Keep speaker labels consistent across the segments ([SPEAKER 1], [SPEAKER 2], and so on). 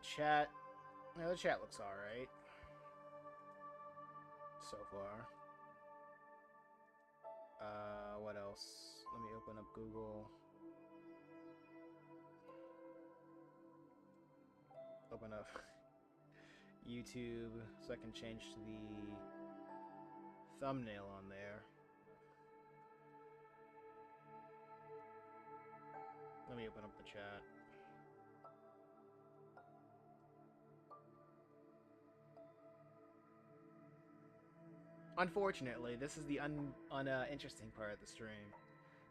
[SPEAKER 1] chat. Yeah, the chat looks alright. So far. What else? Let me open up Google. Open up YouTube so I can change the thumbnail on there. Let me open up the chat. Unfortunately, this is the interesting part of the stream.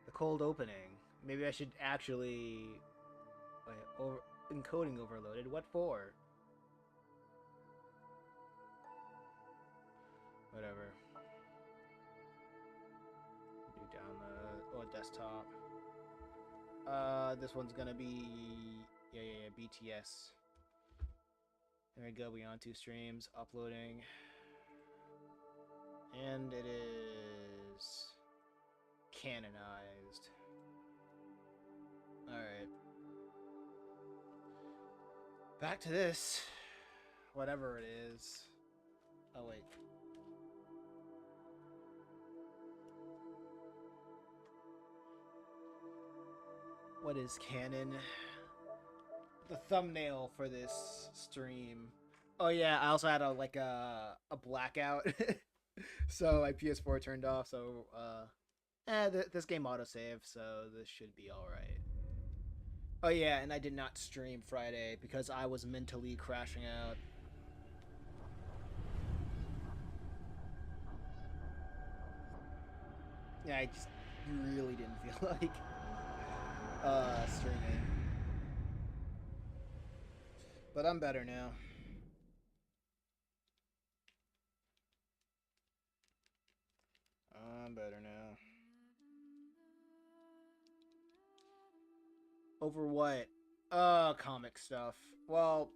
[SPEAKER 1] The cold opening. Maybe I should actually... Wait, encoding overloaded? What for? Whatever. Do down the desktop. This one's gonna be... Yeah, BTS. There we go, we on 2 streams, uploading. And it is canonized. Alright. Back to this. Whatever it is. Oh, wait. What is canon? The thumbnail for this stream. Oh yeah, I also had a blackout. So my PS4 turned off, so this game autosave, so this should be alright. Oh yeah, and I did not stream Friday because I was mentally crashing out. Yeah, I just really didn't feel like streaming. But I'm better now. I'm better now. Over what? Comic stuff. Well,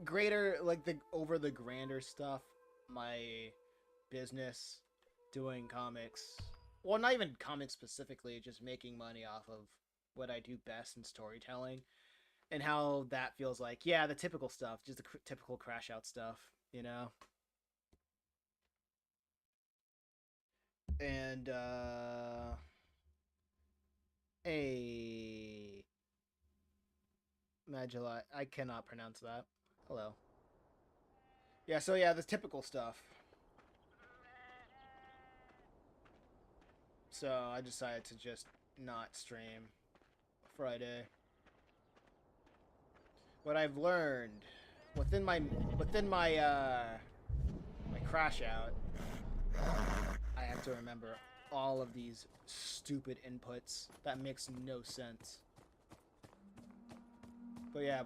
[SPEAKER 1] greater, like, over the grander stuff. My business, doing comics. Well, not even comics specifically, just making money off of what I do best in storytelling. And how that feels like, yeah, the typical stuff, just the typical crash out stuff, you know? And, a Magellai, I cannot pronounce that. Hello. Yeah, so yeah, the typical stuff. So I decided to just not stream Friday. What I've learned within my my crash out, I have to remember all of these stupid inputs that makes no sense. But yeah,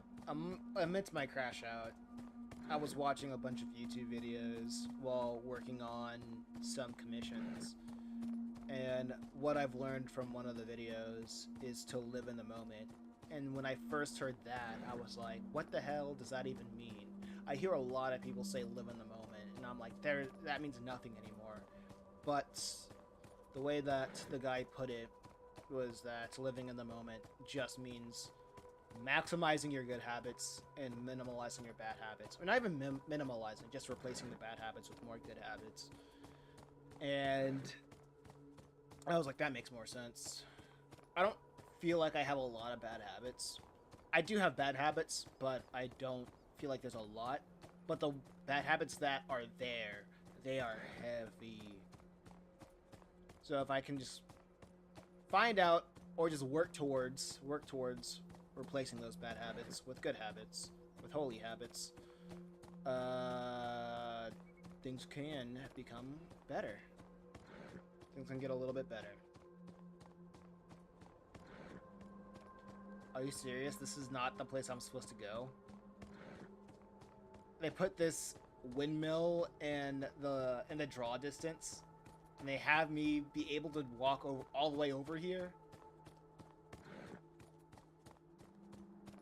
[SPEAKER 1] amidst my crash out, I was watching a bunch of YouTube videos while working on some commissions. And what I've learned from one of the videos is to live in the moment. And when I first heard that, I was like, what the hell does that even mean? I hear a lot of people say live in the moment, and I'm like, that means nothing anymore. But the way that the guy put it was that living in the moment just means maximizing your good habits and minimalizing your bad habits. Or not even minimalizing, just replacing the bad habits with more good habits. And I was like, that makes more sense. I don't feel like I have a lot of bad habits. I do have bad habits, but I don't feel like there's a lot. But the bad habits that are there, they are heavy. So if I can just find out or just work towards replacing those bad habits with good habits, with holy habits, things can become better. Things can get a little bit better. Are you serious? This is not the place I'm supposed to go? They put this windmill in the draw distance, and they have me be able to walk all the way over here?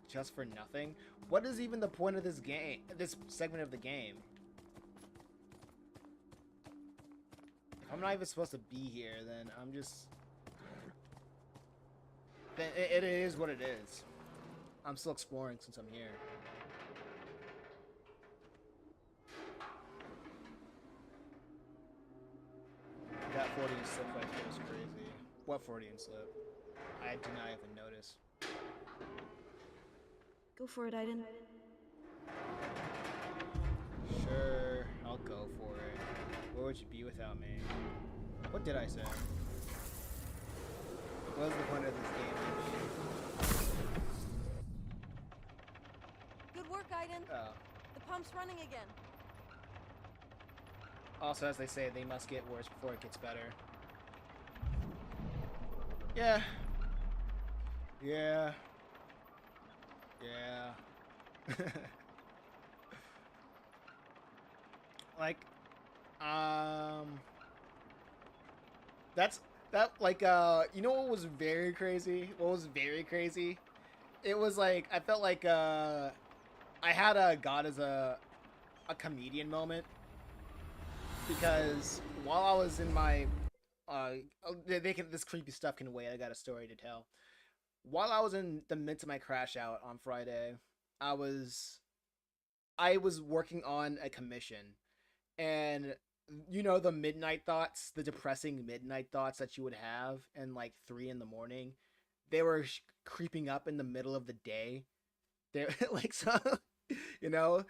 [SPEAKER 1] Just for nothing? What is even the point of this game, this segment of the game? If I'm not even supposed to be here, then I'm just... Then it is what it is. I'm still exploring since I'm here. That 40 and slip right there was crazy. What 40 and slip? I did not even notice.
[SPEAKER 2] Go for it, Aiden.
[SPEAKER 1] Sure, I'll go for it. Where would you be without me? What did I say? What was the point of this game?
[SPEAKER 2] Good work, Aiden.
[SPEAKER 1] Oh.
[SPEAKER 2] The pump's running again.
[SPEAKER 1] Also, as they say, they must get worse before it gets better. Yeah. Yeah. Yeah. Like, you know what was very crazy? What was very crazy? It was like, I felt like, I had a God as a comedian moment. Because while I was in my, this creepy stuff can wait, I got a story to tell. While I was in the midst of my crash out on Friday, I was working on a commission, and you know the midnight thoughts, the depressing midnight thoughts that you would have in like 3 in the morning. They were creeping up in the middle of the day. They're like so, you know,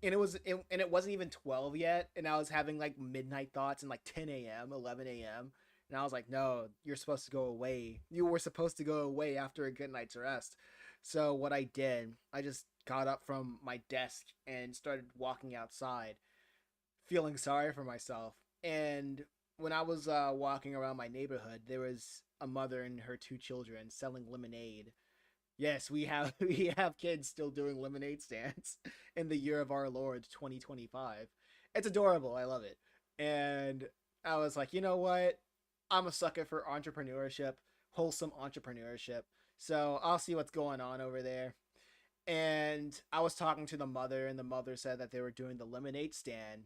[SPEAKER 1] and it wasn't even 12 yet, and I was having like midnight thoughts and like 10 a.m., 11 a.m. And I was like, no, you're supposed to go away. You were supposed to go away after a good night's rest. So what I did, I just got up from my desk and started walking outside, feeling sorry for myself. And when I was walking around my neighborhood, there was a mother and her 2 children selling lemonade. Yes, we have we have kids still doing lemonade stands in the year of our Lord 2025. It's adorable. I love it. And I was like, you know what? I'm a sucker for entrepreneurship, wholesome entrepreneurship. So I'll see what's going on over there. And I was talking to the mother, and the mother said that they were doing the lemonade stand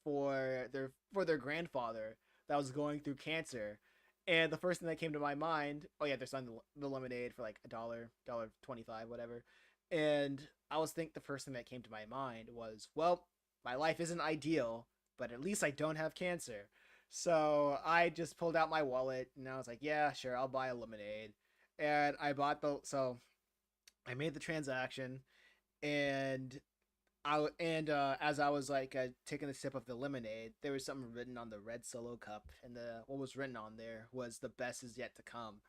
[SPEAKER 1] for their grandfather that was going through cancer. And the first thing that came to my mind, oh yeah, they're selling the lemonade for like $1.25, whatever. And the first thing that came to my mind was, well, my life isn't ideal, but at least I don't have cancer. So I just pulled out my wallet and I was like, yeah, sure, I'll buy a lemonade. And I made the transaction, and as I was like taking a sip of the lemonade, there was something written on the red Solo cup, and what was written on there was "the best is yet to come."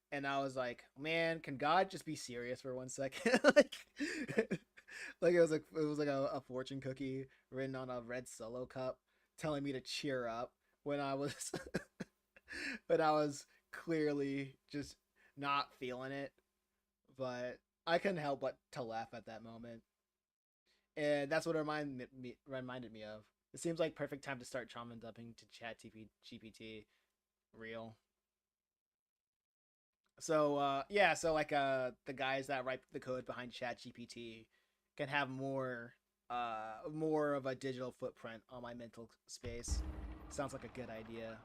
[SPEAKER 1] And I was like, man, can God just be serious for 1 second? Like it was like a fortune cookie written on a red Solo cup, telling me to cheer up when I was when I was clearly just not feeling it. But I couldn't help but to laugh at that moment. And that's what it reminded me of. It seems like perfect time to start trauma dumping to Chat GPT. Real. So yeah, so like the guys that write the code behind Chat GPT can have more of a digital footprint on my mental space. Sounds like a good idea.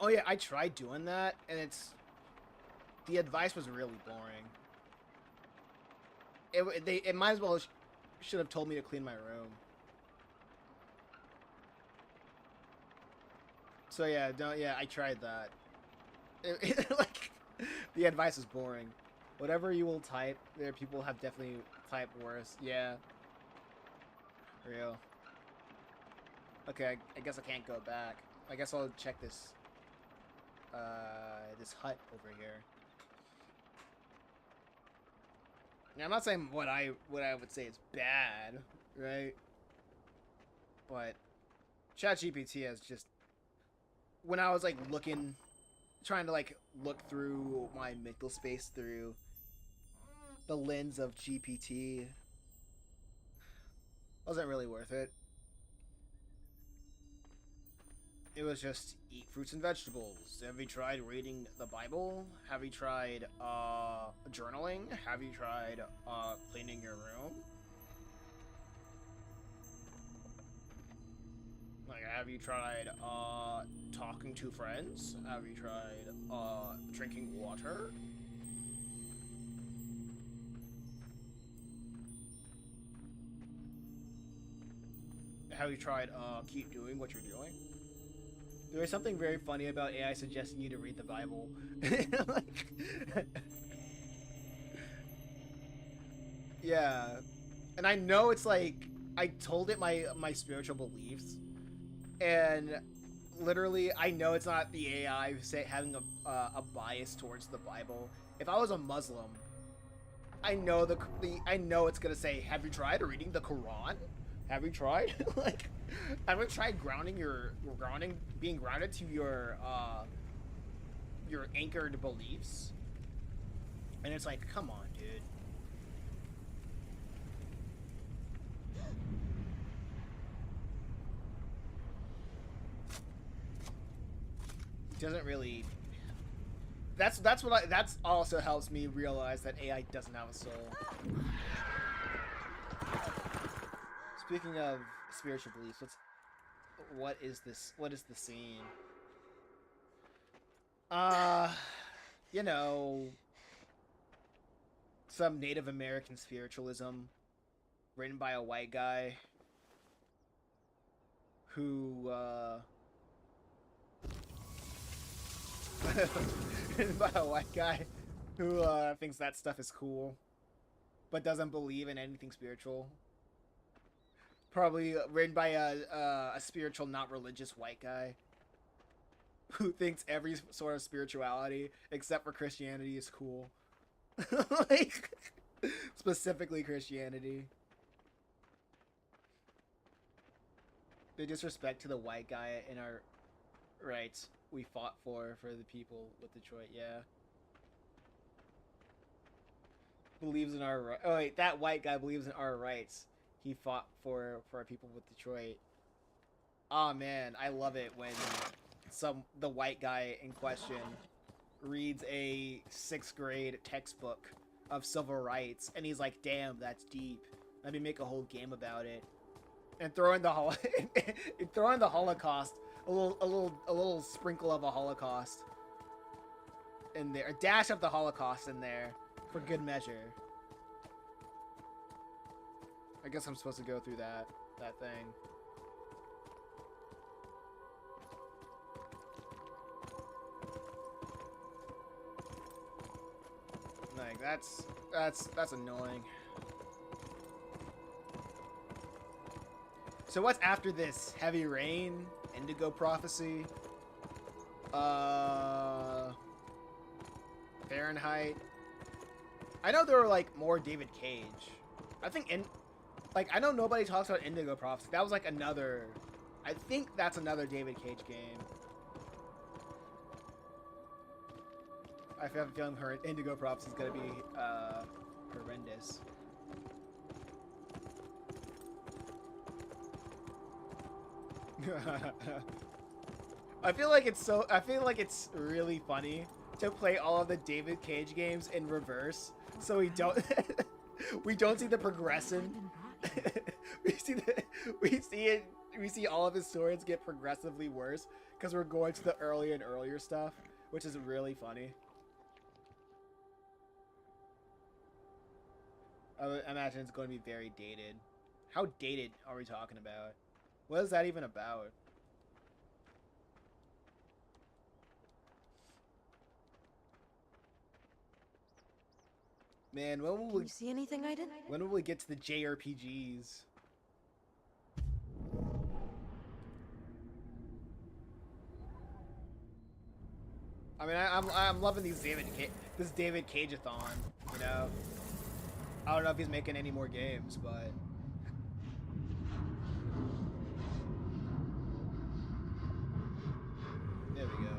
[SPEAKER 1] Oh yeah, I tried doing that, and the advice was really boring. It might as well should have told me to clean my room. So yeah, I tried that. Like the advice is boring. Whatever you will type, there people have definitely typed worse. Yeah, real. Okay, I guess I can't go back. I guess I'll check this hut over here. Now, I'm not saying what I would say is bad, right? But ChatGPT has just, when I was like trying to like look through my mental space through the lens of GPT, wasn't really worth it. It was just eat fruits and vegetables. Have you tried reading the Bible? Have you tried journaling? Have you tried cleaning your room? Like, have you tried talking to friends? Have you tried drinking water? have you tried keep doing what you're doing? There is something very funny about AI suggesting you to read the Bible. Like, yeah, and I know it's like I told it my spiritual beliefs, and literally I know it's not the AI having a bias towards the Bible. If I was a Muslim, I know I know it's gonna say, "Have you tried reading the Quran? Have you tried like, have you tried being grounded to your anchored beliefs?" And it's like, come on, dude. It doesn't really. That's also helps me realize that AI doesn't have a soul. Speaking of spiritual beliefs, what is this? What is the scene? You know, some Native American spiritualism written by a white guy who written by a white guy who thinks that stuff is cool but doesn't believe in anything spiritual. Probably written by a spiritual, not religious white guy who thinks every sort of spirituality except for Christianity is cool. Like, specifically Christianity. The disrespect to the white guy in our rights we fought for the people with Detroit, yeah. Believes in our oh wait, that white guy believes in our rights. He fought for our people with Detroit. Oh man, I love it when the white guy in question reads a 6th grade textbook of civil rights and he's like, "Damn, that's deep. Let me make a whole game about it." And throw in the Holocaust, a little sprinkle of a Holocaust in there, a dash of the Holocaust in there for good measure. I guess I'm supposed to go through that thing. Like that's annoying. So what's after this? Heavy Rain, Indigo Prophecy, Fahrenheit. I know there were like more David Cage. I think I know nobody talks about Indigo Prophecy. That was like another. I think that's another David Cage game. I have a feeling her Indigo Prophecy is gonna be horrendous. I feel like it's really funny to play all of the David Cage games in reverse, so we don't see the progression. we see all of his stories get progressively worse because we're going to the earlier and earlier stuff, which is really funny. I imagine it's going to be very dated. How dated are we talking about? What is that even about? Man, when will
[SPEAKER 2] Can you see anything, Aiden?
[SPEAKER 1] when will we get to the JRPGs? I mean, I'm loving this David Cage-a-thon, you know? I don't know if he's making any more games, but... There we go.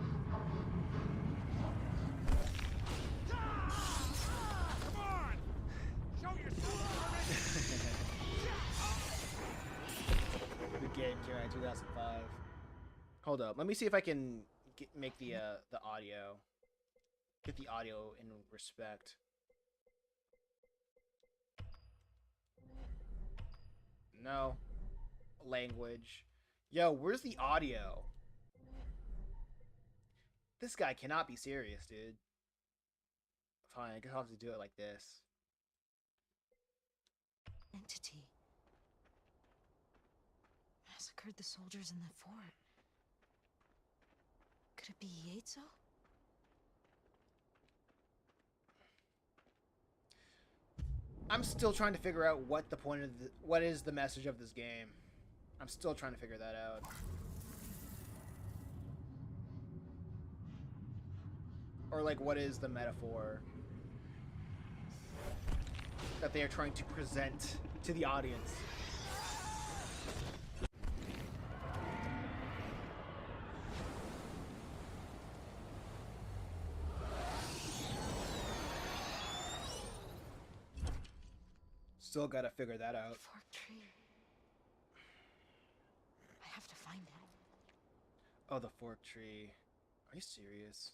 [SPEAKER 3] Come on! Show yourself!
[SPEAKER 1] The game came out in 2005. Hold up, let me see if I can make the audio. Get the audio in respect. No. Language. Yo, where's the audio? This guy cannot be serious, dude. Fine, I guess I'll have to do it like this.
[SPEAKER 2] Entity. massacred the soldiers in the fort. Could it be Yaitzo?
[SPEAKER 1] I'm still trying to figure out what the point of what is the message of this game. I'm still trying to figure that out. Or like, what is the metaphor that they are trying to present to the audience? Still gotta figure that out.
[SPEAKER 2] Forked tree. I have to find it.
[SPEAKER 1] Oh, the fork tree. Are you serious?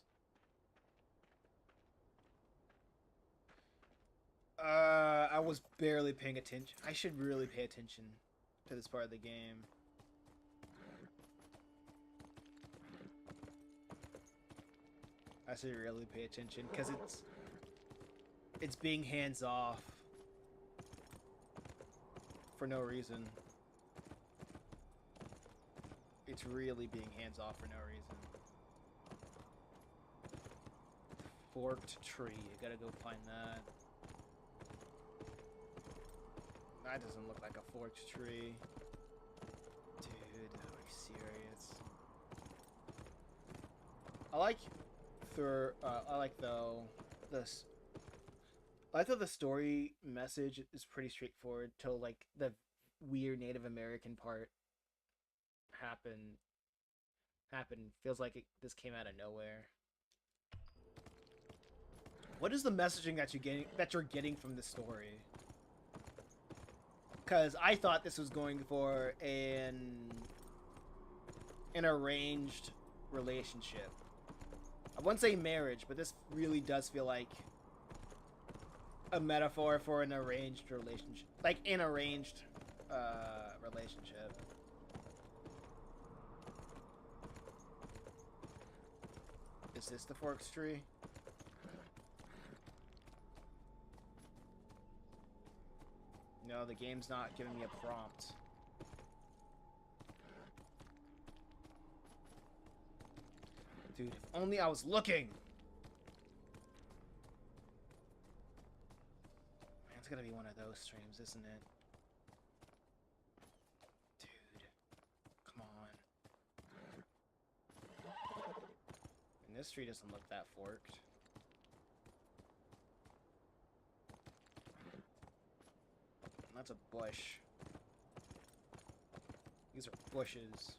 [SPEAKER 1] I was barely paying attention. I should really pay attention to this part of the game. I should really pay attention because it's being hands off for no reason. It's really being hands off for no reason. Forked tree. I gotta go find that. That doesn't look like a forked tree. Dude, are you serious? I like though the story message is pretty straightforward till like the weird Native American part happened. Feels like this came out of nowhere. What is the messaging that you're getting from this story? Because I thought this was going for an arranged relationship. I wouldn't say marriage, but this really does feel like a metaphor for an arranged relationship. Like an arranged relationship. Is this the forks tree? No, the game's not giving me a prompt. Dude, if only I was looking! Man, it's gonna be one of those streams, isn't it? Dude. Come on. And this tree doesn't look that forked. That's a bush. These are bushes.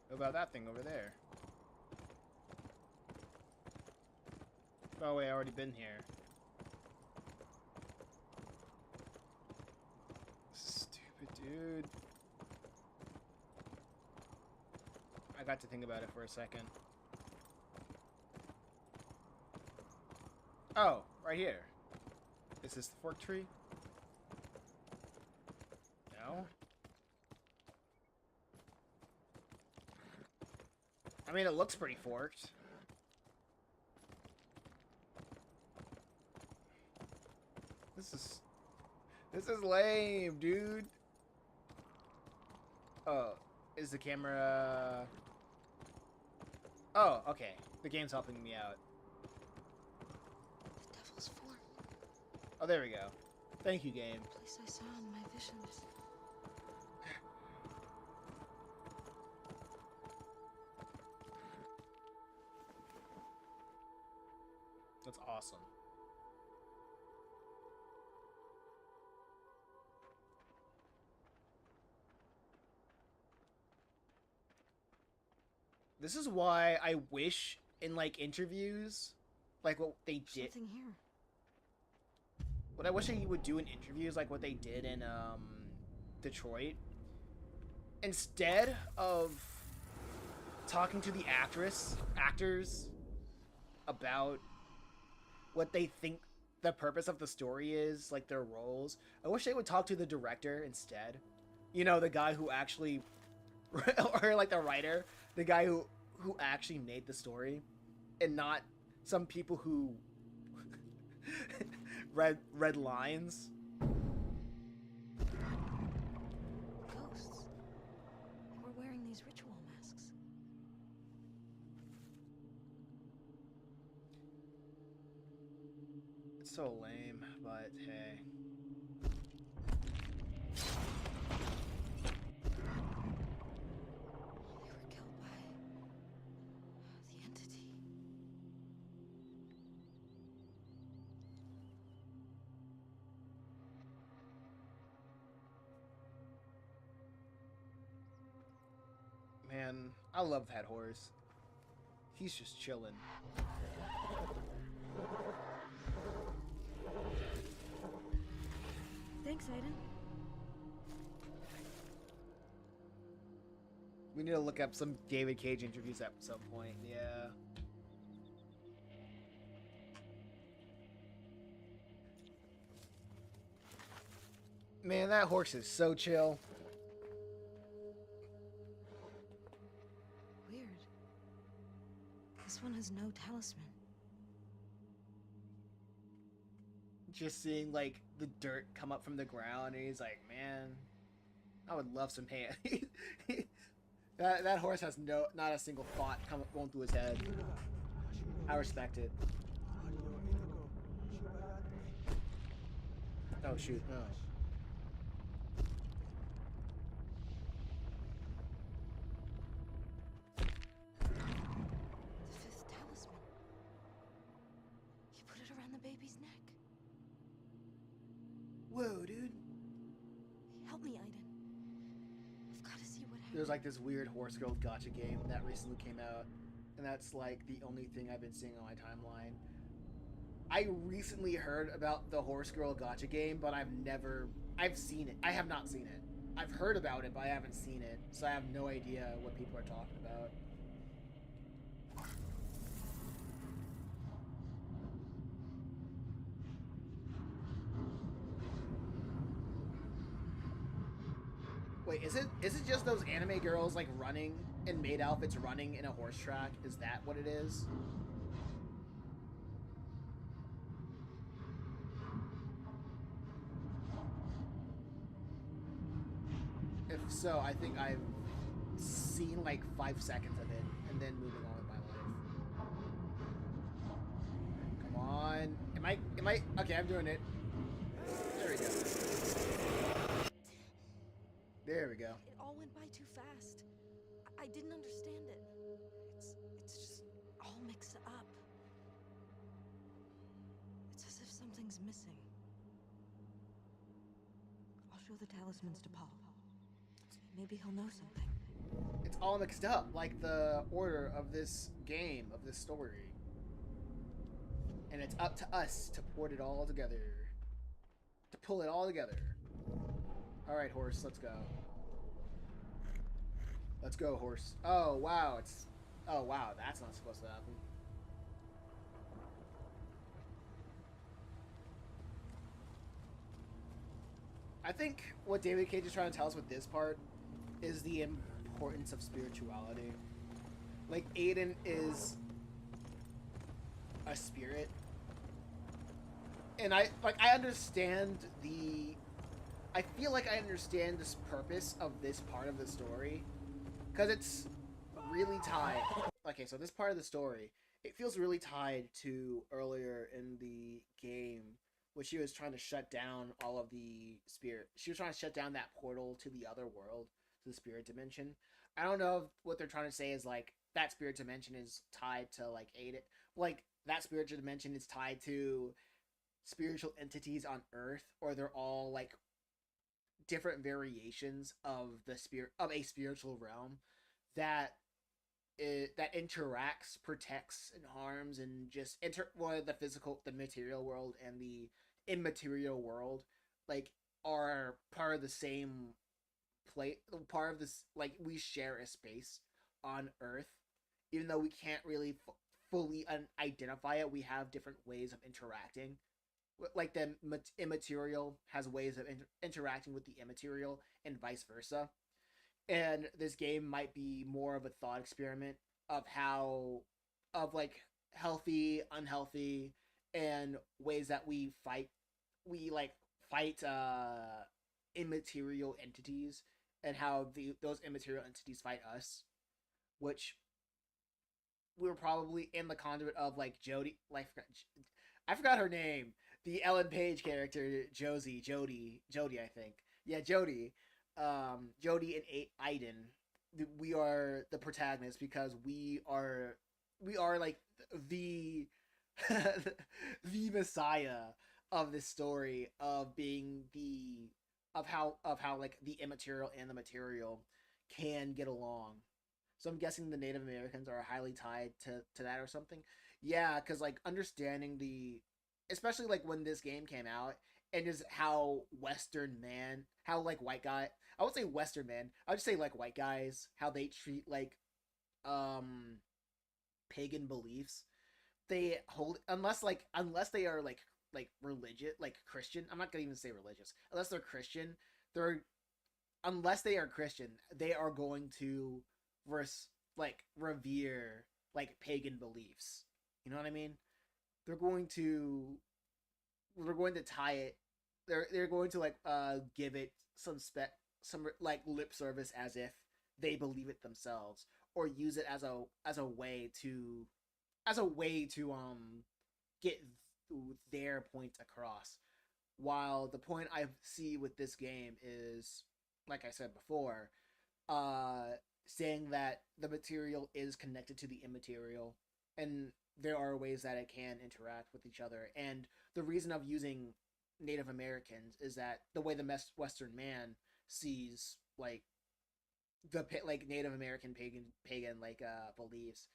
[SPEAKER 1] What about that thing over there? Oh wait, I already been here. Stupid dude. I got to think about it for a second. Oh, right here. Is this the fork tree? No? I mean, it looks pretty forked. This is lame, dude. Oh, is the camera... Oh, okay. The game's helping me out.
[SPEAKER 2] The Devil's Fork.
[SPEAKER 1] Oh, there we go. Thank you, game.
[SPEAKER 2] Place I saw in my visions.
[SPEAKER 1] That's awesome. This is why I wish in like interviews, like what they did.
[SPEAKER 2] Something here.
[SPEAKER 1] What I wish they would do in interviews, like what they did in Detroit, instead of talking to the actors about what they think the purpose of the story is, like their roles, I wish they would talk to the director instead. You know, the guy who actually, or like the writer, the guy who actually made the story, and not some people who read lines. So lame, but hey.
[SPEAKER 2] They were killed by the entity.
[SPEAKER 1] Man, I love that horse. He's just chilling.
[SPEAKER 2] Thanks, Aiden.
[SPEAKER 1] We need to look up some David Cage interviews at some point. Yeah. Man, that horse is so chill.
[SPEAKER 2] Weird. This one has no talisman.
[SPEAKER 1] Just seeing like the dirt come up from the ground, and he's like, "Man, I would love some hand." that horse has not a single thought going through his head. I respect it. Oh shoot, no.
[SPEAKER 2] The fifth talisman. He put it around the baby's neck.
[SPEAKER 1] Whoa, dude.
[SPEAKER 2] Help me, Aiden. I've got to see what happened.
[SPEAKER 1] There's like this weird horse girl gotcha game that recently came out, and that's like the only thing I've been seeing on my timeline. I recently heard about the horse girl gotcha game, but I've seen it. I have not seen it. I've heard about it, but I haven't seen it, so I have no idea what people are talking about. Wait, is it just those anime girls like running in maid outfits running in a horse track? Is that what it is? If so, I think I've seen like 5 seconds of it and then moving on with my life. Come on. Am I okay, I'm doing it. There we go. There we go.
[SPEAKER 2] It all went by too fast. I didn't understand it. It's just all mixed up. It's as if something's missing. I'll show the talismans to Paul. Maybe he'll know something.
[SPEAKER 1] It's all mixed up, like the order of this game, of this story. And it's up to us to put it all together. To pull it all together. Alright, horse, let's go. Let's go, horse. Oh, wow, oh, wow, that's not supposed to happen. I think what David Cage is trying to tell us with this part is the importance of spirituality. Like, Aiden is a spirit. And I understand I feel like I understand this purpose of this part of the story. Because it's really tied. Okay, so this part of the story, it feels really tied to earlier in the game, which she was trying to shut down all of the spirit. She was trying to shut down that portal to the other world, to the spirit dimension. I don't know if what they're trying to say is like that spirit dimension is tied to like Aiden. Like that spiritual dimension is tied to spiritual entities on Earth, or they're all like different variations of the spirit of a spiritual realm that that interacts, protects, and harms, and just the material world and the immaterial world, like are part of the same part of this, like we share a space on Earth, even though we can't really fully identify it. We have different ways of interacting. Like the immaterial has ways of interacting with the immaterial, and vice versa. And this game might be more of a thought experiment of like healthy, unhealthy, and ways that we fight immaterial entities, and how those immaterial entities fight us, which we were probably in the conduit of like Jodie, like I forgot her name. the Ellen Page character, Jody, I think. Yeah, Jody. Jody and Aiden. We are the protagonists because we are like the the messiah of this story of being the of how like the immaterial and the material can get along. So I'm guessing the Native Americans are highly tied to that or something. Yeah, because like understanding the, especially like when this game came out, and just how Western man, how like white guy, I would say Western man, I would just say like white guys, how they treat like um pagan beliefs. They hold, unless they are like religious, like Christian. I'm not gonna even say religious. Unless they're Christian, they're unless they are Christian, they are going to like revere like pagan beliefs. You know what I mean? They're going to they're going to tie it. They're going to like give it some like lip service as if they believe it themselves, or use it as a way to get their point across. While the point I see with this game is, like I said before, uh, saying that the material is connected to the immaterial, and there are ways that it can interact with each other. And the reason of using Native Americans is that the way the Western man sees like Native American pagan like beliefs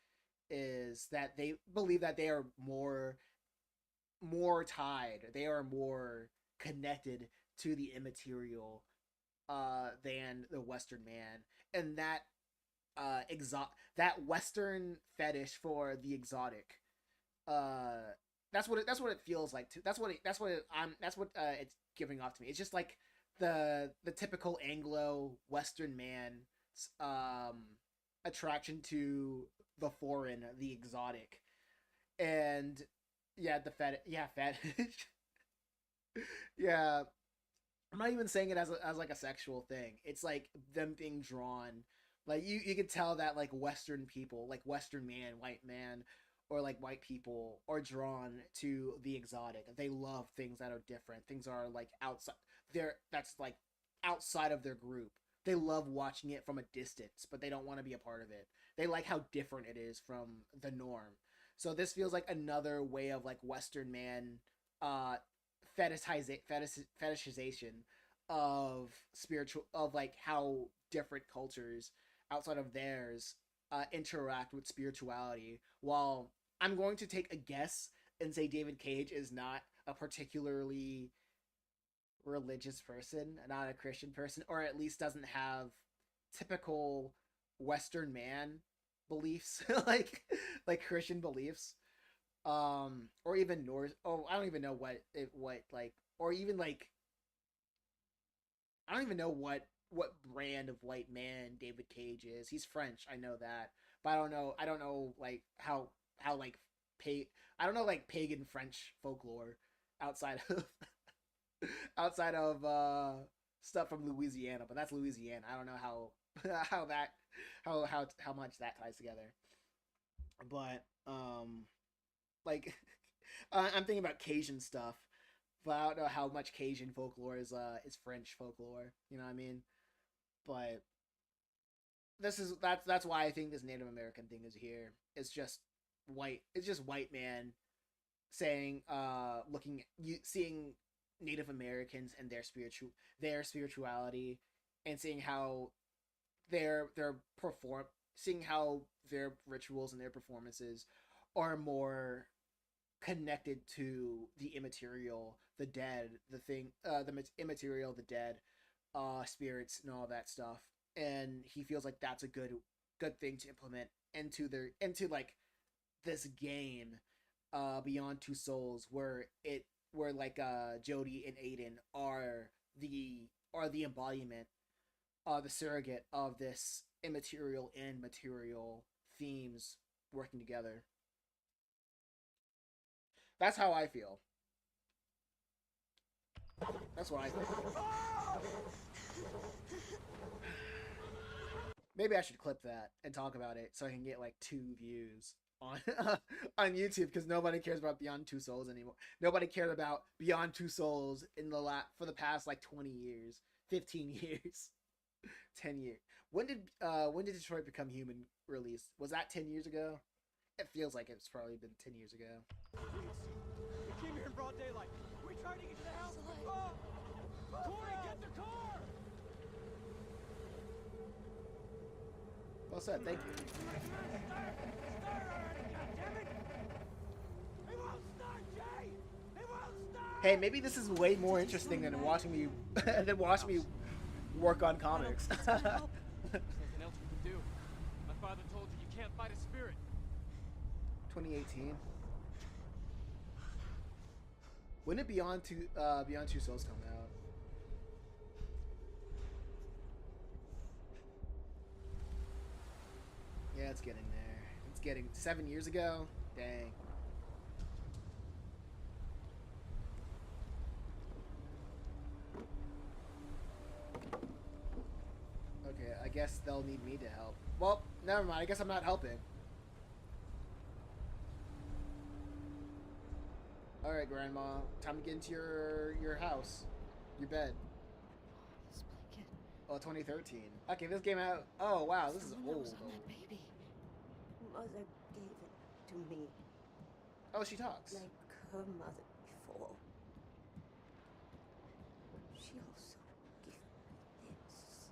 [SPEAKER 1] is that they believe that they are more tied, they are more connected to the immaterial than the Western man, and that that Western fetish for the exotic. Uh, that's what it feels like. That's what it's giving off to me. It's just like the typical Anglo Western man um attraction to the foreign, the exotic, and yeah, the fetish. Yeah, I'm not even saying it as like a sexual thing. It's like them being drawn. Like you could tell that like Western people, like Western man, white man, or like white people are drawn to the exotic. They love things that are different. Things are like outside that's like outside of their group. They love watching it from a distance, but they don't want to be a part of it. They like how different it is from the norm. So this feels like another way of like Western man uh fetishization of spiritual, of like how different cultures outside of theirs interact with spirituality. While I'm going to take a guess and say David Cage is not a particularly religious person, not a Christian person, or at least doesn't have typical Western man beliefs, like Christian beliefs, or even Norse. Oh, I don't even know what like, or even like I don't even know what brand of white man David Cage is. He's French, I know that, but I don't know like how like I don't know like pagan French folklore outside of outside of stuff from Louisiana, but that's Louisiana. I don't know how how that how much that ties together. But like I'm thinking about Cajun stuff, but I don't know how much Cajun folklore is French folklore. You know what I mean? But that's why I think this Native American thing is here. It's just white. It's just white man saying looking you seeing Native Americans and their spirituality, and seeing how their perform seeing how their rituals and their performances are more connected to the immaterial, the dead, the thing, the immaterial, the dead, spirits and all that stuff. And he feels like that's a good thing to implement into like this game, Beyond Two Souls, where like Jody and Aiden are the embodiment, the surrogate of this immaterial and material themes working together. That's how I feel. That's what I think. Maybe I should clip that and talk about it so I can get like 2 views. on on YouTube because nobody cares about Beyond Two Souls anymore. Nobody cared about Beyond Two Souls in the for the past like 20 years, 15 years, 10 years. When did Detroit Become Human release? Was that 10 years ago? It feels like it's probably been 10 years ago.
[SPEAKER 3] We came here in broad daylight. We tried to get to the house. Oh! Corey, get the car!
[SPEAKER 1] Well said, thank you.
[SPEAKER 3] Start already, goddammit! It won't start, Jay! It won't start!
[SPEAKER 1] Hey, maybe this is way more interesting than watching me work on comics.
[SPEAKER 4] There's nothing else we can do. My father told you you can't fight a spirit.
[SPEAKER 1] 2018. When did Beyond Two Souls come out? Yeah, it's getting there. It's getting 7 years ago. Dang. Okay, I guess they'll need me to help. Well, never mind. I guess I'm not helping. All right, Grandma. Time to get into your house, your bed.
[SPEAKER 2] This blanket.
[SPEAKER 1] Oh, 2013. Okay, this came out. Oh, wow, this is
[SPEAKER 2] Someone
[SPEAKER 1] old.
[SPEAKER 2] was on that baby. Mother gave it to me
[SPEAKER 1] Oh, she talks.
[SPEAKER 2] like her mother before. She also gave me this.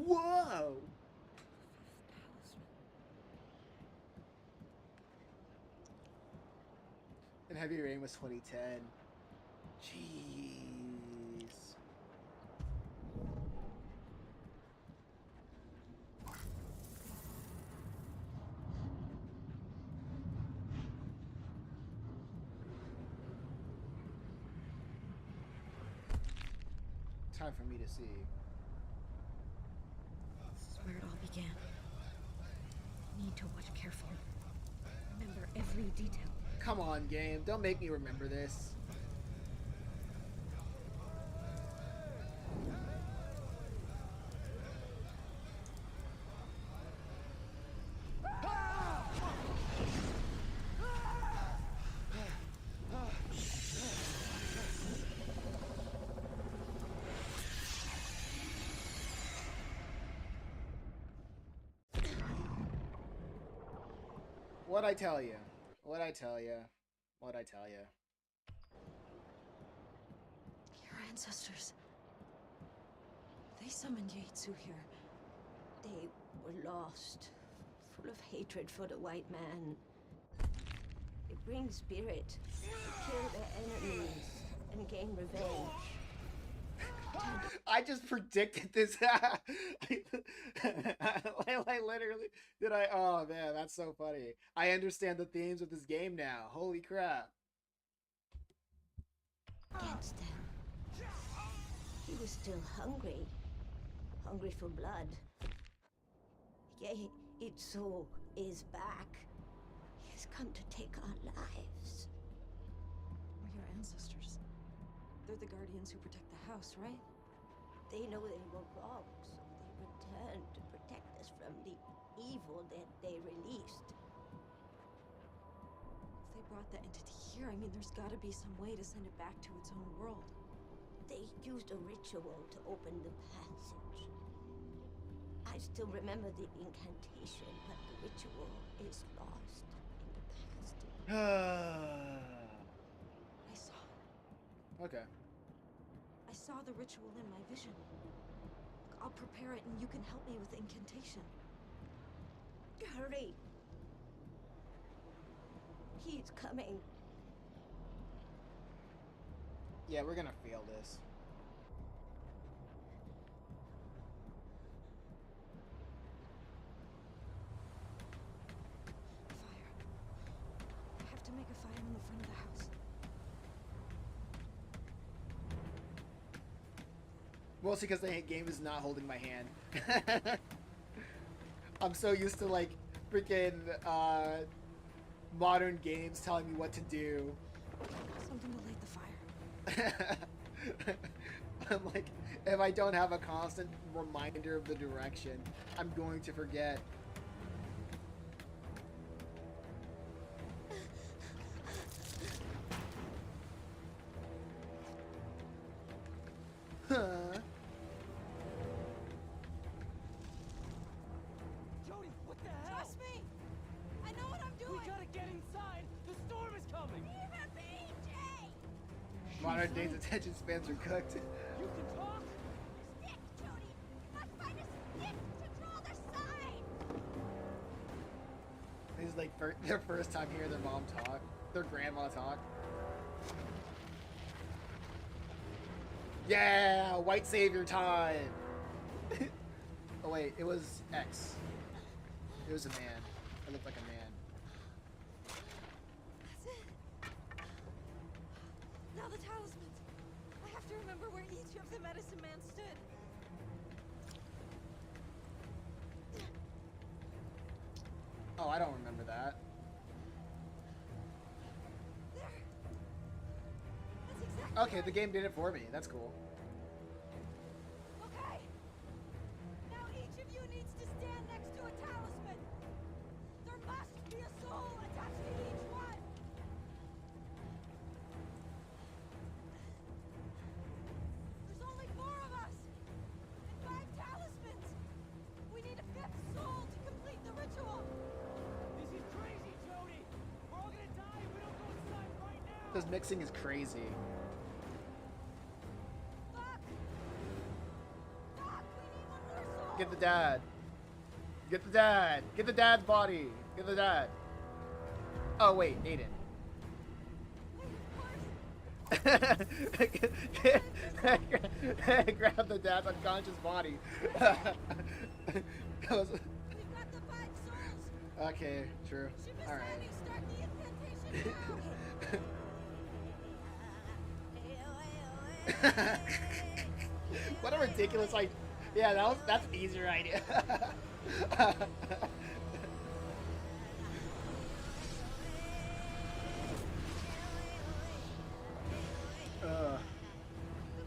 [SPEAKER 1] Whoa! And Heavy Rain was 2010. Jeez. Time for me to see.
[SPEAKER 2] This is where it all began. Need to watch carefully. Remember every detail.
[SPEAKER 1] Come on, game. Don't make me remember this. What'd I tell you? What'd I tell you? What'd I tell you?
[SPEAKER 2] Your ancestors. They summoned Yaitsu here. They were lost, full of hatred for the white man. They bring spirit to kill their enemies and gain revenge.
[SPEAKER 1] I just predicted this. I literally did. Oh man, that's so funny. I understand the themes of this game now. Holy crap!
[SPEAKER 2] Against them. He was still hungry. Hungry for blood. Yaitsu is back. He has come to take our lives.
[SPEAKER 5] We're your ancestors. They're the guardians who protect the house, right?
[SPEAKER 2] They know they were wrong, so they returned to protect us from the evil that they released.
[SPEAKER 5] If they brought the entity here, I mean, there's gotta be some way to send it back to its own world.
[SPEAKER 2] They used a ritual to open the passage. I still remember the incantation, but the ritual is lost in the past.
[SPEAKER 5] I saw.
[SPEAKER 1] Okay.
[SPEAKER 5] I saw the ritual in my vision. I'll prepare it and you can help me with the incantation.
[SPEAKER 2] Hurry! He's coming.
[SPEAKER 1] Yeah, we're gonna feel this.
[SPEAKER 5] Fire. I have to make a fire in the front of the house.
[SPEAKER 1] Mostly because the game is not holding my hand. I'm so used to like freaking modern games telling me what to do.
[SPEAKER 5] Something to light the fire.
[SPEAKER 1] I'm like, if I don't have a constant reminder of the direction, I'm going to forget. Huh.
[SPEAKER 3] Jody, what the hell?
[SPEAKER 5] Trust me! I know what I'm doing!
[SPEAKER 3] We gotta get inside! The storm is coming!
[SPEAKER 5] Even me, Jay!
[SPEAKER 1] Modern day's attention spans are cooked.
[SPEAKER 3] You can talk?
[SPEAKER 5] Stick, Jody! You must find a stick to draw the sign!
[SPEAKER 1] This is like their first time hearing their mom talk, their grandma talk. Yeah, white savior time. Oh wait, it was X. It was a man. It looked like a man.
[SPEAKER 5] That's it. Now the talismans. I have to remember where each of the medicine men stood.
[SPEAKER 1] Oh, I don't remember that.
[SPEAKER 5] There. That's exactly
[SPEAKER 1] Okay,
[SPEAKER 5] right.
[SPEAKER 1] the game did it for me. That's cool.
[SPEAKER 5] Okay. Now each of you needs to stand next to a talisman. There must be a soul attached to each one. There's only 4 of us and 5 talismans. We need a 5th soul to complete the ritual.
[SPEAKER 3] This is crazy, Jody! We're all gonna die if we don't go inside right now!
[SPEAKER 1] This mixing is crazy.
[SPEAKER 5] Fuck! Fuck! We need one more soul.
[SPEAKER 1] Get the dad. Get the dad. Get the dad's body. Get the dad. Oh wait, Aiden.
[SPEAKER 5] Wait, of course.
[SPEAKER 1] Grab the dad's unconscious body.
[SPEAKER 5] We've got the 5 souls.
[SPEAKER 1] Okay, true.
[SPEAKER 5] Ship is
[SPEAKER 1] All
[SPEAKER 5] landing.
[SPEAKER 1] right.
[SPEAKER 5] Start the incantation now.
[SPEAKER 1] What a ridiculous idea. Yeah, that's an easier idea.
[SPEAKER 5] The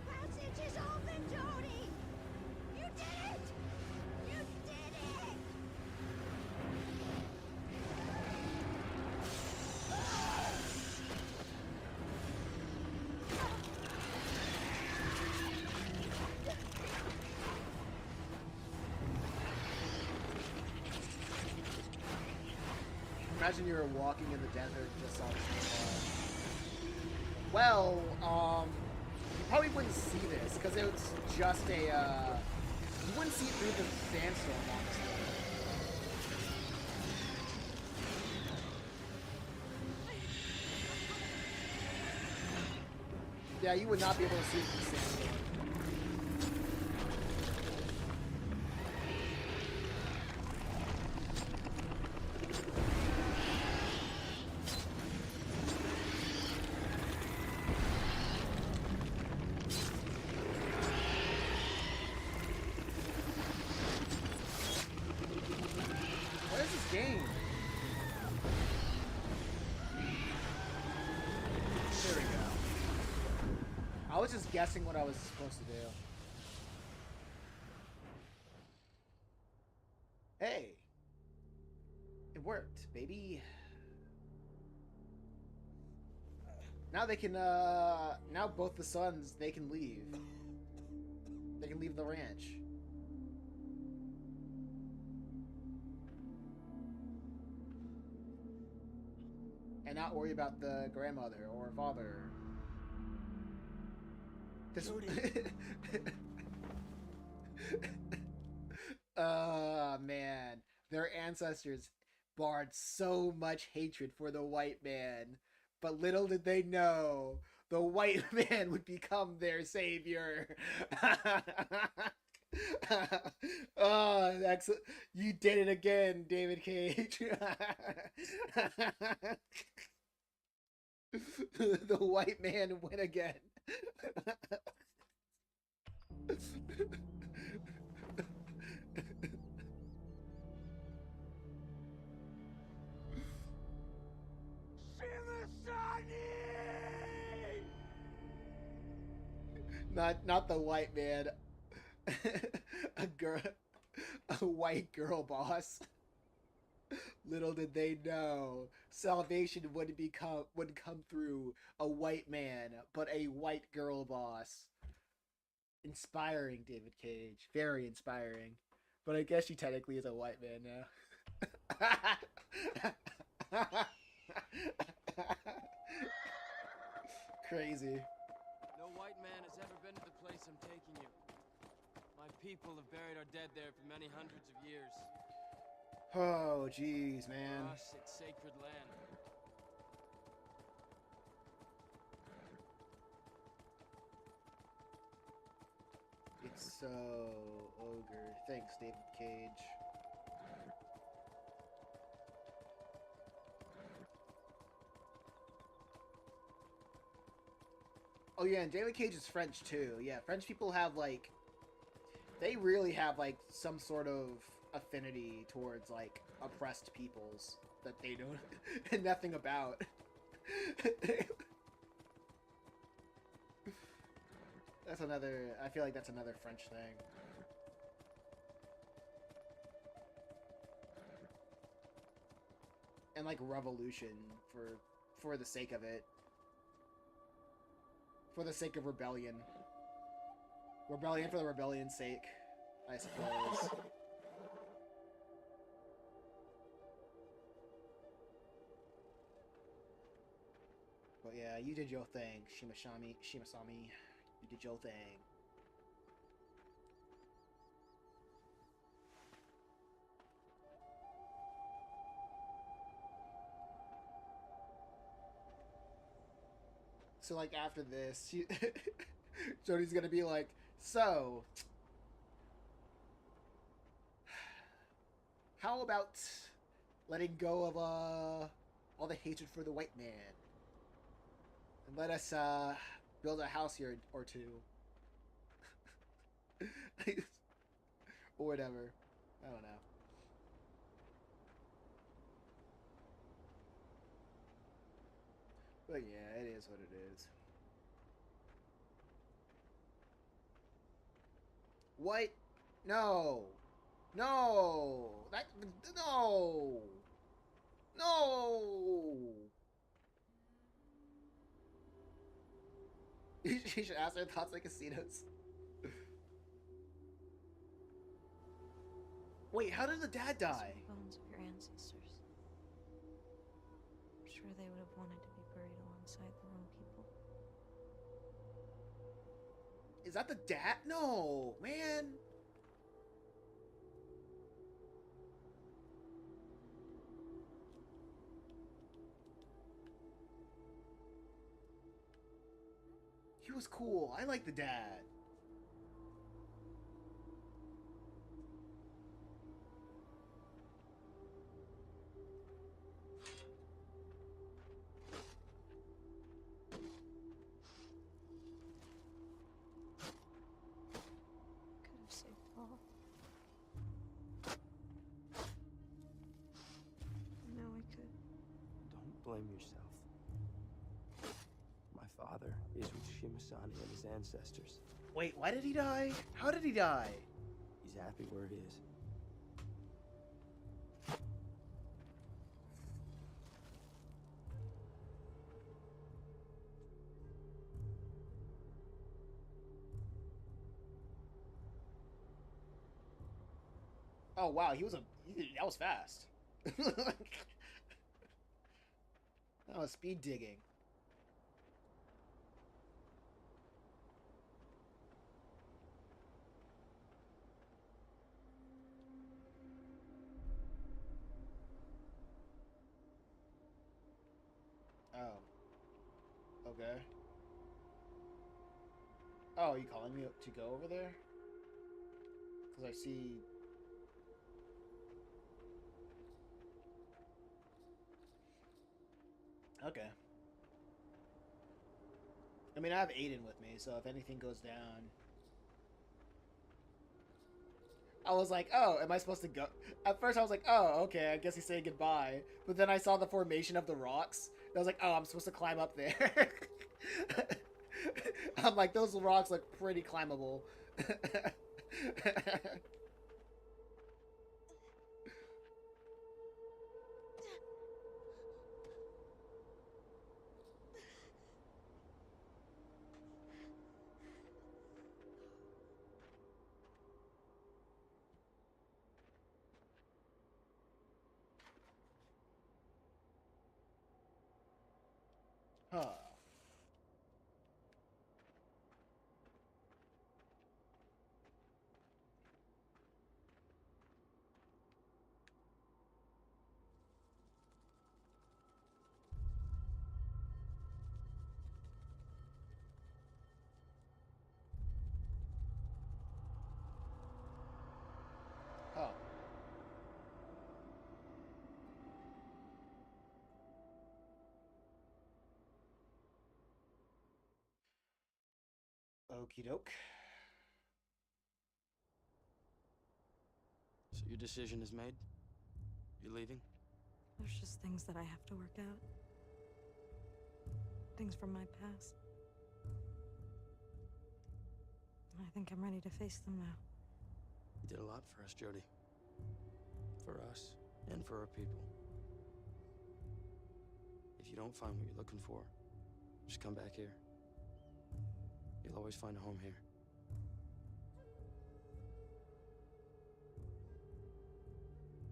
[SPEAKER 5] passage is open, Jody. You did it. You did it.
[SPEAKER 1] Imagine you were walking in the desert and just saw this. Well, you probably wouldn't see this because it's just a. You wouldn't see it through the sandstorm, honestly. Yeah, you would not be able to see it through the sandstorm. What is this game? There we go. I was just guessing what I was supposed to do. Hey! It worked, baby. Now they can, now both the sons, they can leave. They can leave the ranch. And not worry about the grandmother or father. This man. Their ancestors barred so much hatred for the white man. But little did they know, the white man would become their savior. Oh, excellent. You did it again, David Cage. The white man win again. Not the white man. A white girl boss. Little did they know, salvation wouldn't come through a white man, but a white girl boss. Inspiring, David Cage. Very inspiring. But I guess she technically is a white man now. Crazy.
[SPEAKER 4] No white man has ever been to the place I'm taking you. My people have buried our dead there for many hundreds of years.
[SPEAKER 1] Oh, jeez, man.
[SPEAKER 4] For us, it's sacred land.
[SPEAKER 1] It's so ogre. Thanks, David Cage. Oh yeah, and David Cage is French too. Yeah, French people have like, they really have like some sort of affinity towards like oppressed peoples that they know nothing about. That's another, I feel like that's another French thing. And like revolution for the sake of it. For the sake of rebellion. Rebellion for the rebellion's sake, I suppose. But yeah, you did your thing, Shimasami. You did your thing. So like after this, Jody's gonna be like, so how about letting go of all the hatred for the white man and let us build a house here or two, or whatever. I don't know. But yeah, it is what it is. What? No. No. No. No. You should ask her thoughts on casinos. Wait, how did the dad die?
[SPEAKER 2] Bones of your ancestors. I'm sure they would have wanted to be buried alongside their own people.
[SPEAKER 1] Is that the dad? No, man. He was cool. I like the dad.
[SPEAKER 2] Could have saved all. Now I could.
[SPEAKER 3] Don't blame yourself. My father is with Shimasani and his ancestors.
[SPEAKER 1] Wait, why did he die? How did he die?
[SPEAKER 3] He's happy where it is.
[SPEAKER 1] Oh wow, that was fast. That was speed digging. Oh. Okay. Oh, are you calling me to go over there? Because I see... Okay. I mean, I have Aiden with me, so if anything goes down... I was like, oh, am I supposed to go? At first I was like, oh, okay, I guess he's saying goodbye. But then I saw the formation of the rocks. And I was like, oh, I'm supposed to climb up there. I'm like, those rocks look pretty climbable. Huh. Huh. Okie doke.
[SPEAKER 4] So your decision is made? You're leaving?
[SPEAKER 6] There's just things that I have to work out. Things from my past. I think I'm ready to face them now.
[SPEAKER 4] You did a lot for us, Jodie. For us, and for our people. If you don't find what you're looking for, just come back here. You'll always find a home here.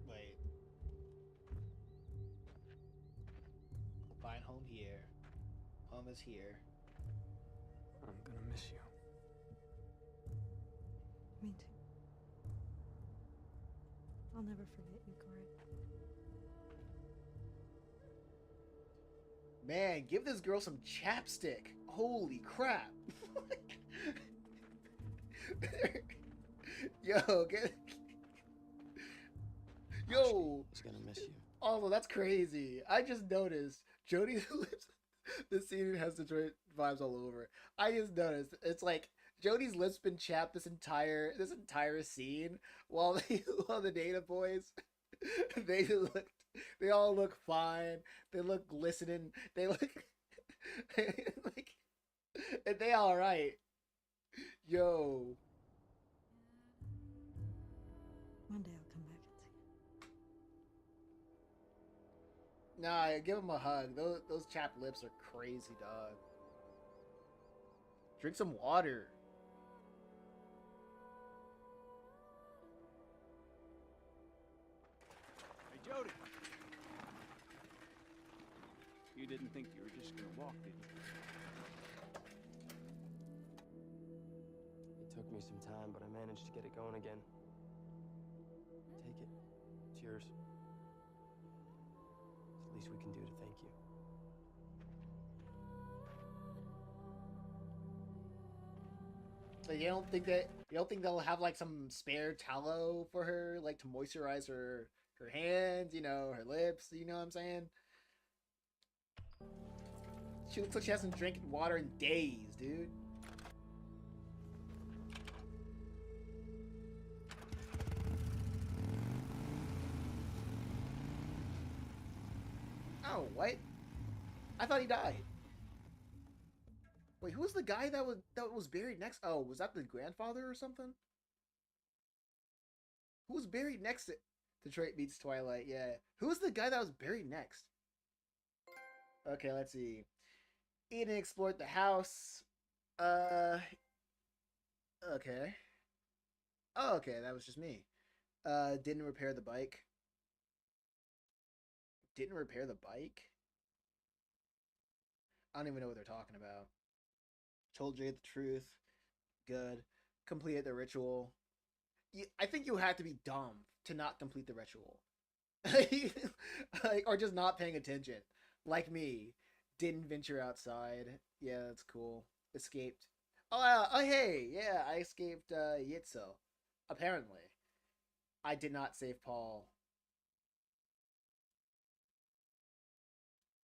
[SPEAKER 1] Wait. Find home here. Home is here.
[SPEAKER 3] I'm gonna miss you.
[SPEAKER 6] Me too. I'll never forget you, Corey.
[SPEAKER 1] Man, give this girl some chapstick. Holy crap. Yo, get... Yo.
[SPEAKER 4] He's gonna miss you.
[SPEAKER 1] Oh, that's crazy. I just noticed Jodie's lips. This scene has Detroit vibes all over. I just noticed it's like Jodie's lips been chapped this entire scene while the Data boys they all look fine. They look glistening. They look like and they all right. Yo.
[SPEAKER 6] One day I'll come back and see you.
[SPEAKER 1] Nah, give him a hug. Those chapped lips are crazy, dog. Drink some water.
[SPEAKER 3] Hey, Jodie. You didn't think you were just gonna walk, did you?
[SPEAKER 4] It took me some time, but I managed to get it going again. Take it. It's yours. It's the least we can do to thank you.
[SPEAKER 1] So you don't think they'll have like some spare tallow for her, like to moisturize her hands, you know, her lips, you know what I'm saying? She looks like she hasn't drank water in days, dude. Oh, what? I thought he died. Wait, who was the guy that was buried next? Oh, was that the grandfather or something? Who was buried next to Detroit Meets Twilight? Yeah. Who was the guy that was buried next? Okay, let's see. Eden explored the house. Okay. Oh, okay, that was just me. Didn't repair the bike. Didn't repair the bike? I don't even know what they're talking about. Told Jade the truth. Good. Completed the ritual. I think you had to be dumb to not complete the ritual. Like, or just not paying attention. Like me. Didn't venture outside. Yeah, that's cool. Escaped. Oh, hey, yeah, I escaped Yitzo. Apparently. I did not save Paul.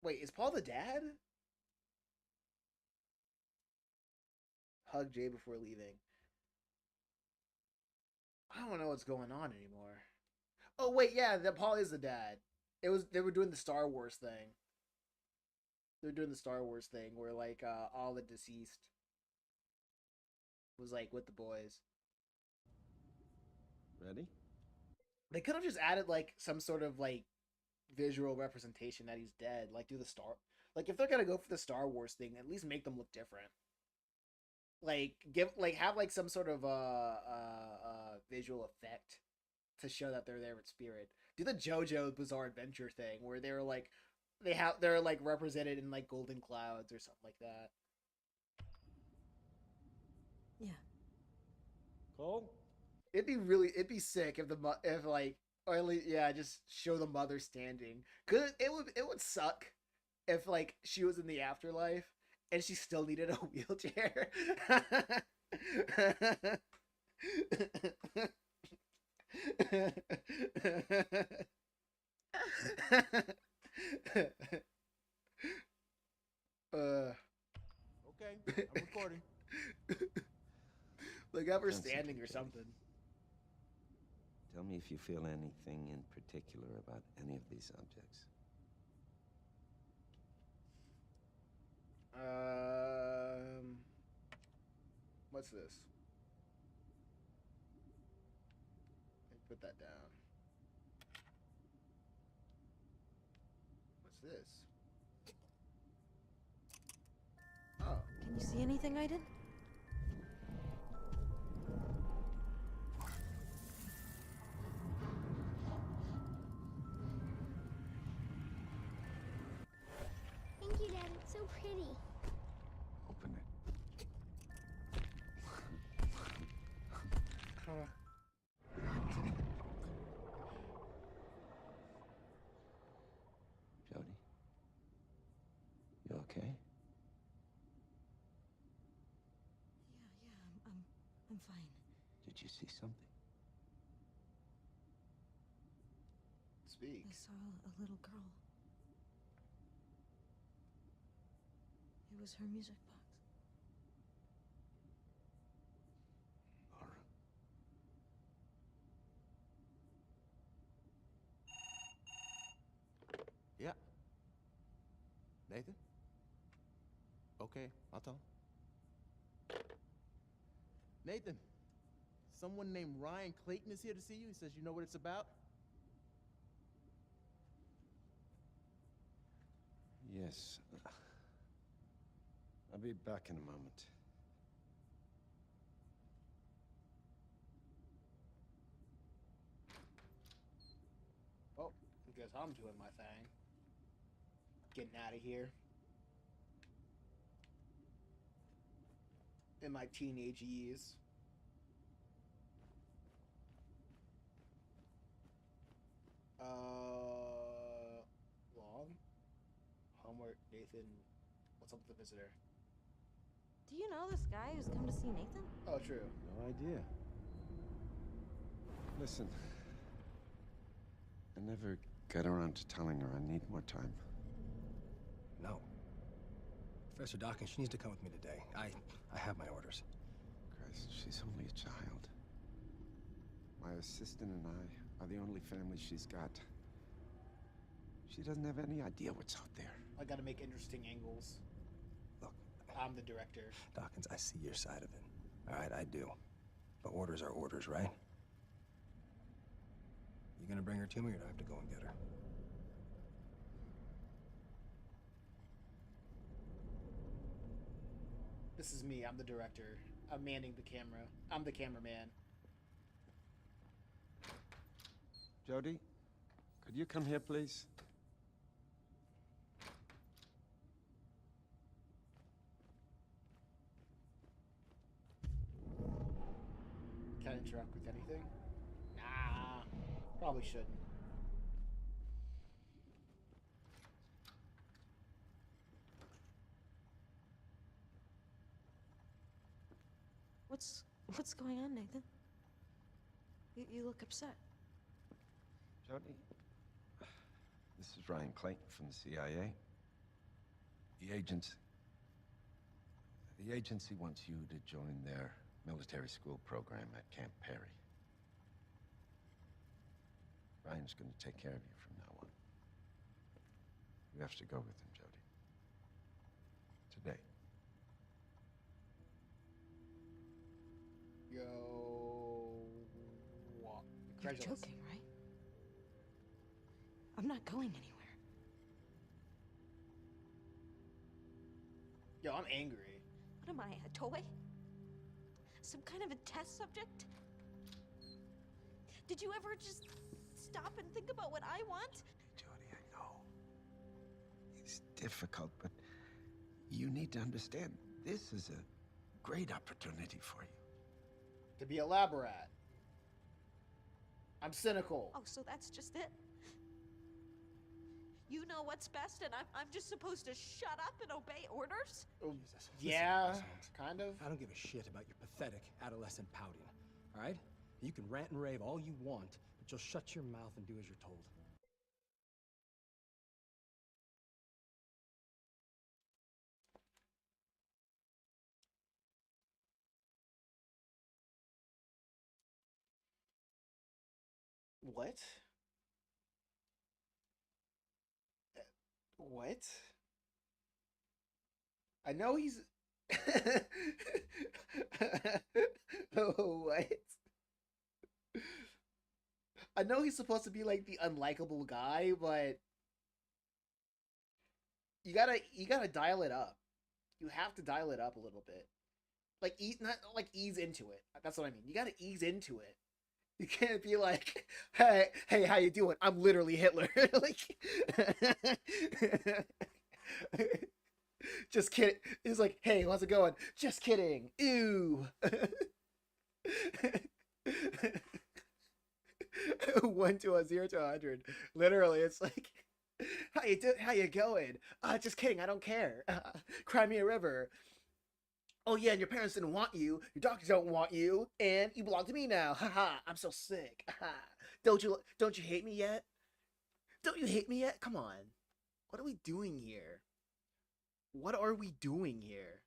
[SPEAKER 1] Wait, is Paul the dad? Hug Jay before leaving. I don't know what's going on anymore. Oh wait, yeah, Paul is the dad. They were doing the Star Wars thing. They're doing the Star Wars thing where like all the deceased was like with the boys.
[SPEAKER 7] Ready?
[SPEAKER 1] They could have just added like some sort of like visual representation that he's dead. Like do the Star, like if they're gonna go for the Star Wars thing, at least make them look different. Like have like some sort of visual effect to show that they're there with spirit. Do the JoJo Bizarre Adventure thing where they're like they're like represented in like golden clouds or something like that.
[SPEAKER 6] Yeah.
[SPEAKER 3] Cole?
[SPEAKER 1] It'd be sick if if like, or at least, yeah, just show the mother standing. Cause it would suck if like she was in the afterlife and she still needed a wheelchair.
[SPEAKER 3] Okay, I'm recording.
[SPEAKER 1] Like have her
[SPEAKER 7] Concentrate,
[SPEAKER 1] standing or
[SPEAKER 7] Jody.
[SPEAKER 1] something.
[SPEAKER 7] Tell me if you feel anything in particular about any of these objects.
[SPEAKER 1] What's this? Put that down. What's this? Oh.
[SPEAKER 6] Can you see anything I did?
[SPEAKER 8] Thank you, Dad. It's so pretty.
[SPEAKER 7] Open it. Jody? You okay?
[SPEAKER 6] Yeah, I'm fine.
[SPEAKER 7] Did you see something?
[SPEAKER 1] Speak.
[SPEAKER 6] I saw a little girl. It was her music box.
[SPEAKER 7] Laura.
[SPEAKER 3] Yeah. Nathan? Okay, I'll tell him. Nathan, someone named Ryan Clayton is here to see you. He says you know what it's about.
[SPEAKER 7] Yes. I'll be back in a moment.
[SPEAKER 1] Oh, I guess I'm doing my thing. Getting out of here. In my teenage years. Long? Homework, Nathan. What's up with the visitor?
[SPEAKER 2] Do you know this guy who's come to see Nathan?
[SPEAKER 1] Oh, true.
[SPEAKER 3] No idea.
[SPEAKER 7] Listen. I never got around to telling her I need more time.
[SPEAKER 9] No. Professor Dawkins, she needs to come with me today. I have my orders.
[SPEAKER 7] Christ, she's only a child. My assistant and I are the only family she's got. She doesn't have any idea what's out there.
[SPEAKER 1] I gotta make interesting angles.
[SPEAKER 9] Look,
[SPEAKER 1] I'm the director.
[SPEAKER 9] Dawkins, I see your side of it. All right, I do. But orders are orders, right? You gonna bring her to me, or do I have to go and get her?
[SPEAKER 1] This is me. I'm the director. I'm manning the camera. I'm the cameraman.
[SPEAKER 7] Jody, could you come here, please?
[SPEAKER 1] Can I interact with anything? Nah. Probably shouldn't.
[SPEAKER 6] What's going on, Nathan? You look upset.
[SPEAKER 7] Jody, this is Ryan Clayton from the CIA. The agency wants you to join their military school program at Camp Perry. Ryan's going to take care of you from now on. You have to go with him, Jody. Today.
[SPEAKER 1] incredulous.
[SPEAKER 2] joking, right? I'm not going anywhere.
[SPEAKER 1] Yo, I'm angry.
[SPEAKER 2] What am I, a toy? Some kind of a test subject? Did you ever just stop and think about what I want?
[SPEAKER 7] Jody, I know. It's difficult, but you need to understand, this is a great opportunity for you.
[SPEAKER 1] To be a lab rat. I'm cynical.
[SPEAKER 2] Oh, so that's just it? You know what's best, and I'm just supposed to shut up and obey orders?
[SPEAKER 9] Jesus.
[SPEAKER 1] Yeah,
[SPEAKER 9] Listen,
[SPEAKER 1] kind of.
[SPEAKER 9] I don't give a shit about your pathetic adolescent pouting, all right? You can rant and rave all you want, but you'll shut your mouth and do as you're told.
[SPEAKER 1] What? What? I know he's. What? I know he's supposed to be like the unlikable guy, but you gotta dial it up. You have to dial it up a little bit. Like not like ease into it. That's what I mean. You gotta ease into it. You can't be like, hey, how you doing? I'm literally Hitler. Like, just kidding. He's like, hey, how's it going? Just kidding. Ew. 1 to a 0 to 100. Literally, it's like, how you going? Just kidding. I don't care. Cry me a river. Oh yeah, and your parents didn't want you, your doctors don't want you, and you belong to me now. Haha, I'm so sick. Don't you hate me yet? Don't you hate me yet? Come on. What are we doing here? What are we doing here?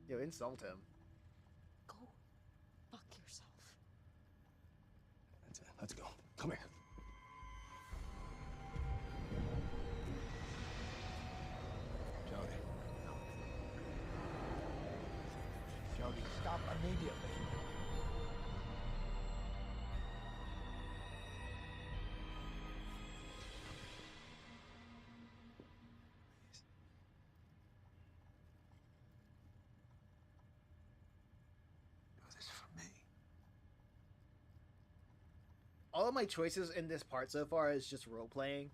[SPEAKER 1] Yo, insult him.
[SPEAKER 2] Go fuck yourself.
[SPEAKER 9] That's it. Let's go. Come here.
[SPEAKER 3] Jody, stop immediately.
[SPEAKER 7] Do this for me.
[SPEAKER 1] All of my choices in this part so far is just role playing.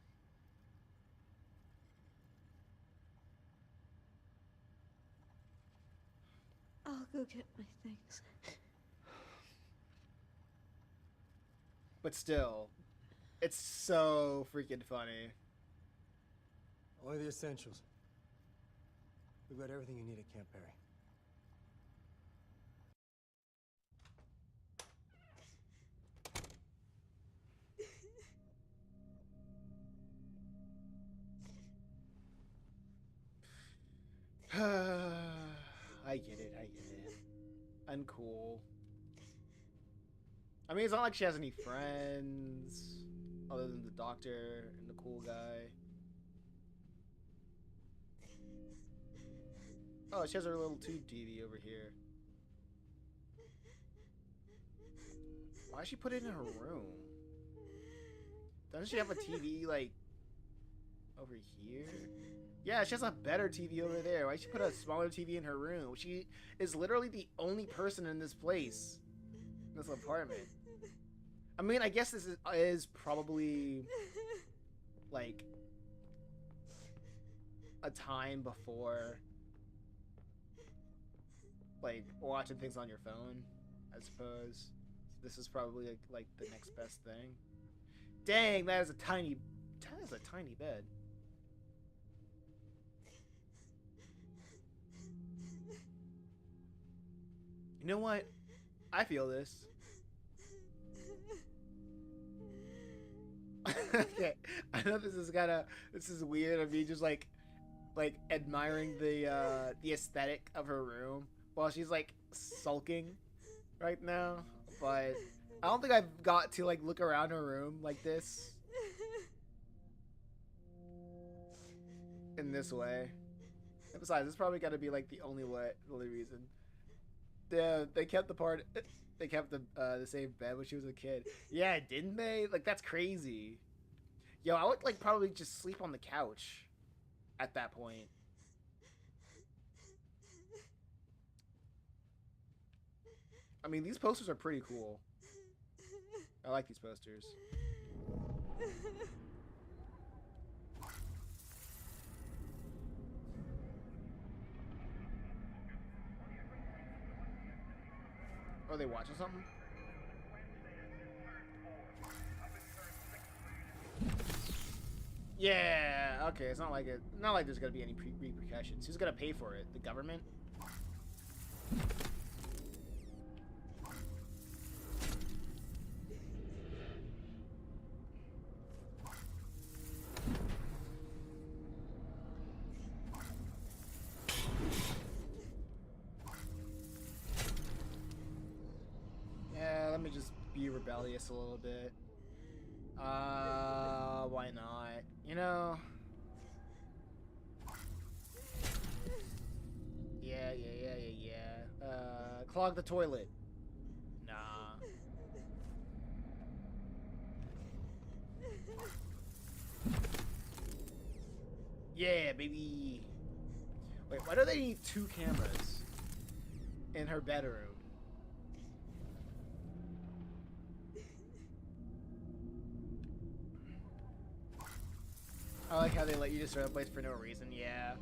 [SPEAKER 6] I'll go get my things.
[SPEAKER 1] But still, it's so freaking funny.
[SPEAKER 9] Only the essentials. We've got everything you need at Camp Perry.
[SPEAKER 1] I get it. Uncool. I mean, it's not like she has any friends other than the doctor and the cool guy. Oh, she has her little tube TV over here. Why did she put it in her room? Doesn't she have a TV, like, over here? Yeah, she has a better TV over there. Why'd she put a smaller TV in her room? She is literally the only person in this place. In this apartment. I mean, I guess this is probably, like, a time before, like, watching things on your phone, I suppose. This is probably, like the next best thing. Dang, that is a tiny bed. You know what? I feel this. Okay, I know this is weird of me just like admiring the aesthetic of her room while she's like sulking right now, but I don't think I've got to like look around her room like this in this way. And besides, it's probably got to be like the only reason. They kept the part. They kept the same bed when she was a kid. Yeah, didn't they? Like, that's crazy. Yo, I would like probably just sleep on the couch at that point. I mean, these posters are pretty cool. I like these posters. Are they watching something? Yeah, okay, it's not like there's gonna be any repercussions. Who's gonna pay for it? The government? Yeah, let me just be rebellious a little bit. Why not? You know? Yeah. Clog the toilet. Nah. Yeah, baby. Wait, why do they need 2 cameras in her bedroom? I like how they let you destroy the place for no reason. Yeah.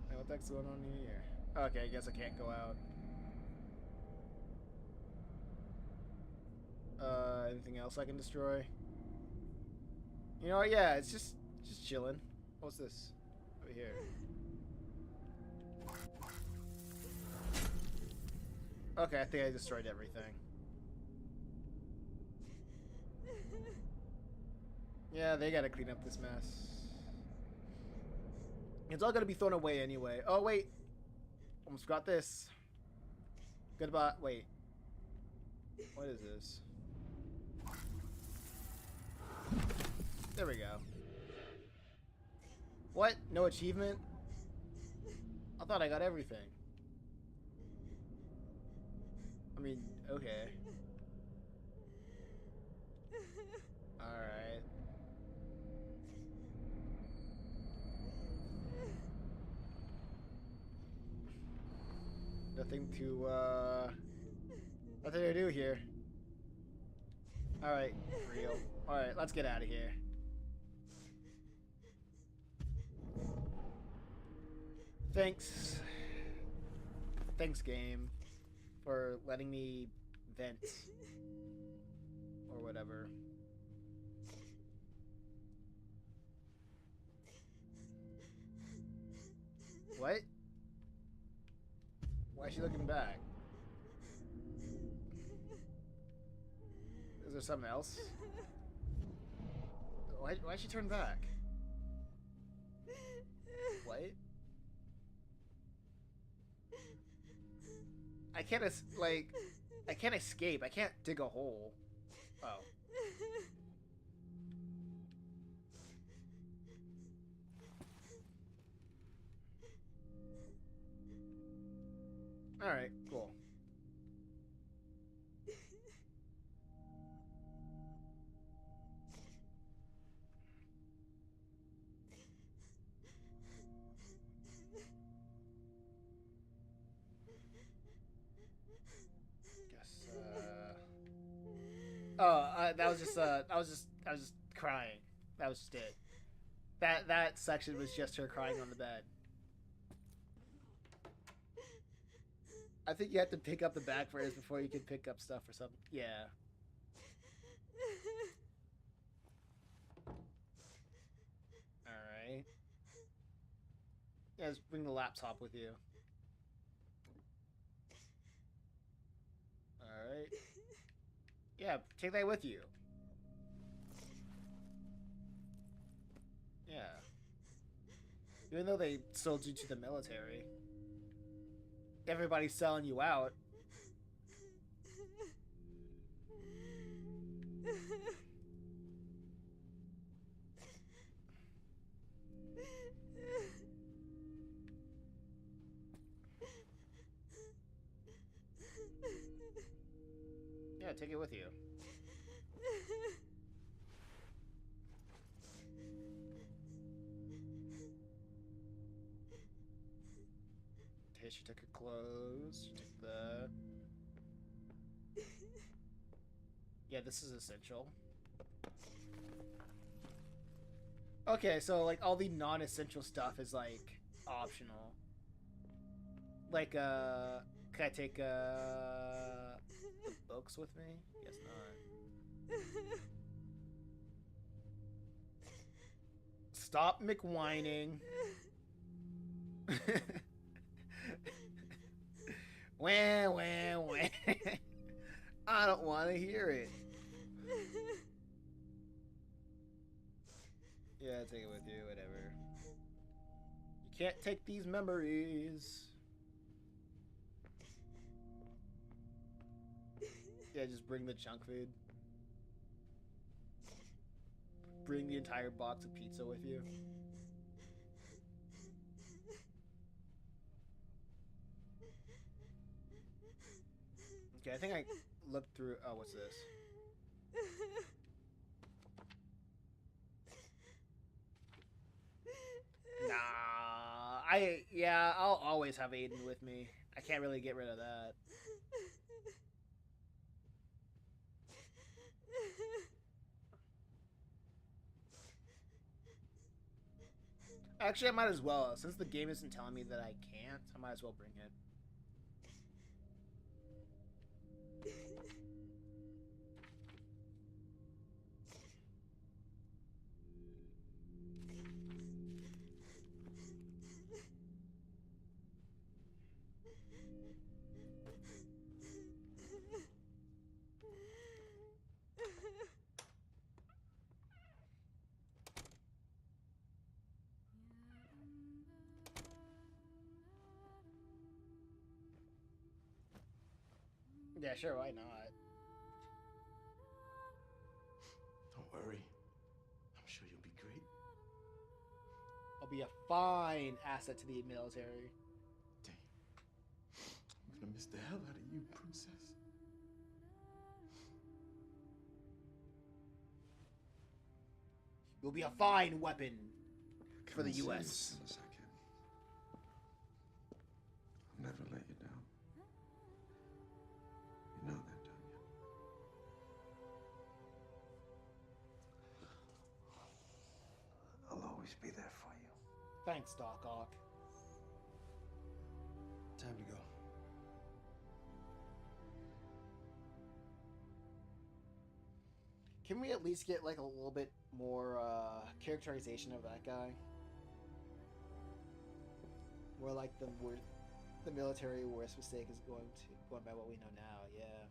[SPEAKER 1] Hey, what the heck's going on here? Okay, I guess I can't go out. Anything else I can destroy? You know what? Yeah, it's just chilling. What's this over here? Okay, I think I destroyed everything. Yeah, they gotta clean up this mess. It's all gonna be thrown away anyway. Oh, wait. Almost got this. Goodbye. Wait. What is this? There we go. What? No achievement? I thought I got everything. I mean, okay. Alright. Nothing to do here. Alright, real. Alright, let's get out of here. Thanks. Thanks, game, for letting me vent. Or whatever. What? Why is she looking back? Is there something else? Why'd she turn back? What? I can't I can't escape. I can't dig a hole. Oh. Alright, cool. That was just I was just crying. That was just it. That section was just her crying on the bed. I think you have to pick up the back first before you can pick up stuff or something. Yeah. Alright. Yeah, just bring the laptop with you. Alright. Yeah, take that with you. Yeah. Even though they sold you to the military. Everybody's selling you out. Yeah, take it with you. Okay, she took her clothes. She took the... Yeah, this is essential. Okay, so like all the non-essential stuff is like optional. Like can I take the books with me? Guess not. Stop McWhining. Wah, wah, wah. I don't want to hear it. Yeah, take it with you, whatever. You can't take these memories. Yeah, just bring the junk food. Bring the entire box of pizza with you. Okay, I think I looked through... Oh, what's this? Nah, I'll always have Aiden with me. I can't really get rid of that. Actually, I might as well. Since the game isn't telling me that I can't, I might as well bring it. Yeah, sure, why not?
[SPEAKER 10] Don't worry. I'm sure you'll be great.
[SPEAKER 1] I'll be a fine asset to the military.
[SPEAKER 10] Dang. I'm gonna miss the hell out of you, princess.
[SPEAKER 1] You'll be a fine weapon for the
[SPEAKER 7] Come and
[SPEAKER 1] U.S.
[SPEAKER 7] see you as soon as I can. I'll never let you down. You know that, don't you? I'll always be there for you.
[SPEAKER 1] Thanks, Doc Ock.
[SPEAKER 9] Time to go.
[SPEAKER 1] Can we at least get like a little bit more characterization of that guy? More like the military worst mistake is going by what we know now. Yeah.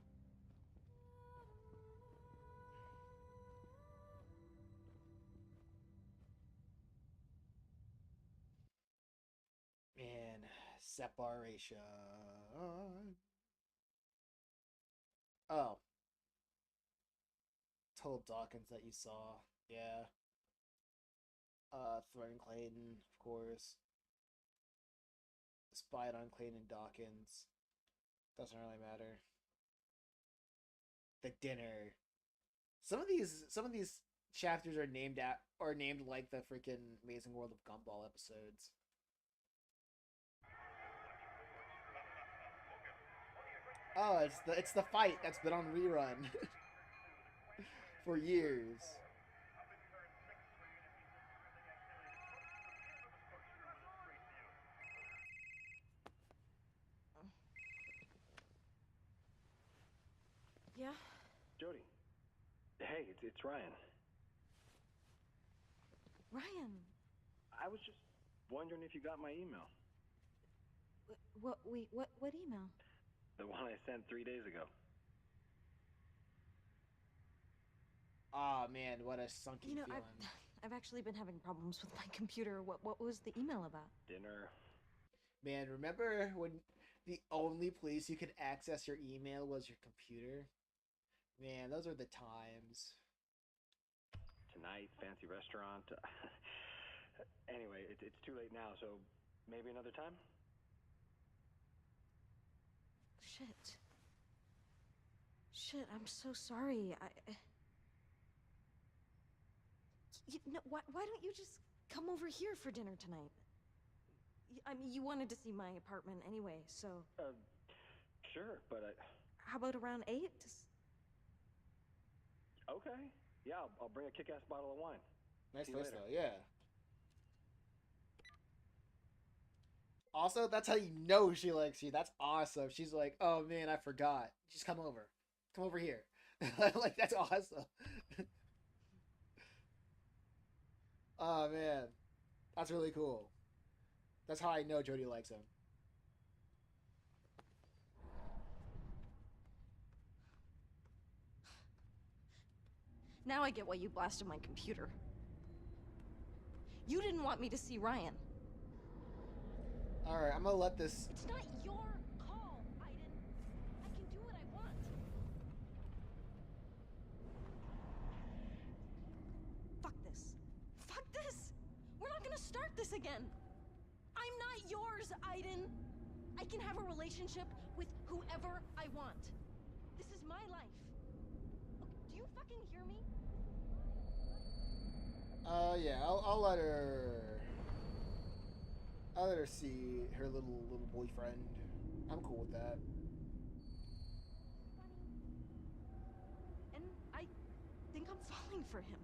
[SPEAKER 1] Man, separation. Oh. Told Dawkins that you saw. Yeah. Threatened Clayton, of course. Spied on Clayton and Dawkins. Doesn't really matter. The dinner. Some of these chapters are named like the freaking Amazing World of Gumball episodes. Oh, it's the fight that's been on rerun for years.
[SPEAKER 6] Yeah?
[SPEAKER 9] Jody. Hey, it's Ryan.
[SPEAKER 6] Ryan!
[SPEAKER 9] I was just wondering if you got my email.
[SPEAKER 6] What email?
[SPEAKER 9] The one I sent 3 days ago.
[SPEAKER 1] Oh man, what a sunken
[SPEAKER 6] You know,
[SPEAKER 1] feeling.
[SPEAKER 6] I've actually been having problems with my computer. What was the email about?
[SPEAKER 9] Dinner.
[SPEAKER 1] Man, remember when the only place you could access your email was your computer? Man, those are the times.
[SPEAKER 9] Tonight, fancy restaurant. Anyway, it's too late now, so maybe another time?
[SPEAKER 6] Shit. Shit, I'm so sorry. Why don't you just come over here for dinner tonight? I mean, you wanted to see my apartment anyway, so...
[SPEAKER 3] Sure, but
[SPEAKER 6] How about around 8?
[SPEAKER 3] Okay. Yeah, I'll bring a kick-ass bottle of wine.
[SPEAKER 1] Nice
[SPEAKER 3] See you
[SPEAKER 1] place,
[SPEAKER 3] later.
[SPEAKER 1] though, yeah. Also, that's how you know she likes you. That's awesome. She's like, oh man, I forgot. Just come over. Come over here. Like, that's awesome. Oh man. That's really cool. That's how I know Jody likes him.
[SPEAKER 6] Now I get why you blasted my computer. You didn't want me to see Ryan.
[SPEAKER 1] Alright, I'm gonna let this...
[SPEAKER 6] It's not your call, Aiden. I can do what I want. Fuck this. Fuck this! We're not gonna start this again! I'm not yours, Aiden! I can have a relationship with whoever I want. This is my life. Do you fucking hear me?
[SPEAKER 1] Yeah, I'll let her... I'll let her see her little boyfriend. I'm cool with that.
[SPEAKER 6] And I think I'm falling for him.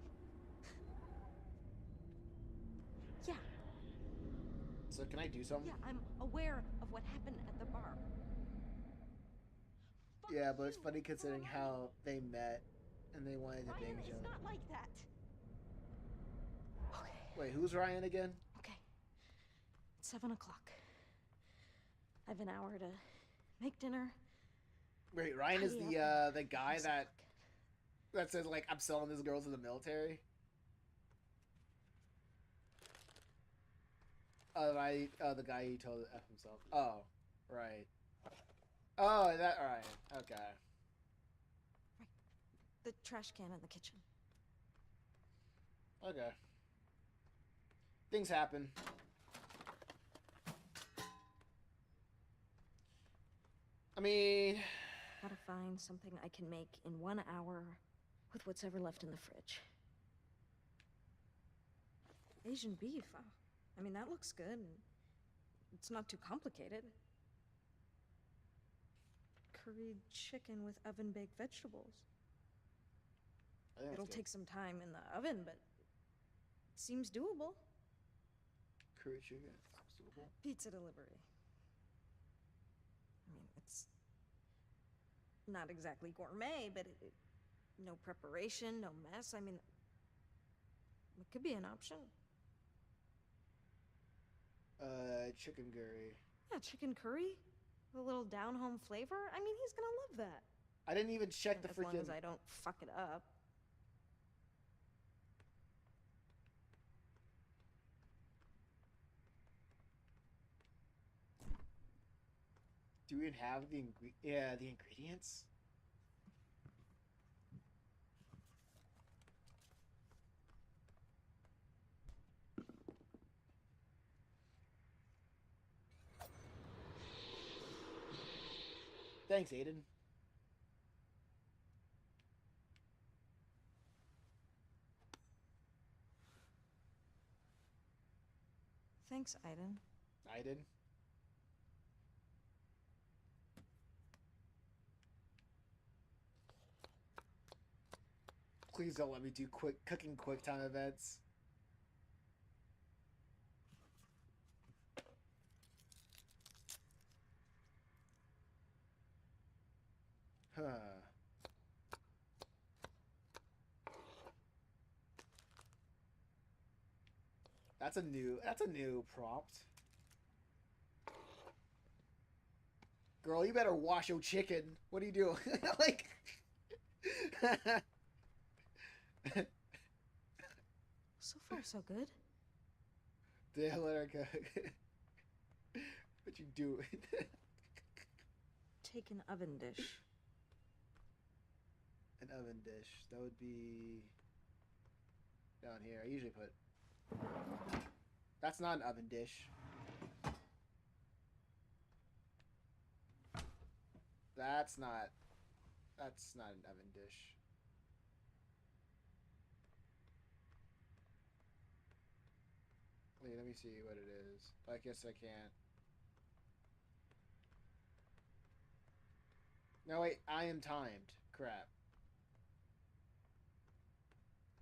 [SPEAKER 6] Yeah.
[SPEAKER 1] So can I do something?
[SPEAKER 6] Yeah, I'm aware of what happened at the bar.
[SPEAKER 1] Yeah, but it's funny considering how they met and they wanted to bang each
[SPEAKER 6] Ryan,
[SPEAKER 1] other.
[SPEAKER 6] it's not like that. Okay.
[SPEAKER 1] Wait, who's Ryan again?
[SPEAKER 6] Okay. It's 7 o'clock. I have an hour to make dinner.
[SPEAKER 1] Wait, Ryan is
[SPEAKER 6] Tidy up
[SPEAKER 1] the guy
[SPEAKER 6] and
[SPEAKER 1] that says like I'm selling this girl to the military. The guy he told F himself. Oh, right. Oh, that alright. Okay.
[SPEAKER 6] Right. The trash can in the kitchen.
[SPEAKER 1] Okay. Things happen. I mean...
[SPEAKER 6] Gotta find something I can make in 1 hour with what's ever left in the fridge. Asian beef, huh? I mean, that looks good. It's not too complicated. Curried chicken with oven-baked vegetables. It'll take some time in the oven, but it seems doable.
[SPEAKER 1] Curry chicken. Doable.
[SPEAKER 6] Pizza delivery. I mean, it's not exactly gourmet, but no preparation, no mess. I mean, it could be an option.
[SPEAKER 1] Chicken curry.
[SPEAKER 6] Yeah, chicken curry. With a little down-home flavor. I mean, he's gonna love that.
[SPEAKER 1] I didn't even check the
[SPEAKER 6] As long
[SPEAKER 1] freaking...
[SPEAKER 6] as I don't fuck it up.
[SPEAKER 1] Do we even have the ingredients? Thanks, Aiden.
[SPEAKER 6] Thanks, Aiden.
[SPEAKER 1] Aiden? Please don't let me do cooking quick time events. Huh. That's a new prompt. Girl, you better wash your chicken. What are you doing? Like
[SPEAKER 6] So far, so good.
[SPEAKER 1] they let her cook. What you doing?
[SPEAKER 6] Take an oven dish.
[SPEAKER 1] An oven dish. That would be down here. I usually put... That's not an oven dish. That's not That's not an oven dish. Wait, let me see what it is. I guess I can't. No, wait, I am timed. Crap.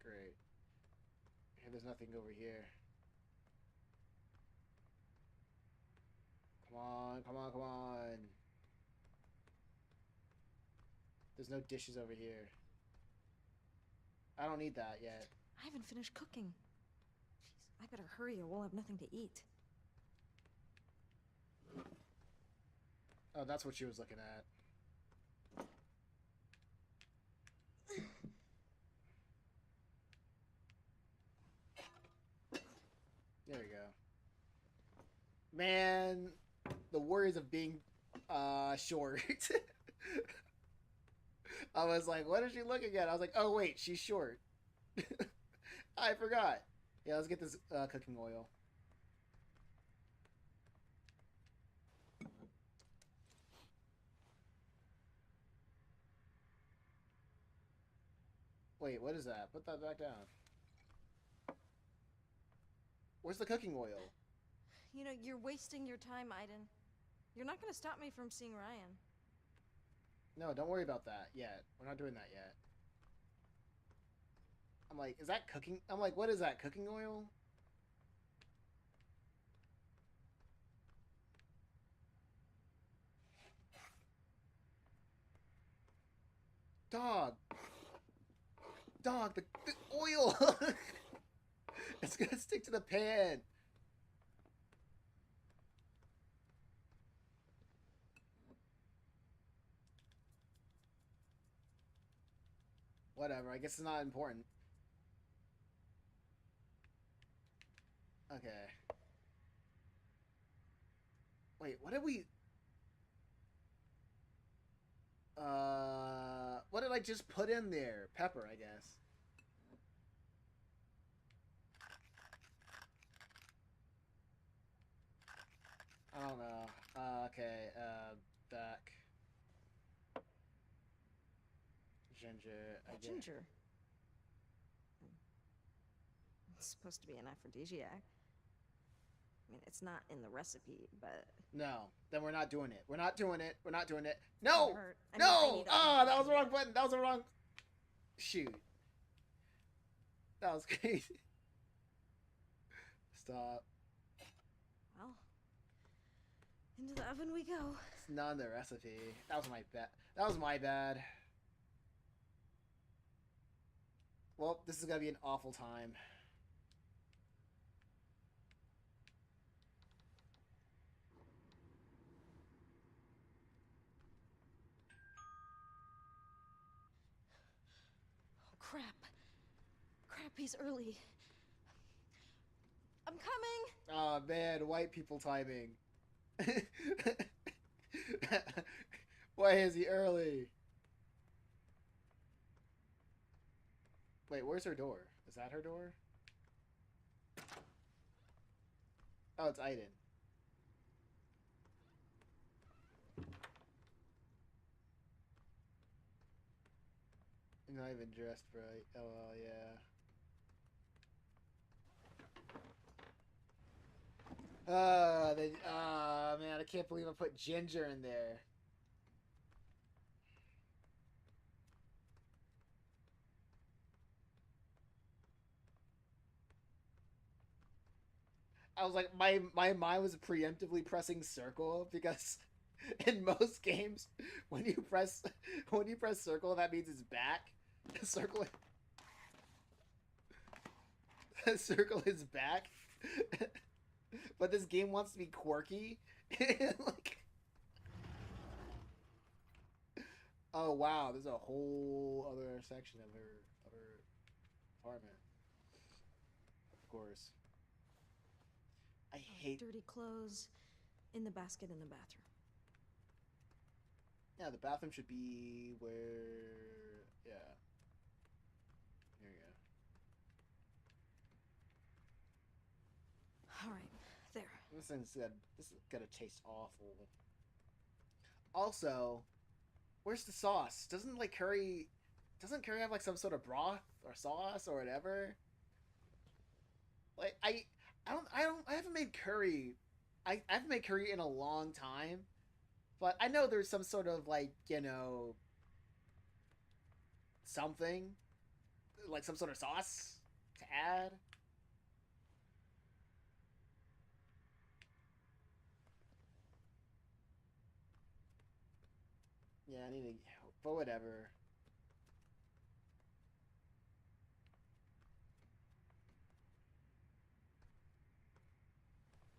[SPEAKER 1] Great. Okay, there's nothing over here. Come on, come on, come on. There's no dishes over here. I don't need that yet.
[SPEAKER 6] I haven't finished cooking. Jeez, I better hurry or we'll have nothing to eat.
[SPEAKER 1] Oh, that's what she was looking at. There we go. Man, the worries of being short. I was like, what is she looking at? I was like, oh wait, she's short. I forgot. Yeah, let's get this cooking oil. Wait, what is that? Put that back down. Where's the cooking oil?
[SPEAKER 6] You know, you're wasting your time, Aiden. You're not gonna stop me from seeing Ryan.
[SPEAKER 1] No, don't worry about that yet. We're not doing that yet. I'm like, is that cooking? I'm like, what is that? Cooking oil? Dog. Dog, the oil! It's gonna stick to the pan. Whatever, I guess it's not important. Okay. Wait, what did we... what did I just put in there? Pepper, I guess. I don't know. Okay, back. Ginger.
[SPEAKER 6] Ginger? It's supposed to be an aphrodisiac. I mean, it's not in the recipe, but...
[SPEAKER 1] No, then we're not doing it. We're not doing it. We're not doing it. No!
[SPEAKER 6] I
[SPEAKER 1] No! Ah, that was the wrong button. That was the wrong... Shoot. That was crazy. Stop.
[SPEAKER 6] Well, into the oven we go.
[SPEAKER 1] It's not in the recipe. That was my bad. That was my bad. Well, this is gonna be an awful time.
[SPEAKER 6] Oh, crap. Crap, he's early. I'm coming!
[SPEAKER 1] Oh man, white people timing. Why is he early? Wait, where's her door? Is that her door? Oh, it's Aiden. You're not even dressed right. Oh, well, yeah. Man, I can't believe I put ginger in there. I was like, my mind was preemptively pressing circle because in most games, when you press circle, that means it's back. Circle, circle is back. But this game wants to be quirky. Like, oh wow, there's a whole other section of her apartment. Of course. I hate
[SPEAKER 6] dirty clothes in the basket in the bathroom.
[SPEAKER 1] Yeah, the bathroom should be where... Yeah. Here you go.
[SPEAKER 6] Alright, there.
[SPEAKER 1] This is gonna taste awful. Also, Where's the sauce? Doesn't curry have like some sort of broth or sauce or whatever? Like I haven't made curry. I haven't made curry in a long time, but I know there's some sort of like, you know, something like some sort of sauce to add. Yeah, I need to, but whatever.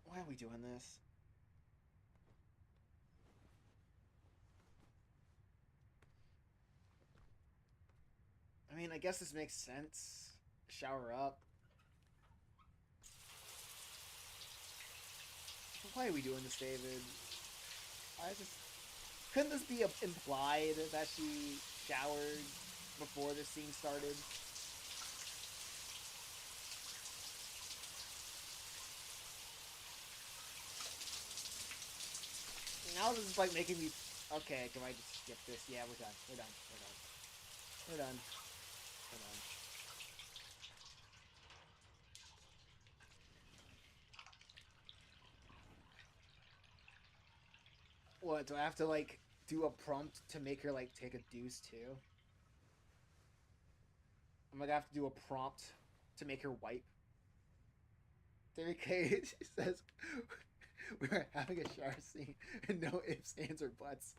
[SPEAKER 1] Why are we doing this? I mean, I guess this makes sense. Shower up. Why are we doing this, David? Couldn't this be implied that she showered before this scene started? Now this is like making me... Okay, can I just skip this? Yeah, we're done. We're done. We're done. We're done. We're done. What, do I have to like do a prompt to make her like take a deuce too? I'm gonna have to do a prompt to make her wipe. David K says we're having a shower scene and no ifs, ands, or buts.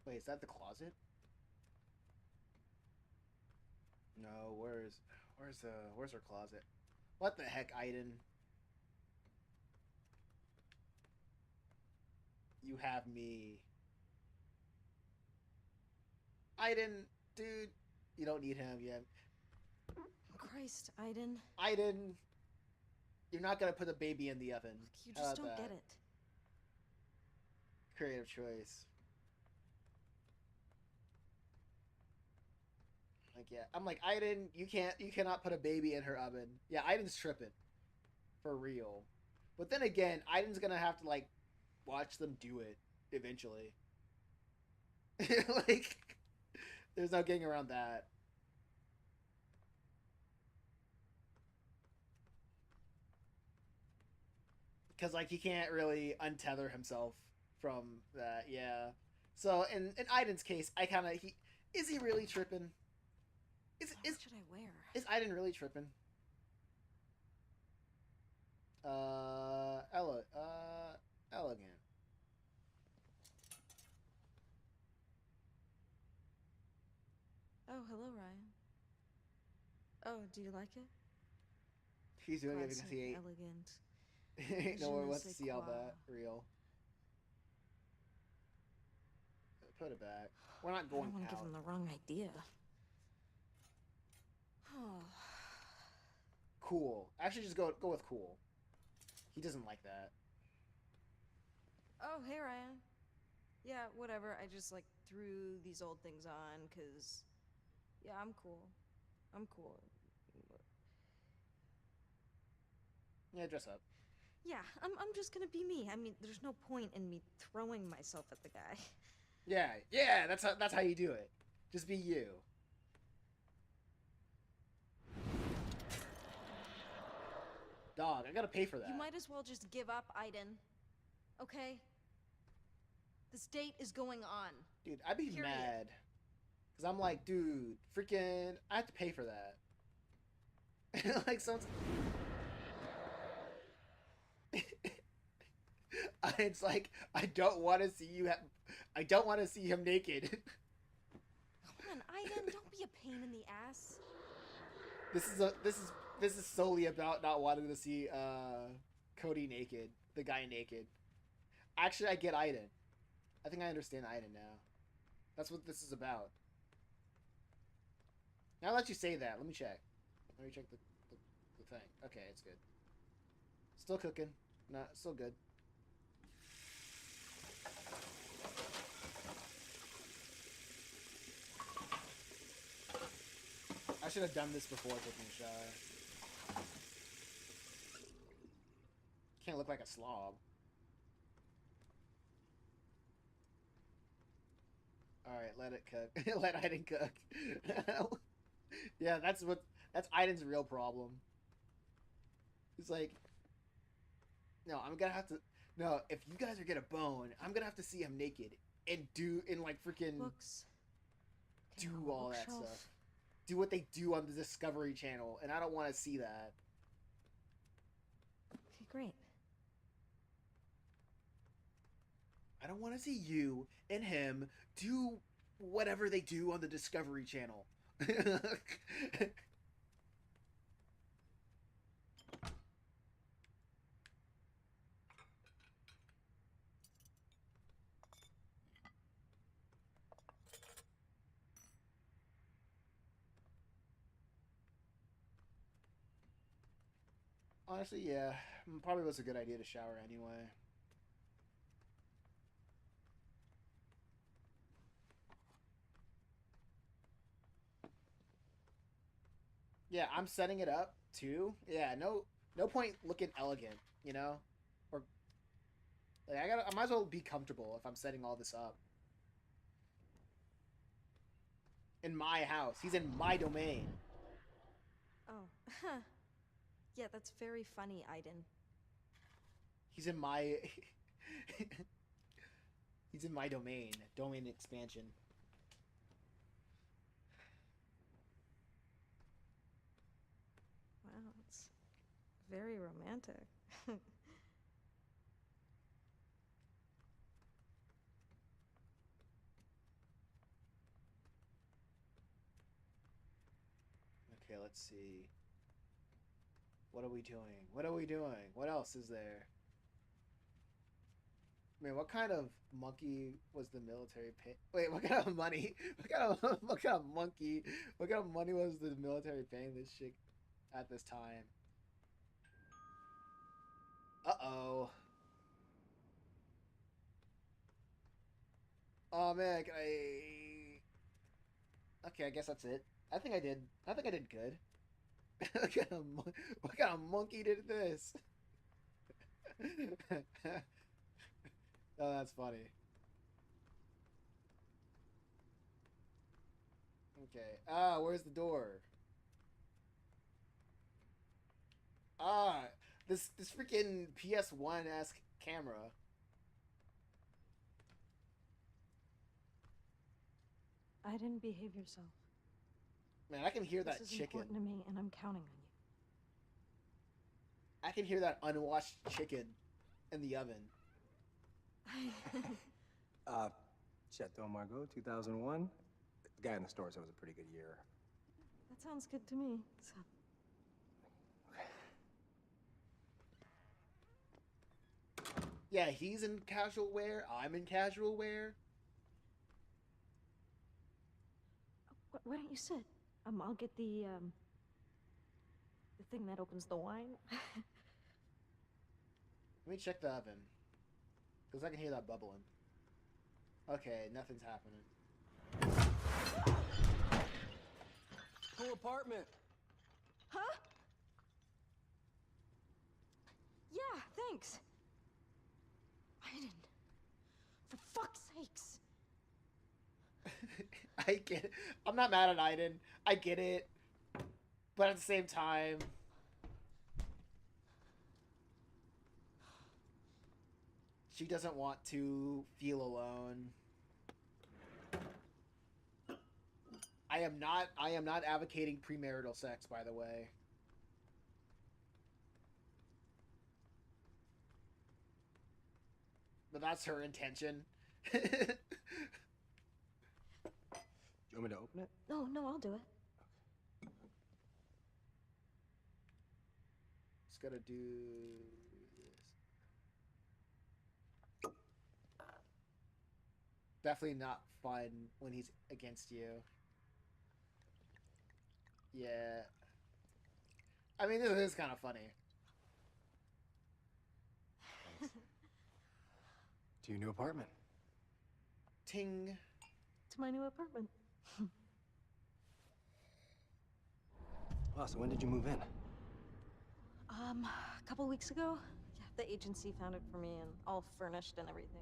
[SPEAKER 1] Wait, is that the closet? No, where's her closet? What the heck, Aiden? You have me. Aiden, dude, you don't need him yet.
[SPEAKER 6] Christ, Aiden.
[SPEAKER 1] Aiden, you're not gonna put a baby in the oven.
[SPEAKER 6] You just don't get it.
[SPEAKER 1] Creative choice. Like, yeah, I'm like, Aiden, you cannot put a baby in her oven. Yeah, Aiden's tripping. For real. But then again, Aiden's gonna have to, like, watch them do it eventually. Like, there's no getting around that. Because, like, he can't really untether himself from that, yeah. So, in Aiden's case, is he really tripping?
[SPEAKER 6] What should I wear?
[SPEAKER 1] Is Aiden really tripping? Elegant.
[SPEAKER 6] Oh, hello, Ryan. Oh, do you like it?
[SPEAKER 1] He's doing it because he ain't...
[SPEAKER 6] Elegant.
[SPEAKER 1] No one wants to see all that real. Put it back. We're not going out.
[SPEAKER 6] I don't want to give him the wrong idea.
[SPEAKER 1] Cool. Actually, just go with cool. He doesn't like that.
[SPEAKER 6] Oh, hey, Ryan. Yeah, whatever. I just, like, threw these old things on, because... Yeah, I'm cool. I'm cool.
[SPEAKER 1] Yeah, dress up.
[SPEAKER 6] Yeah, I'm just gonna be me. I mean, there's no point in me throwing myself at the guy.
[SPEAKER 1] Yeah, that's how you do it. Just be you. Dog, I gotta pay for that.
[SPEAKER 6] You might as well just give up, Aiden. Okay? This date is going on.
[SPEAKER 1] Dude, I'd be mad. Because I'm like, dude, freaking, I have to pay for that. Like, someone's... It's like, I don't want to see you I don't want to see him naked.
[SPEAKER 6] Come on, Aiden, don't be a pain in the ass.
[SPEAKER 1] This is solely about not wanting to see Cody naked, the guy naked. Actually, I get Aiden. I think I understand Aiden now. That's what this is about. Now that you say that, let me check. Let me check the thing. Okay, it's good. Still cooking. Nah, still good. I should have done this before taking a shower. Can't look like a slob. Alright, let it cook. Let Aiden cook. Yeah, that's Aiden's real problem. It's like, no, I'm gonna have to, no, if you guys are gonna bone, I'm gonna have to see him naked and like freaking
[SPEAKER 6] Books.
[SPEAKER 1] do all that stuff. Do what they do on the Discovery Channel, and I don't want to see that.
[SPEAKER 6] Okay, great.
[SPEAKER 1] I don't want to see you and him do whatever they do on the Discovery Channel. Honestly, yeah. Probably was a good idea to shower anyway. Yeah, I'm setting it up too. Yeah, no point looking elegant, you know? Or like, I might as well be comfortable if I'm setting all this up. In my house. He's in my domain.
[SPEAKER 6] Oh. Yeah, that's very funny, Aiden.
[SPEAKER 1] He's in my he's in my domain. Domain expansion.
[SPEAKER 6] Wow, it's very romantic.
[SPEAKER 1] Okay, let's see. What are we doing? What are we doing? What else is there? Man, what kind of monkey was the military pay? Wait, what kind of money? What kind of monkey? What kind of money was the military paying this shit at this time? Uh-oh. Oh man, can I... Okay, I guess that's it. I think I did good. What kind of monkey did this? Oh, that's funny. Okay. Ah, where's the door? Ah, this freaking PS1-esque camera.
[SPEAKER 6] Aiden, behave yourself.
[SPEAKER 1] Man, I can hear that
[SPEAKER 6] This is
[SPEAKER 1] chicken.
[SPEAKER 6] important to me, and I'm counting on you.
[SPEAKER 1] I can hear that unwashed chicken in the oven.
[SPEAKER 9] Chateau Margaux, 2001. The guy in the store said it was a pretty good year.
[SPEAKER 6] That sounds good to me. So.
[SPEAKER 1] Yeah, he's in casual wear. I'm in casual wear.
[SPEAKER 6] Why don't you sit? I'll get the thing that opens the wine.
[SPEAKER 1] Let me check the oven. Because I can hear that bubbling. Okay, nothing's happening.
[SPEAKER 9] Cool apartment.
[SPEAKER 6] Huh? Yeah, thanks. Aiden, for fuck's sakes.
[SPEAKER 1] I get it. I'm not mad at Aiden. I get it. But at the same time... She doesn't want to feel alone. I am not advocating premarital sex, by the way. But that's her intention.
[SPEAKER 9] Do you want me to open it?
[SPEAKER 6] No, I'll do it.
[SPEAKER 1] Just gotta do this. Definitely not fun when he's against you. Yeah. I mean, this is kind of funny.
[SPEAKER 9] To your new apartment.
[SPEAKER 1] Ting.
[SPEAKER 6] To my new apartment.
[SPEAKER 9] Oh, so when did you move in?
[SPEAKER 6] A couple weeks ago. Yeah, the agency found it for me and all furnished and everything.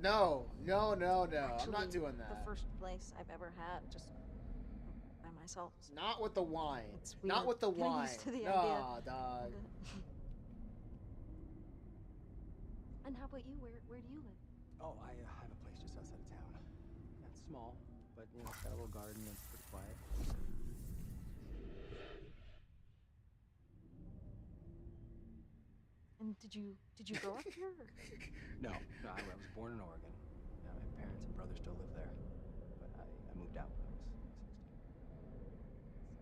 [SPEAKER 1] No. I'm not
[SPEAKER 6] Actually,
[SPEAKER 1] doing that.
[SPEAKER 6] The first place I've ever had, just by myself.
[SPEAKER 1] Not with the wine.
[SPEAKER 6] It's
[SPEAKER 1] Not
[SPEAKER 6] weird
[SPEAKER 1] with the
[SPEAKER 6] getting
[SPEAKER 1] wine.
[SPEAKER 6] used to the
[SPEAKER 1] Nah,
[SPEAKER 6] idea.
[SPEAKER 1] dog.
[SPEAKER 6] And how about you? Where do you live?
[SPEAKER 9] Oh, I have a place just outside of town. Yeah, it's small, but you know, it's got a little garden and it's pretty quiet.
[SPEAKER 6] And did you grow up here? Or?
[SPEAKER 9] No, I was born in Oregon. Yeah, my parents and brother still live there, but I moved out when I was 16.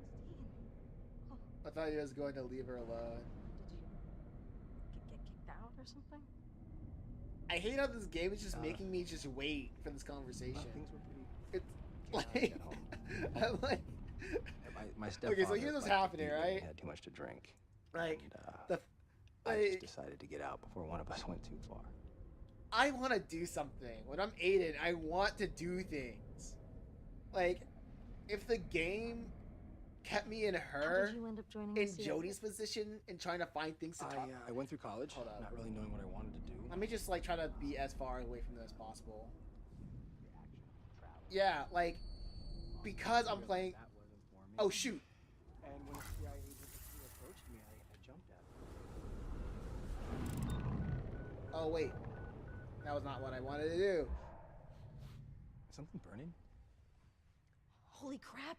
[SPEAKER 6] 16. Oh,
[SPEAKER 1] I thought you was going to leave her alone.
[SPEAKER 6] did you get kicked out or something?
[SPEAKER 1] I hate how this game is just making me just wait for this conversation.
[SPEAKER 9] Well, things were pretty
[SPEAKER 1] It's
[SPEAKER 9] chaotic
[SPEAKER 1] like
[SPEAKER 9] at home.
[SPEAKER 1] I'm like
[SPEAKER 9] My stepfather.
[SPEAKER 1] okay, so here's what's
[SPEAKER 9] liked to
[SPEAKER 1] happening,
[SPEAKER 9] beat when
[SPEAKER 1] right?
[SPEAKER 9] He had too much to drink.
[SPEAKER 1] like
[SPEAKER 9] And, I
[SPEAKER 1] like,
[SPEAKER 9] just decided to get out before one of us went too far.
[SPEAKER 1] I want to do something. When I'm Aiden, I want to do things. Like, if the game kept me in
[SPEAKER 6] How
[SPEAKER 1] her,
[SPEAKER 6] did you end up joining
[SPEAKER 1] in
[SPEAKER 6] the
[SPEAKER 1] Jodie's position, and trying to find things to talk.
[SPEAKER 9] I went through college,
[SPEAKER 1] Hold up.
[SPEAKER 9] not really knowing what I wanted to do.
[SPEAKER 1] Let me just like try to be as far away from this as possible. Yeah, like because I'm playing.
[SPEAKER 9] That wasn't for me.
[SPEAKER 1] Oh shoot!
[SPEAKER 9] And when the CIA agent approached me, I jumped at him.
[SPEAKER 1] Oh wait, that was not what I wanted to do.
[SPEAKER 9] Is something burning?
[SPEAKER 6] Holy crap!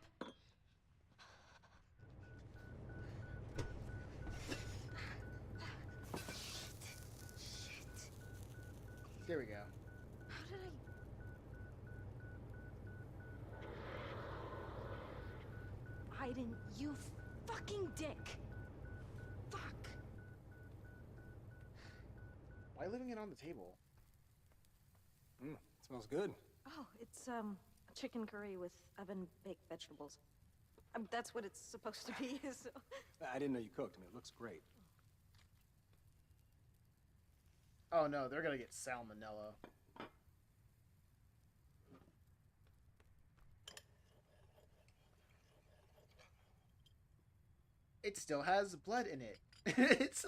[SPEAKER 1] There we go.
[SPEAKER 6] How did I... Aiden, you fucking dick! Fuck!
[SPEAKER 1] Why leaving it on the table?
[SPEAKER 9] It smells good.
[SPEAKER 6] Oh, it's a chicken curry with oven-baked vegetables. That's what it's supposed to be, so...
[SPEAKER 9] I didn't know you cooked. I mean, it looks great.
[SPEAKER 1] Oh no, they're gonna get salmonella. It still has blood in it. It's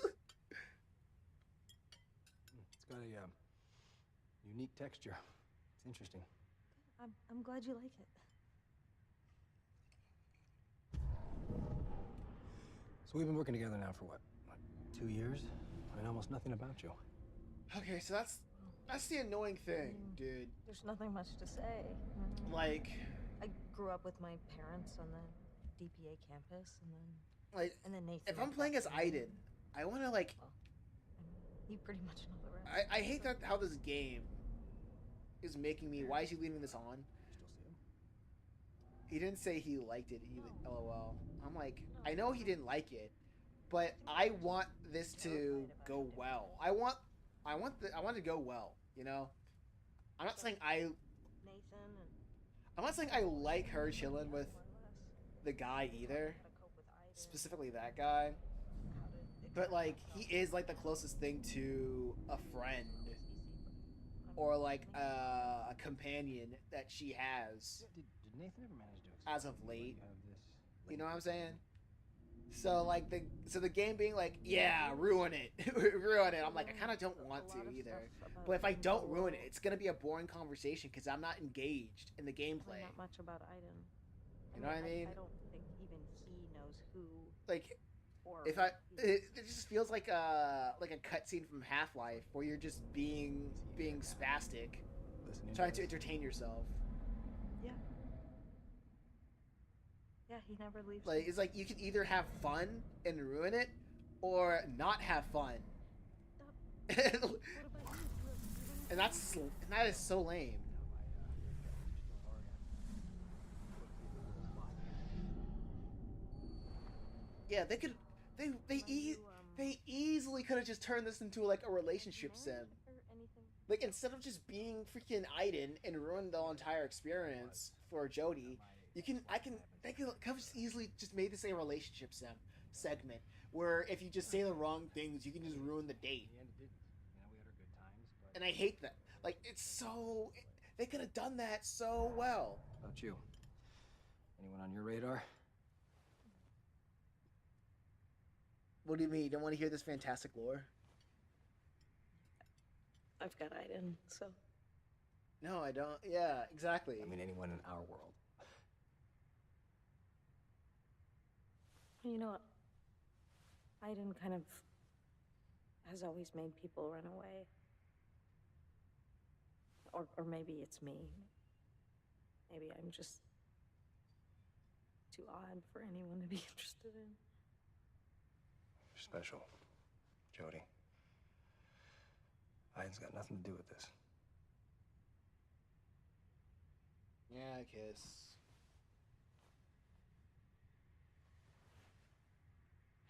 [SPEAKER 9] got a unique texture. It's interesting.
[SPEAKER 6] I'm glad you like it.
[SPEAKER 9] So we've been working together now for what 2 years? I know almost nothing about you.
[SPEAKER 1] okay, so that's the annoying thing, dude.
[SPEAKER 6] There's nothing much to say.
[SPEAKER 1] Like
[SPEAKER 6] I grew up with my parents on the DPA campus, and then Nathan.
[SPEAKER 1] if I'm playing as Aiden, I want to like.
[SPEAKER 6] Well, you pretty much know the rest.
[SPEAKER 1] I hate that how this game is making me. Why is he leaving this on?
[SPEAKER 9] Still see him?
[SPEAKER 1] He didn't say he liked it. He LOL. I'm like, I know he didn't like it, but I want this to go well. I want to go well. You know, I'm not saying
[SPEAKER 6] Nathan and
[SPEAKER 1] I'm not saying I like her chilling with the guy either, specifically that guy. But like, he is like the closest thing to a friend or like a companion that she has
[SPEAKER 9] Did Nathan ever manage to explain
[SPEAKER 1] as of
[SPEAKER 9] why
[SPEAKER 1] late.
[SPEAKER 9] you have this
[SPEAKER 1] You know what I'm saying? So like the game being like, yeah, ruin it, ruin it. I'm like, I kind of don't want to either. But if I don't ruin it, it's gonna be a boring conversation because I'm not engaged in the gameplay.
[SPEAKER 6] Not much about Aiden.
[SPEAKER 1] You know what I mean?
[SPEAKER 6] I don't think even he knows who.
[SPEAKER 1] Like,
[SPEAKER 6] Or
[SPEAKER 1] if it just feels like a cutscene from Half-Life where you're just being spastic,
[SPEAKER 9] Listening
[SPEAKER 1] trying
[SPEAKER 9] to
[SPEAKER 1] to
[SPEAKER 9] us.
[SPEAKER 1] entertain yourself.
[SPEAKER 6] Yeah. Yeah, he never leaves.
[SPEAKER 1] Like, it's like you can either have fun and ruin it, or not have fun.
[SPEAKER 6] What about you?
[SPEAKER 1] And that is so lame. Yeah, they easily could have just turned this into like a relationship sim.
[SPEAKER 6] Or anything?
[SPEAKER 1] Like instead of just being freaking Aiden and ruin the entire experience for Jodie, they could have just easily just made this a relationship segment where if you just say the wrong things, you can just ruin the date.
[SPEAKER 9] In the end, it didn't. You know, we had our good times, but...
[SPEAKER 1] And I hate that. Like they could have done that so well.
[SPEAKER 9] How about you? Anyone on your radar?
[SPEAKER 1] What do you mean? You don't want to hear this fantastic lore?
[SPEAKER 6] I've got Aiden, so.
[SPEAKER 1] No, I don't. Yeah, exactly.
[SPEAKER 9] I mean, anyone in our world.
[SPEAKER 6] You know what? Aiden kind of has always made people run away. Or maybe it's me. Maybe I'm just too odd for anyone to be interested in.
[SPEAKER 9] You're special, Jodie. Aiden's got nothing to do with this.
[SPEAKER 1] Yeah, kiss.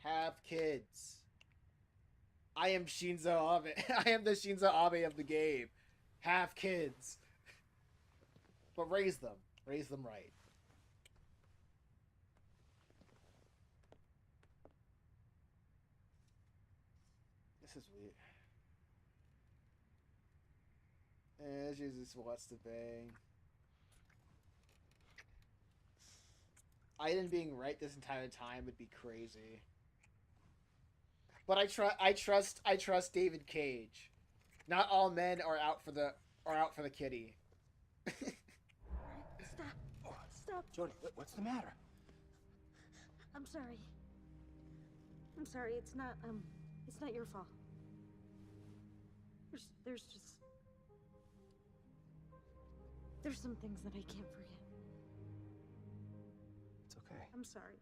[SPEAKER 1] Have kids. I am Shinzo Abe. I am the Shinzo Abe of the game. Have kids. But raise them. Raise them right. This is weird. Jesus wants to bang. Aiden being right this entire time would be crazy. But I trust David Cage. Not all men are out for the kitty.
[SPEAKER 6] Stop.
[SPEAKER 9] Jodie, what's the matter?
[SPEAKER 6] I'm sorry. I'm sorry. It's not your fault. There's some things that I can't forget.
[SPEAKER 9] It's okay.
[SPEAKER 6] I'm sorry.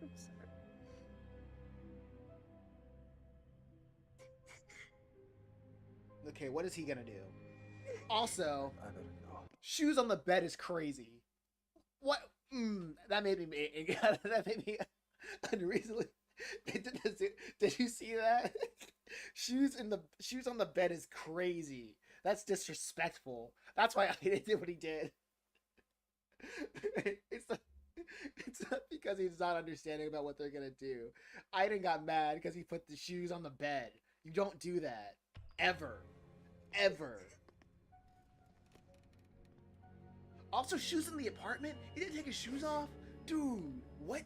[SPEAKER 6] I'm sorry.
[SPEAKER 1] Okay, what is he gonna do? Also,
[SPEAKER 9] I better go.
[SPEAKER 1] shoes on the bed is crazy. What? That made me that made me unreasonably. Did you see that? Shoes on the bed is crazy. That's disrespectful. That's why I did what he did. It's not because he's not understanding about what they're gonna do. Aiden got mad because he put the shoes on the bed. You don't do that. Ever. Also, shoes in the apartment? He didn't take his shoes off? Dude, what?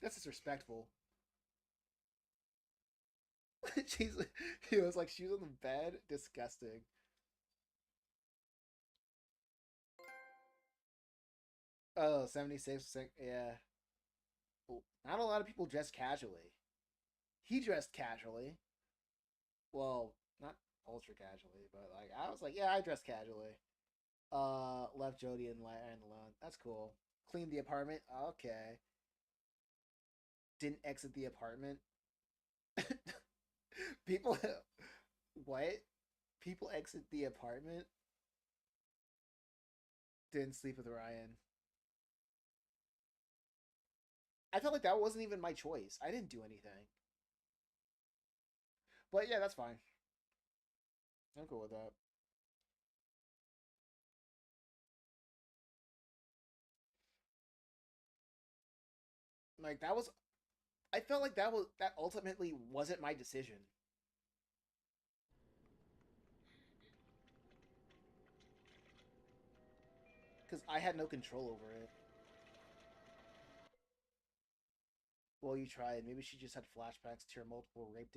[SPEAKER 1] That's disrespectful. He was like, shoes on the bed? Disgusting. Oh, 76%. Yeah. Not a lot of people dress casually. He dressed casually. Well, not ultra casually, but like I was like, yeah, I dress casually. Left Jodie and Aaron alone. That's cool. Cleaned the apartment. Okay. Didn't exit the apartment. People, what? People exit the apartment. Didn't sleep with Ryan. I felt like that wasn't even my choice. I didn't do anything. But yeah, that's fine. I'm cool with that. Like that was, I felt like that ultimately wasn't my decision. Because I had no control over it. Well, you tried. Maybe she just had flashbacks to her multiple rape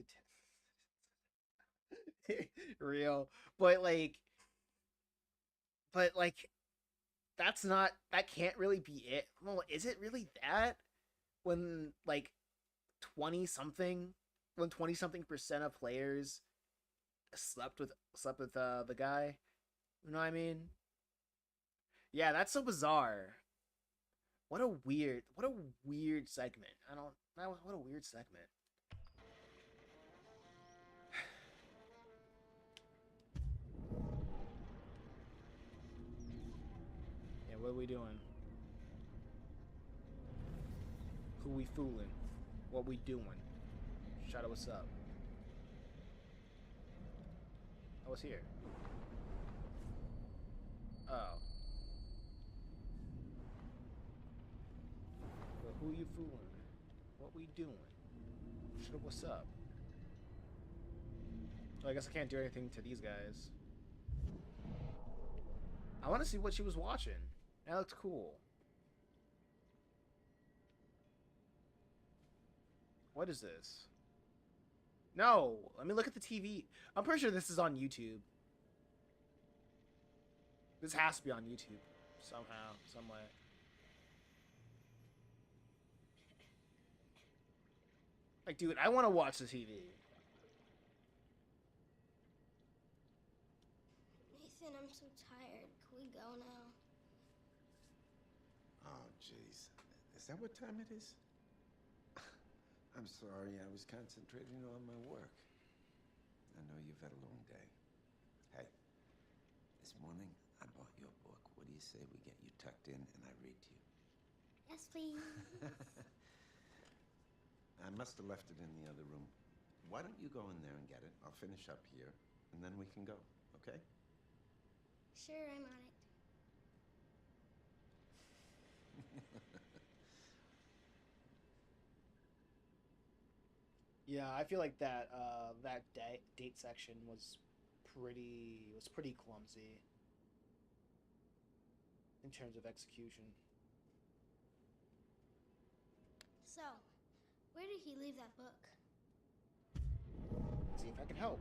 [SPEAKER 1] Real. But that can't really be it. Well, is it really that? When like 20 something percent of players slept with the guy? You know what I mean? Yeah, that's so bizarre. What a weird segment. What a weird segment. Yeah, what are we doing? Who we fooling? What we doing? Shadow, what's up? I was here. Oh. But who you fooling? What we doing? Shadow, what's up? Oh, I guess I can't do anything to these guys. I want to see what she was watching. That looks cool. What is this? No, let me look at the TV. I'm pretty sure this is on YouTube. This has to be on YouTube somehow, some way. Like, dude, I want to watch the TV.
[SPEAKER 8] Nathan, I'm so tired. Can we go now?
[SPEAKER 7] Oh, jeez. Is that what time it is? I'm sorry, I was concentrating on my work. I know you've had a long day. Hey, this morning I bought you a book. What do you say we get you tucked in and I read to you?
[SPEAKER 8] Yes, please.
[SPEAKER 7] I must have left it in the other room. Why don't you go in there and get it? I'll finish up here, and then we can go, okay?
[SPEAKER 8] Sure, I'm on it.
[SPEAKER 1] Yeah, I feel like that that date section was pretty clumsy in terms of execution.
[SPEAKER 8] So, where did he leave that book?
[SPEAKER 1] Let's see if I can help.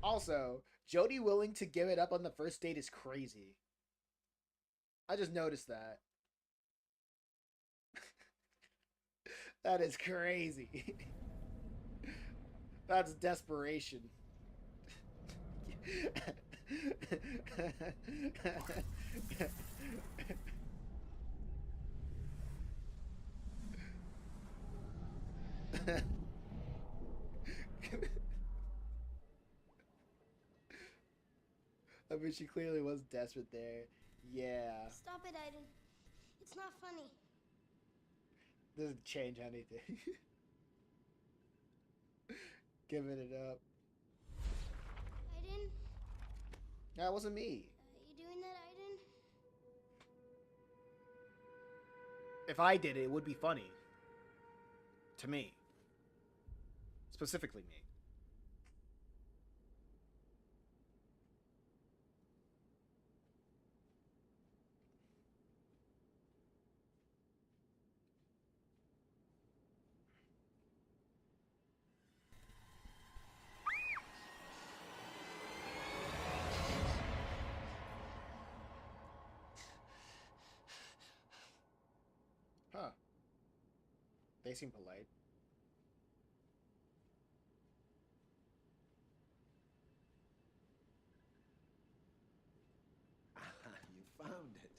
[SPEAKER 1] Also, Jody willing to give it up on the first date is crazy. I just noticed that. That is crazy. That's desperation. I mean, she clearly was desperate there. Yeah.
[SPEAKER 8] Stop it, Aiden. It's not funny.
[SPEAKER 1] Doesn't change anything. Giving it up.
[SPEAKER 8] Aiden?
[SPEAKER 1] That wasn't me.
[SPEAKER 8] You doing that, Aiden?
[SPEAKER 1] If I did it, it would be funny. To me. Specifically me. Huh. They seem polite.
[SPEAKER 7] You found it.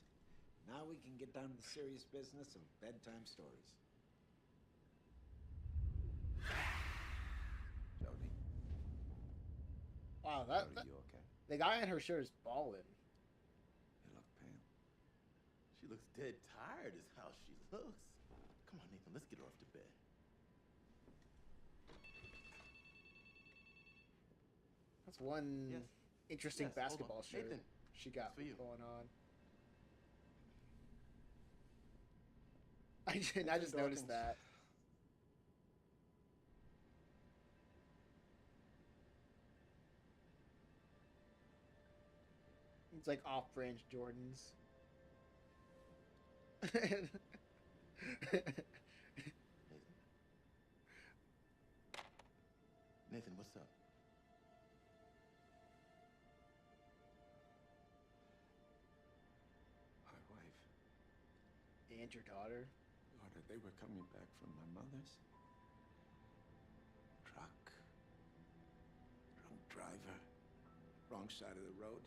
[SPEAKER 7] Now we can get down to the serious business of bedtime stories. Jody?
[SPEAKER 1] Wow,
[SPEAKER 7] Jody, you okay?
[SPEAKER 1] the guy in her shirt is ballin'.
[SPEAKER 7] You look pale.
[SPEAKER 10] She looks dead tired is how she looks. Come on, Nathan, let's get her off to bed.
[SPEAKER 1] That's one
[SPEAKER 10] Yes.
[SPEAKER 1] interesting
[SPEAKER 10] Yes, hold on.
[SPEAKER 1] basketball shirt
[SPEAKER 10] Nathan,
[SPEAKER 1] she got
[SPEAKER 10] it's for you.
[SPEAKER 1] going on. I just noticed that. It's like off-brand Jordans.
[SPEAKER 10] Nathan? Nathan, what's up?
[SPEAKER 7] My wife,
[SPEAKER 1] And your daughter.
[SPEAKER 7] they were coming back from my mother's. Truck. Drunk driver. Wrong side of the road.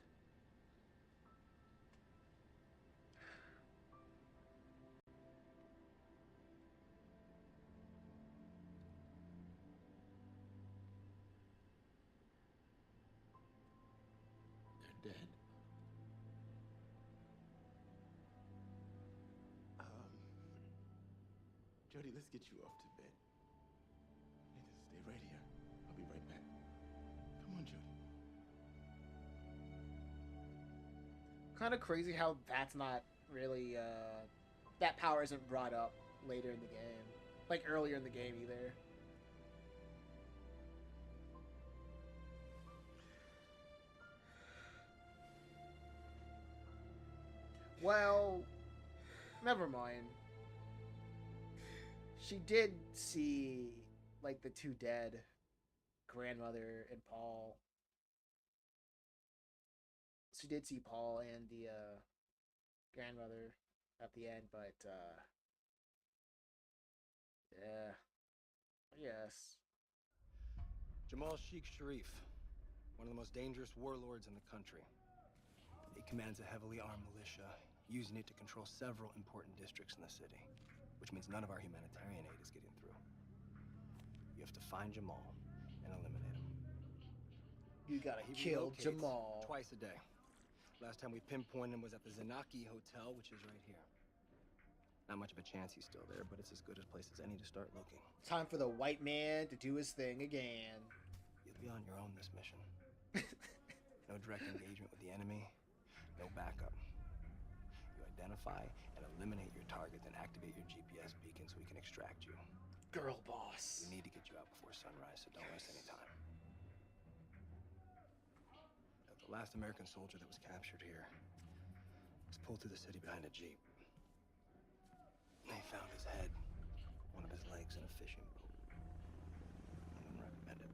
[SPEAKER 7] They're dead.
[SPEAKER 10] Jody, let's get you off to bed. Nathan, stay right here. I'll be right back. Come on, Jody.
[SPEAKER 1] Kind of crazy how that's not really, that power isn't brought up later in the game. Like, earlier in the game, either. Well, never mind. She did see, like, the two dead, grandmother and Paul. She did see Paul and the grandmother at the end, but yeah, I guess.
[SPEAKER 9] Jamal Sheikh Sharif, one of the most dangerous warlords in the country. He commands a heavily armed militia, using it to control several important districts in the city, which means none of our humanitarian aid is getting through. You have to find Jamal and eliminate him.
[SPEAKER 1] You gotta
[SPEAKER 9] He
[SPEAKER 1] kill
[SPEAKER 9] relocates
[SPEAKER 1] Jamal.
[SPEAKER 9] twice a day. Last time we pinpointed him was at the Zanaki Hotel, which is right here. Not much of a chance he's still there, but it's as good a place as any to start looking.
[SPEAKER 1] Time for the white man to do his thing again.
[SPEAKER 9] You'll be on your own this mission. No direct engagement with the enemy, no backup. You identify and eliminate your target, then activate your GPS beacon so we can extract you.
[SPEAKER 1] Girl boss.
[SPEAKER 9] We need to get you out before sunrise, so don't waste any time. The last American soldier that was captured here was pulled through the city behind a Jeep. They found his head, one of his legs in a fishing boat. I wouldn't recommend it.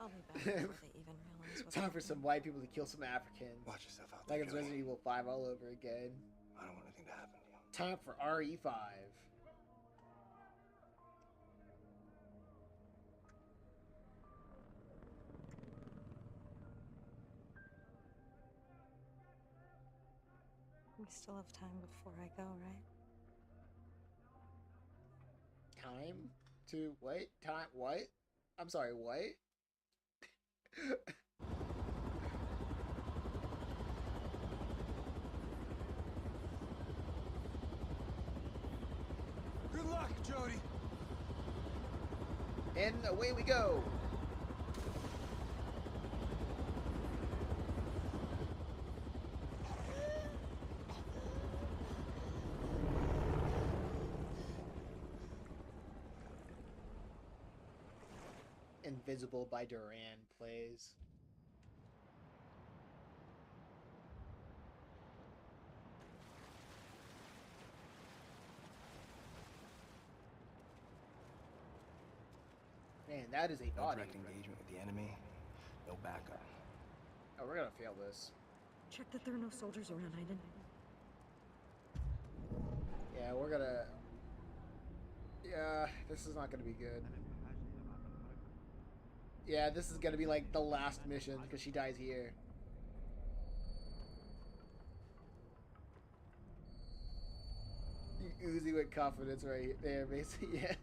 [SPEAKER 6] I'll be back before they even realize what's
[SPEAKER 1] Time for some white people to kill some Africans.
[SPEAKER 9] Watch yourself out there,
[SPEAKER 1] Like it's Resident Evil 5 all over again.
[SPEAKER 9] I don't want anything to happen to you.
[SPEAKER 1] Time for RE5.
[SPEAKER 6] We still have time before I go, right?
[SPEAKER 1] Time to what? Time what? I'm sorry, what?
[SPEAKER 3] Good luck, Jody.
[SPEAKER 1] And away we go. Invisible by Duran plays. Man, that is a
[SPEAKER 9] No
[SPEAKER 1] body.
[SPEAKER 9] direct engagement with the enemy, no backup.
[SPEAKER 1] Oh, we're gonna fail this.
[SPEAKER 6] Check that there are no soldiers around, Aiden.
[SPEAKER 1] Yeah, we're gonna... Yeah, this is not gonna be good. Yeah, this is gonna be like the last mission because she dies here. Oozing with confidence right there, basically. Yeah.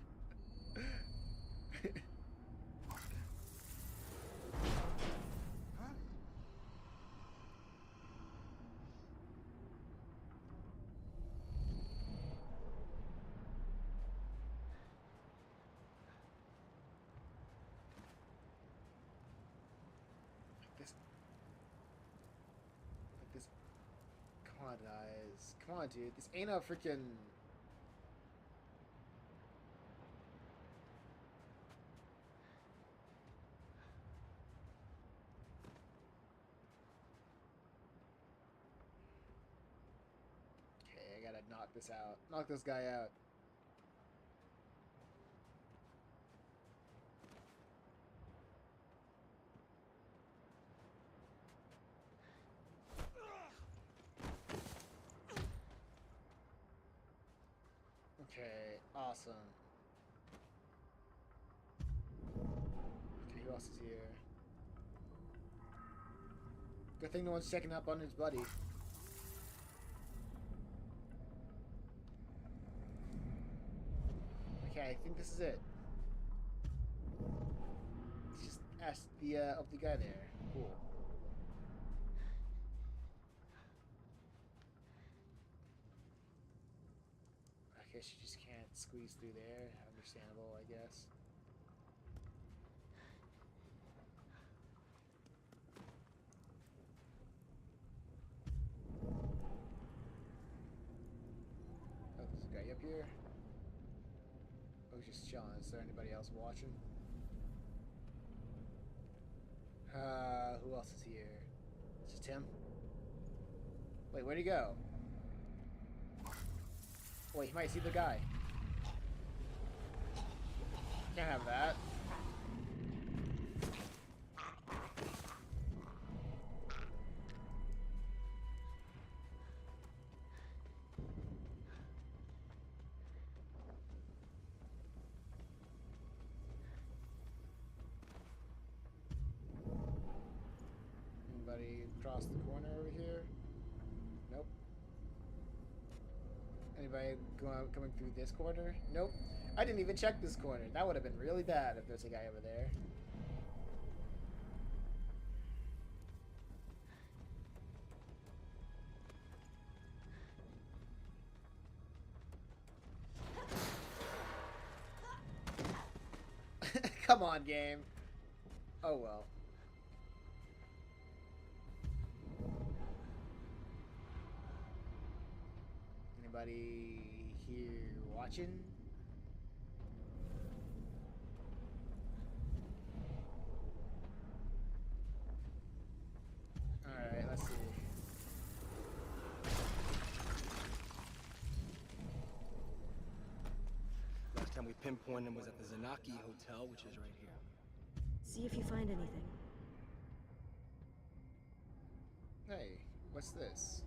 [SPEAKER 1] This. Come on, guys. Come on, dude. This ain't a freaking. Okay, I gotta knock this out. Knock this guy out. Okay, awesome. Okay, who else is here? Good thing no one's checking up on his buddy. Okay, I think this is it. Just ask the guy there. Cool. Okay, she just can't squeeze through there. Understandable, I guess. Oh, there's a guy up here. Oh, he's just chilling. Is there anybody else watching? Who else is here? It's just him? Wait, where'd he go? Wait, he might see the guy. Can't have that. Anybody across the corner over here? Nope. Anybody coming through this corner? Nope. I didn't even check this corner. That would have been really bad if there's a guy over there. Come on, game. Oh well. Anybody here watching? Alright, let's see.
[SPEAKER 9] Last time we pinpointed him was at the Zanaki Hotel, which is right here.
[SPEAKER 2] See if you find anything.
[SPEAKER 1] Hey, what's this?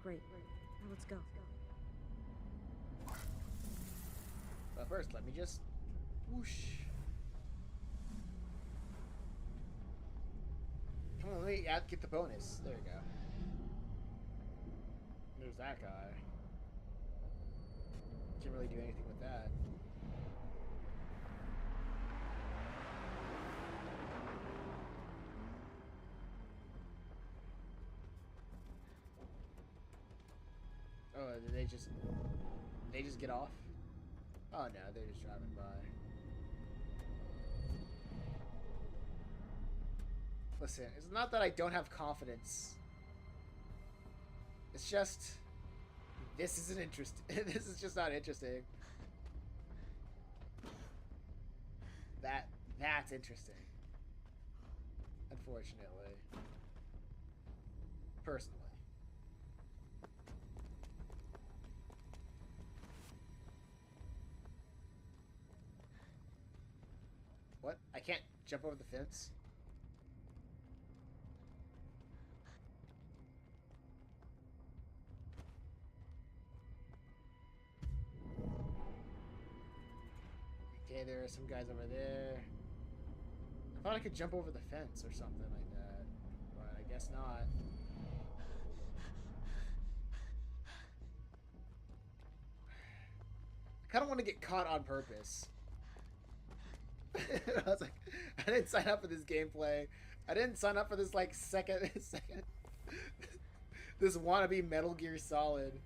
[SPEAKER 2] Great. Now let's go.
[SPEAKER 1] But first, let me just whoosh. Come on, let me get the bonus. There we go. There's that guy. Can't really do anything with that. Oh, did they just get off? Oh no, they're just driving by. Listen, it's not that I don't have confidence. It's just this isn't interesting. This is just not interesting. That's interesting. Unfortunately. Personally. What? I can't jump over the fence? Okay, there are some guys over there. I thought I could jump over the fence or something like that, but I guess not. I kind of want to get caught on purpose. I was like, I didn't sign up for this gameplay. I didn't sign up for this like second this wannabe Metal Gear Solid.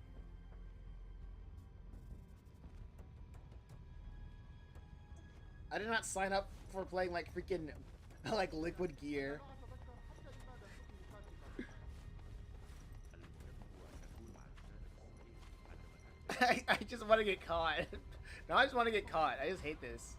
[SPEAKER 1] I did not sign up for playing like freaking like Liquid Gear. I just want to get caught. Now I just want to get caught. I just hate this.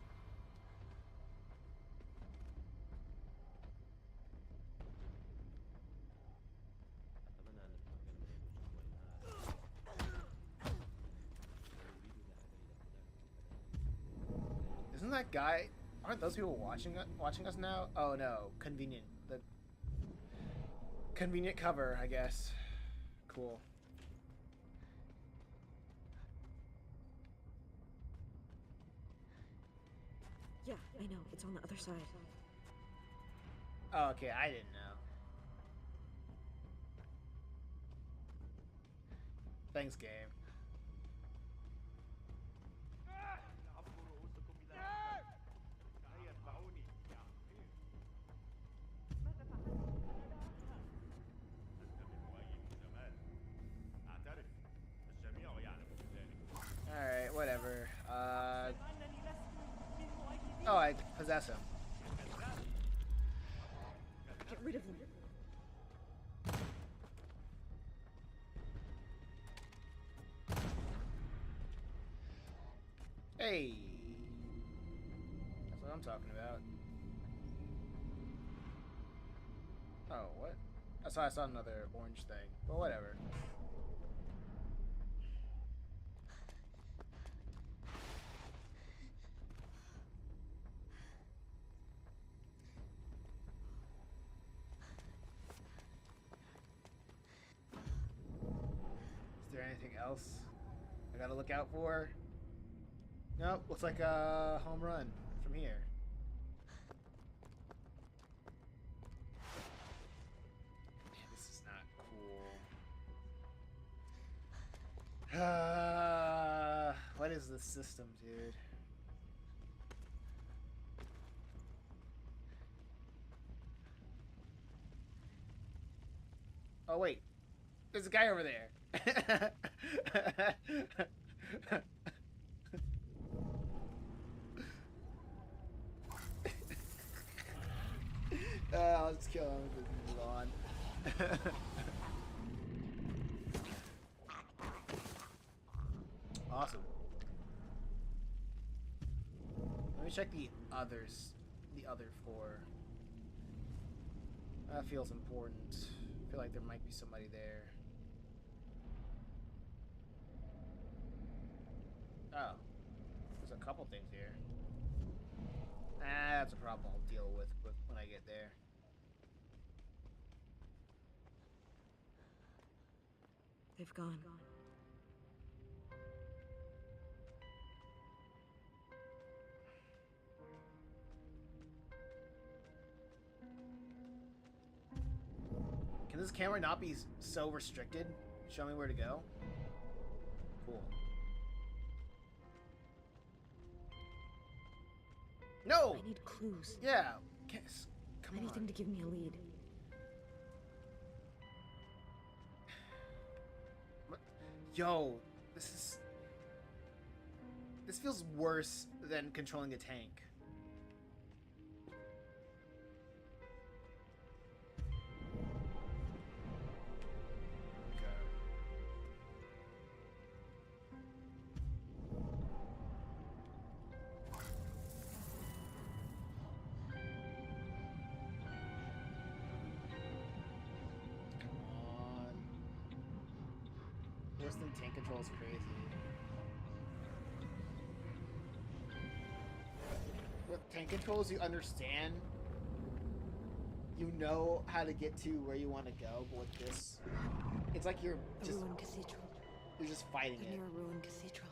[SPEAKER 1] Isn't that guy? Aren't those people watching us now? Oh no, convenient. The convenient cover, I guess. Cool.
[SPEAKER 2] Yeah, I know. It's on the other side.
[SPEAKER 1] Oh, okay, I didn't know. Thanks, game. Alright, whatever. Oh, I possess him.
[SPEAKER 2] Get rid of them.
[SPEAKER 1] Hey! That's what I'm talking about. Oh, what? I saw another orange thing. But whatever. Is there anything else I gotta look out for? Nope, looks like a home run from here. Man, this is not cool. What is this system, dude? Oh wait, there's a guy over there. I'll just kill him and move on. Awesome. Let me check the others. The other 4. That feels important. I feel like there might be somebody there. Oh. There's a couple things here. That's a problem I'll deal with when I get there.
[SPEAKER 2] They've gone.
[SPEAKER 1] Can this camera not be so restricted? Show me where to go? Cool. No!
[SPEAKER 2] I need clues.
[SPEAKER 1] Yeah. Come on.
[SPEAKER 2] Anything to give me a lead.
[SPEAKER 1] Yo, this feels worse than controlling a tank. Worse than tank control is crazy. With tank controls, you understand. You know how to get to where you want to go, but with this, it's like you're just
[SPEAKER 2] ruined cathedral.
[SPEAKER 1] You're just fighting it.
[SPEAKER 2] Near a ruined cathedral.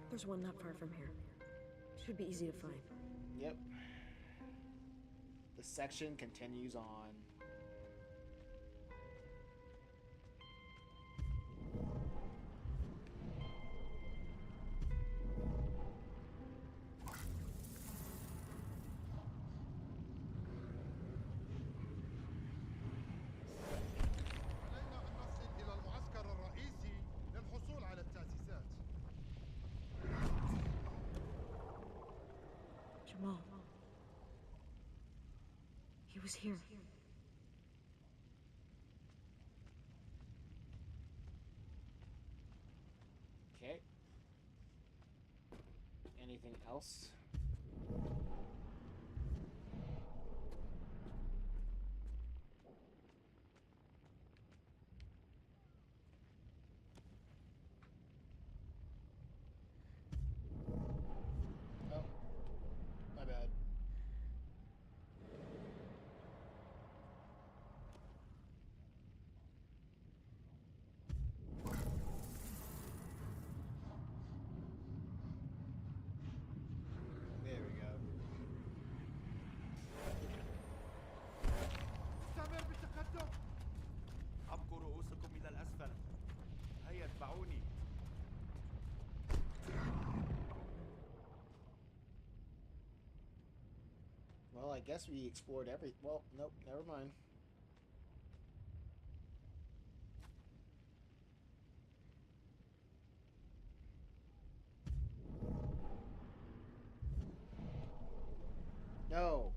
[SPEAKER 2] There's one not far from here. Should be easy to find.
[SPEAKER 1] Yep. The section continues on.
[SPEAKER 2] Jamal. He was here.
[SPEAKER 1] Okay. Anything else? Oh, my bad. There we go.
[SPEAKER 3] استمر بالتقدم. أبقوا رؤوسكم إلى الأسفل. هيا اتبعوني.
[SPEAKER 1] Well, I guess we explored every... Well, nope, never mind. No.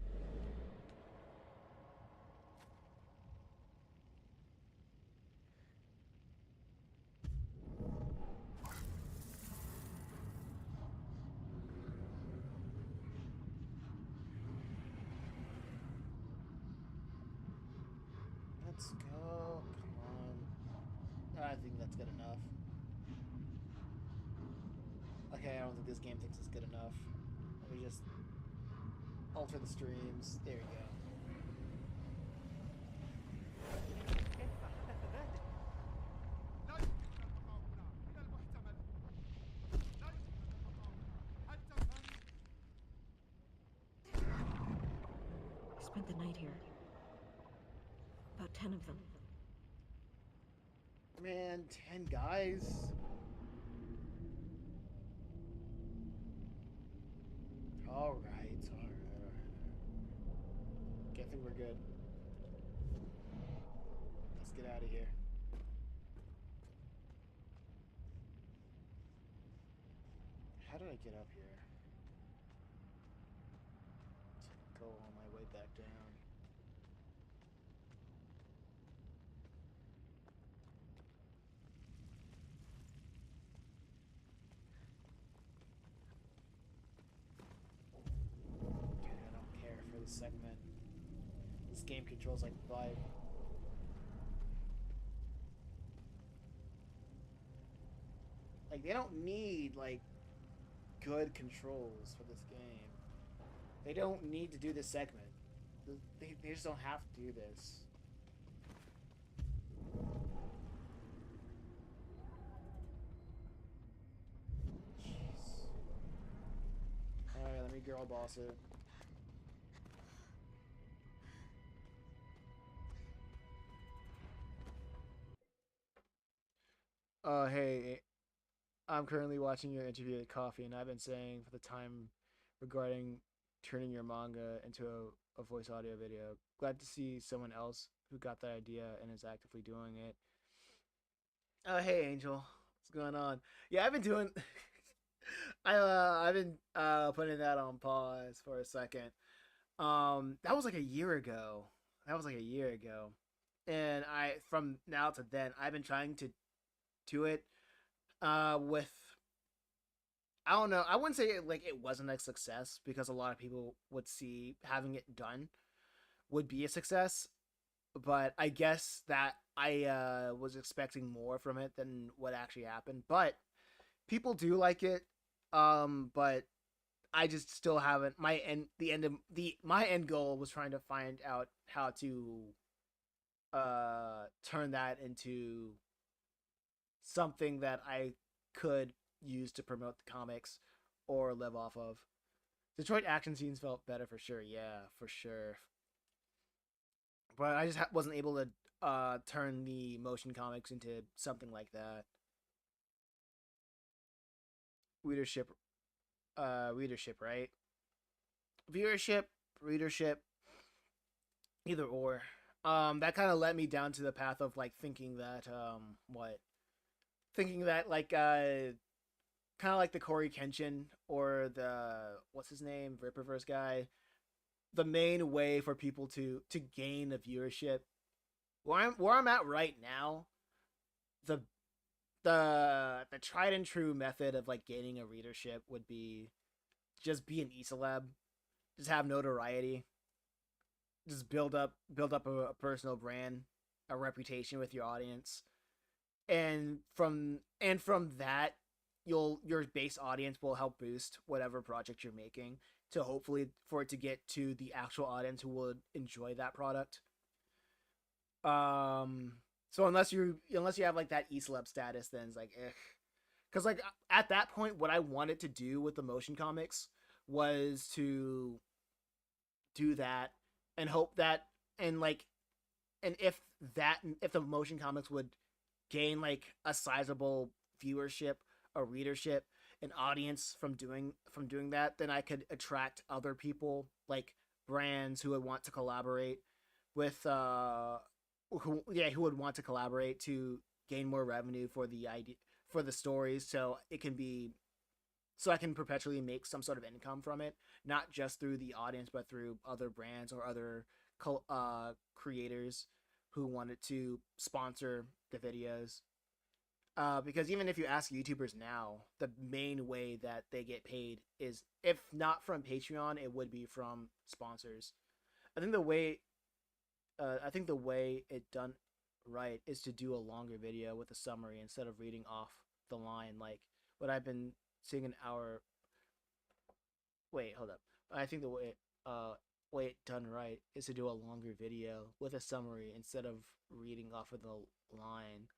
[SPEAKER 1] Okay, I don't think this game thinks it's good enough. Let me just alter the streams. There we go.
[SPEAKER 2] I spent the night here. About 10 of them.
[SPEAKER 1] Man, 10 guys? Alright. Okay, I think we're good. Let's get out of here. How did I get up here? To go on my way back down. Okay, I don't care for this segment. This game controls like 5. Like, they don't need, like, good controls for this game. They don't need to do this segment. They just don't have to do this. Jeez. Alright, let me girl boss it. Hey, I'm currently watching your interview at Coffee, and I've been saying for the time regarding turning your manga into a voice audio video. Glad to see someone else who got that idea and is actively doing it. Hey, Angel. What's going on? Yeah, I've been doing... I've been putting that on pause for a second. That was like a year ago. And from now to then, I've been trying to do it with, I don't know, I wouldn't say it wasn't a success, because a lot of people would see having it done would be a success, but I guess that I was expecting more from it than what actually happened. But people do like it, but I just still haven't. My end goal was trying to find out how to turn that into something that I could use to promote the comics or live off of. Detroit action scenes felt better for sure. Yeah, for sure. But I just wasn't able to turn the motion comics into something like that. Readership, right? Viewership, readership, either or. That kind of led me down to the path of like thinking that kind of like the Corey Kenshin or the what's his name, Ripperverse guy. The main way for people to gain a viewership, where I'm at right now, the tried and true method of like gaining a readership would be just be an e-celeb, just have notoriety, just build up a personal brand, a reputation with your audience, and from that, your base audience will help boost whatever project you're making to hopefully for it to get to the actual audience who would enjoy that product. So unless you have like that e-celeb status, then it's like because like at that point, what I wanted to do with the motion comics was to do that and hope that and if the motion comics would gain like a sizable viewership, a readership, an audience from doing that, then I could attract other people, like brands who would want to collaborate with who would want to collaborate to gain more revenue for the idea, for the stories, so I can perpetually make some sort of income from it, not just through the audience but through other brands or other creators who wanted to sponsor the videos. Because even if you ask YouTubers now, the main way that they get paid is, if not from Patreon, it would be from sponsors. I think the way it done right is to do a longer video with a summary instead of reading off the line, like what I've been seeing an hour. Wait, hold up. I think the way it done right is to do a longer video with a summary instead of reading off of the line.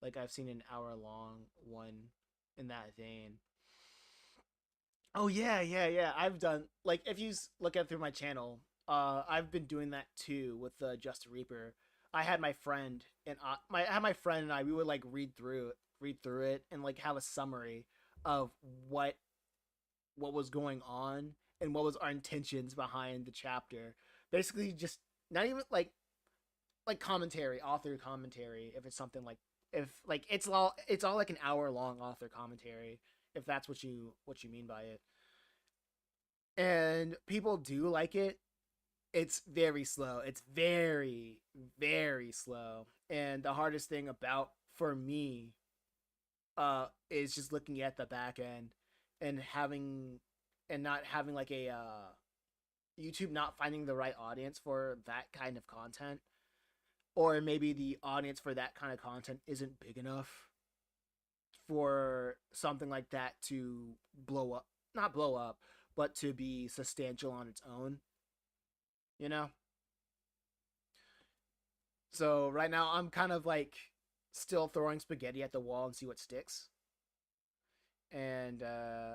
[SPEAKER 1] Like I've seen an hour long one in that vein. Oh yeah. I've done like if you look at through my channel, I've been doing that too with Just a Reaper. I had my friend and my friend and I we would like read through it and like have a summary of what was going on and what was our intentions behind the chapter. Basically, just not even like commentary, author commentary. If it's something like if like it's all like an hour long author commentary. If that's what you mean by it, and people do like it. It's very slow. It's very slow. And the hardest thing about for me is just looking at the back end and not having like a YouTube not finding the right audience for that kind of content, or maybe the audience for that kind of content isn't big enough for something like that to blow up, not blow up, but to be substantial on its own, you know? So right now I'm kind of like still throwing spaghetti at the wall and see what sticks. And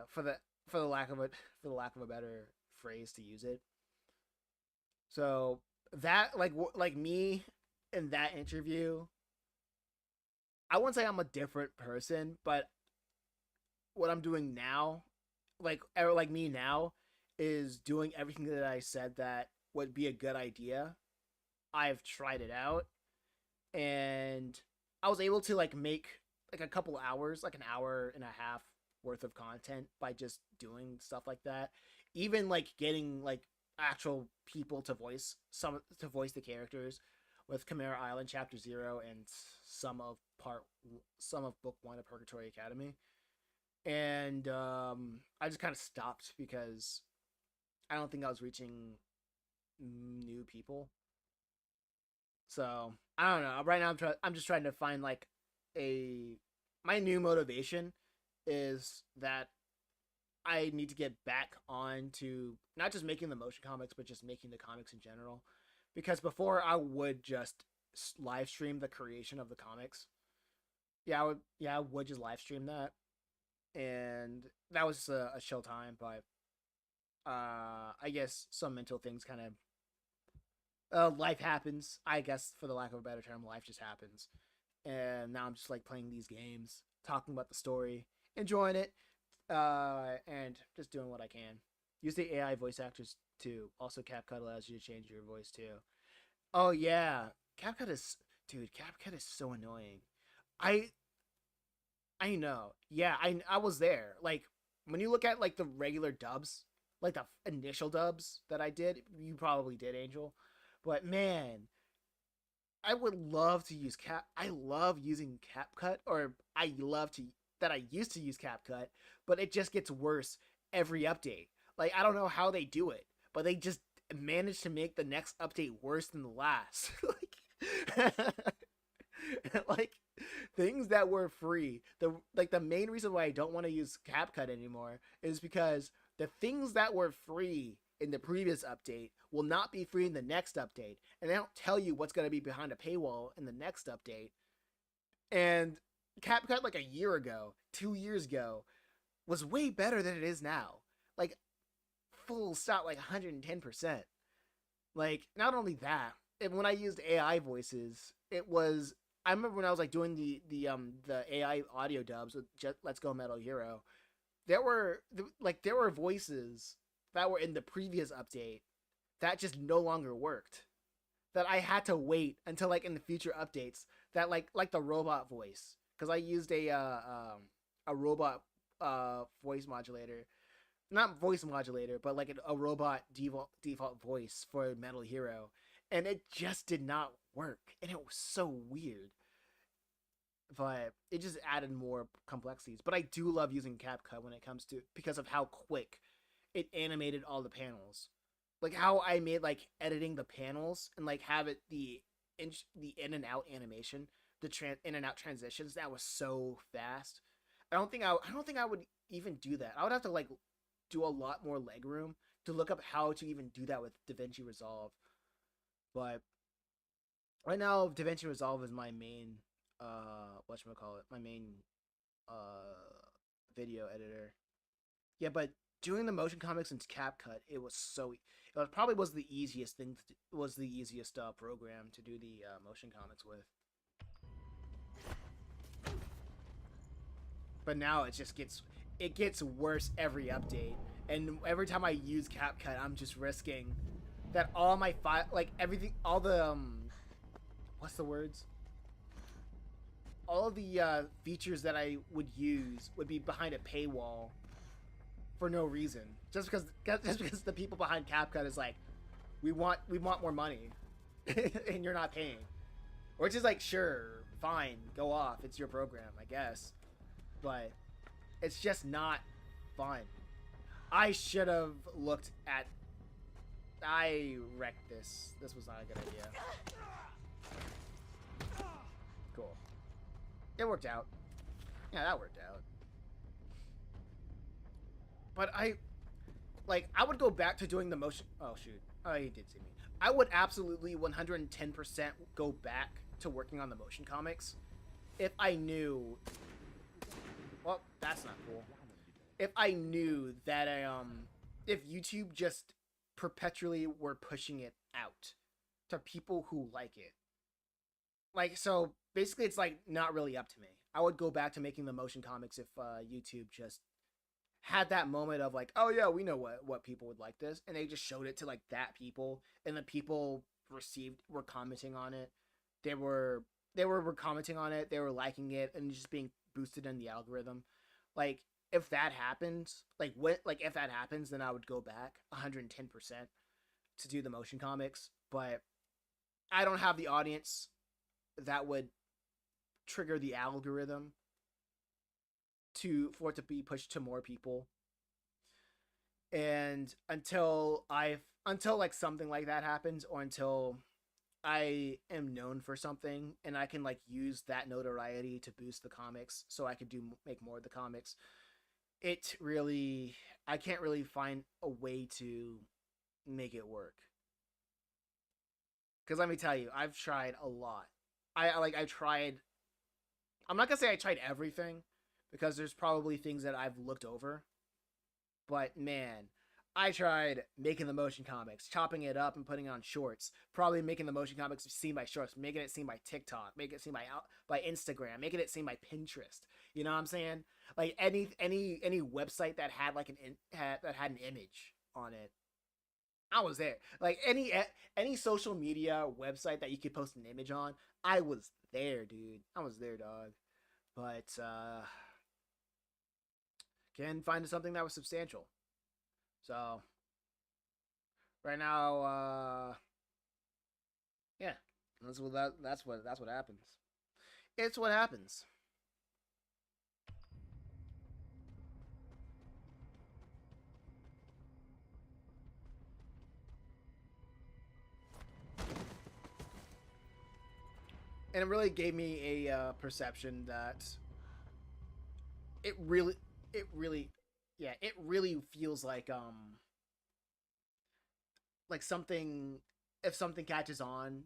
[SPEAKER 1] for the lack of a better phrase to use it. So that like me in that interview, I wouldn't say I'm a different person, but what I'm doing now, like me now, is doing everything that I said that would be a good idea. I've tried it out, and I was able to like make like a couple hours, like an hour and a half worth of content by just doing stuff like that. Even like getting like actual people to voice the characters with Chimera Island Chapter 0 and some of Book 1 of Purgatory Academy. And I just kind of stopped because I don't think I was reaching new people. So I don't know. Right now I'm just trying to find like my new motivation is that I need to get back on to not just making the motion comics, but just making the comics in general. Because before I would just live stream the creation of the comics. I would just live stream that, and that was a chill time. But I guess some mental things kind of life happens. I guess for the lack of a better term, life just happens. And now I'm just like playing these games, talking about the story, enjoying it, and just doing what I can. Use the AI voice actors too. Also, CapCut allows you to change your voice too. Oh yeah, CapCut is so annoying. I I know. Yeah, I was there. Like when you look at like the regular dubs, like the initial dubs that I did, you probably did, Angel. But man, I would love to use I love using CapCut, or I love to that I used to use CapCut, but it just gets worse every update. Like I don't know how they do it, but they just manage to make the next update worse than the last. Like things that were free. The main reason why I don't want to use CapCut anymore is because the things that were free in the previous update will not be free in the next update, and they don't tell you what's going to be behind a paywall in the next update. And CapCut like a year ago, 2 years ago, was way better than it is now. Like full stop, like 110%. Like not only that, when I used AI voices, it was. I remember when I was like doing the AI audio dubs with Let's Go Metal Hero, there were voices that were in the previous update that just no longer worked. That I had to wait until like in the future updates that like the robot voice, because I used a robot voice modulator, not voice modulator, but like a robot default voice for Metal Hero, and it just did not work, and it was so weird. But it just added more complexities. But I do love using CapCut when it comes to, because of how quick it animated all the panels. Like how I made like editing the panels and like have it the in and out animation, the in and out transitions. That was so fast. I don't think I would even do that. I would have to like do a lot more leg room to look up how to even do that with DaVinci Resolve. But right now, DaVinci Resolve is my main whatchamacallit, my main video editor. Yeah, but doing the motion comics in CapCut, it probably was the easiest thing to do, was the easiest program to do the motion comics with. But now it gets worse every update, and every time I use CapCut, I'm just risking that all my everything, all the what's the words? All of the features that I would use would be behind a paywall for no reason, just because the people behind CapCut is like, we want more money, and you're not paying, which is like, sure, fine, go off, it's your program, I guess, but it's just not fun. I should have looked at. I wrecked this. This was not a good idea. Cool. It worked out. Yeah, that worked out. But I would go back to doing the motion. Oh, shoot. Oh, he did see me. I would absolutely 110% go back to working on the motion comics if I knew. Well, that's not cool. If I knew that if YouTube just perpetually were pushing it out to people who like it. Like, so basically it's like not really up to me. I would go back to making the motion comics if YouTube just had that moment of like, oh yeah, we know what people would like this, and they just showed it to like that people, and the people were commenting on it. They were commenting on it, they were liking it, and just being boosted in the algorithm. Like, if that happens, if that happens, then I would go back 110% to do the motion comics. But I don't have the audience that would trigger the algorithm for it to be pushed to more people. And until like something like that happens, or until I am known for something and I can like use that notoriety to boost the comics so I could make more of the comics, I can't really find a way to make it work. Because let me tell you, I've tried a lot. I tried. I'm not gonna say I tried everything, because there's probably things that I've looked over. But man, I tried making the motion comics, chopping it up and putting it on shorts. Probably making the motion comics seen by shorts, making it seen by TikTok, making it seen by Instagram, making it seen by Pinterest. You know what I'm saying? Like any website that had like that had an image on it, I was there. Like any social media website that you could post an image on, I was there, dude. I was there, dog. But can't find something that was substantial. So right now, yeah, that's what happens. It's what happens. And it really gave me a perception that it really feels like something, if something catches on,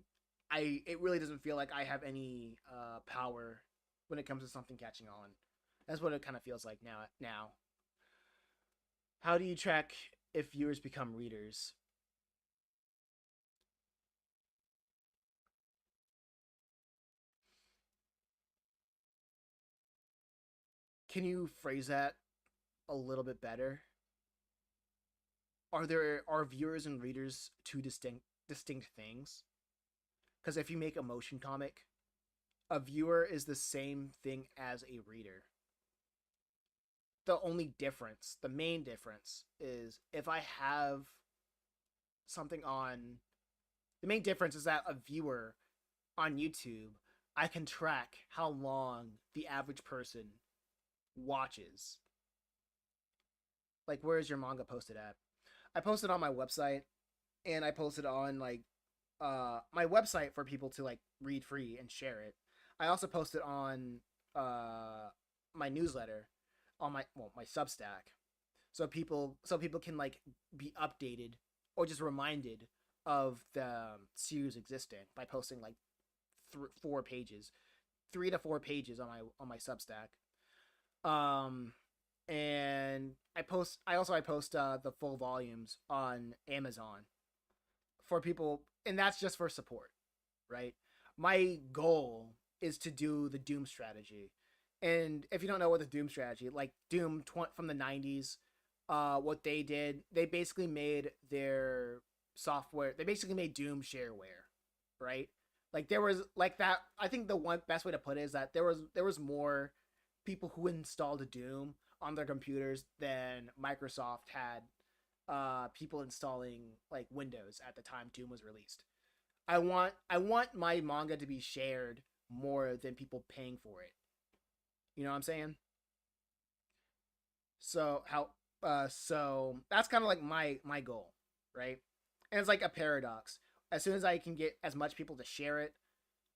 [SPEAKER 1] it really doesn't feel like I have any power when it comes to something catching on. That's what it kind of feels like now. How do you track if viewers become readers? Can you phrase that a little bit better? Are viewers and readers two distinct things? Because if you make a motion comic, a viewer is the same thing as a reader. The main difference is if I have something on, the main difference is that a viewer on YouTube, I can track how long the average person watches. Like, where is your manga posted at? I posted on my website, and I posted on like my website for people to like read free and share it. I also posted on my newsletter, on my Substack, so people can like be updated or just reminded of the series existing by posting like 4 pages, 3 to 4 pages on my Substack. And I post the full volumes on Amazon for people, and that's just for support, right? My goal is to do the Doom strategy. And if you don't know what the Doom strategy, like Doom from the 90s, what they did, they basically made their software, they basically made Doom shareware, right? Like there was like that, I think the one best way to put it is that there was more people who installed Doom on their computers than Microsoft had people installing like Windows at the time Doom was released. I want my manga to be shared more than people paying for it. You know what I'm saying? So so that's kind of like my goal, right? And it's like a paradox. As soon as I can get as much people to share it,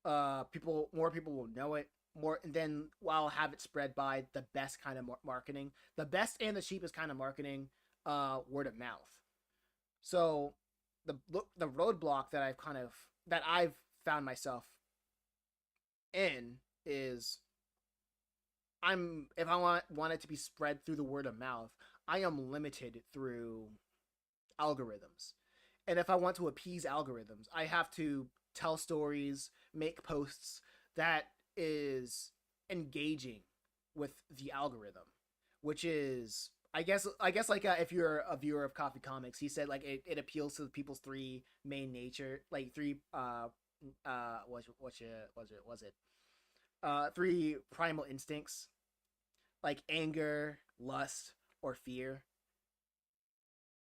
[SPEAKER 1] more people will know it. More, and then I'll have it spread by the best kind of marketing, the best and the cheapest kind of marketing, word of mouth. So the roadblock that I've found myself in is if I want it to be spread through the word of mouth, I am limited through algorithms. And if I want to appease algorithms, I have to tell stories, make posts that is engaging with the algorithm, which is I guess like if you're a viewer of Coffee Comics, he said like it appeals to people's 3 main nature, like 3 3 primal instincts, like anger, lust, or fear.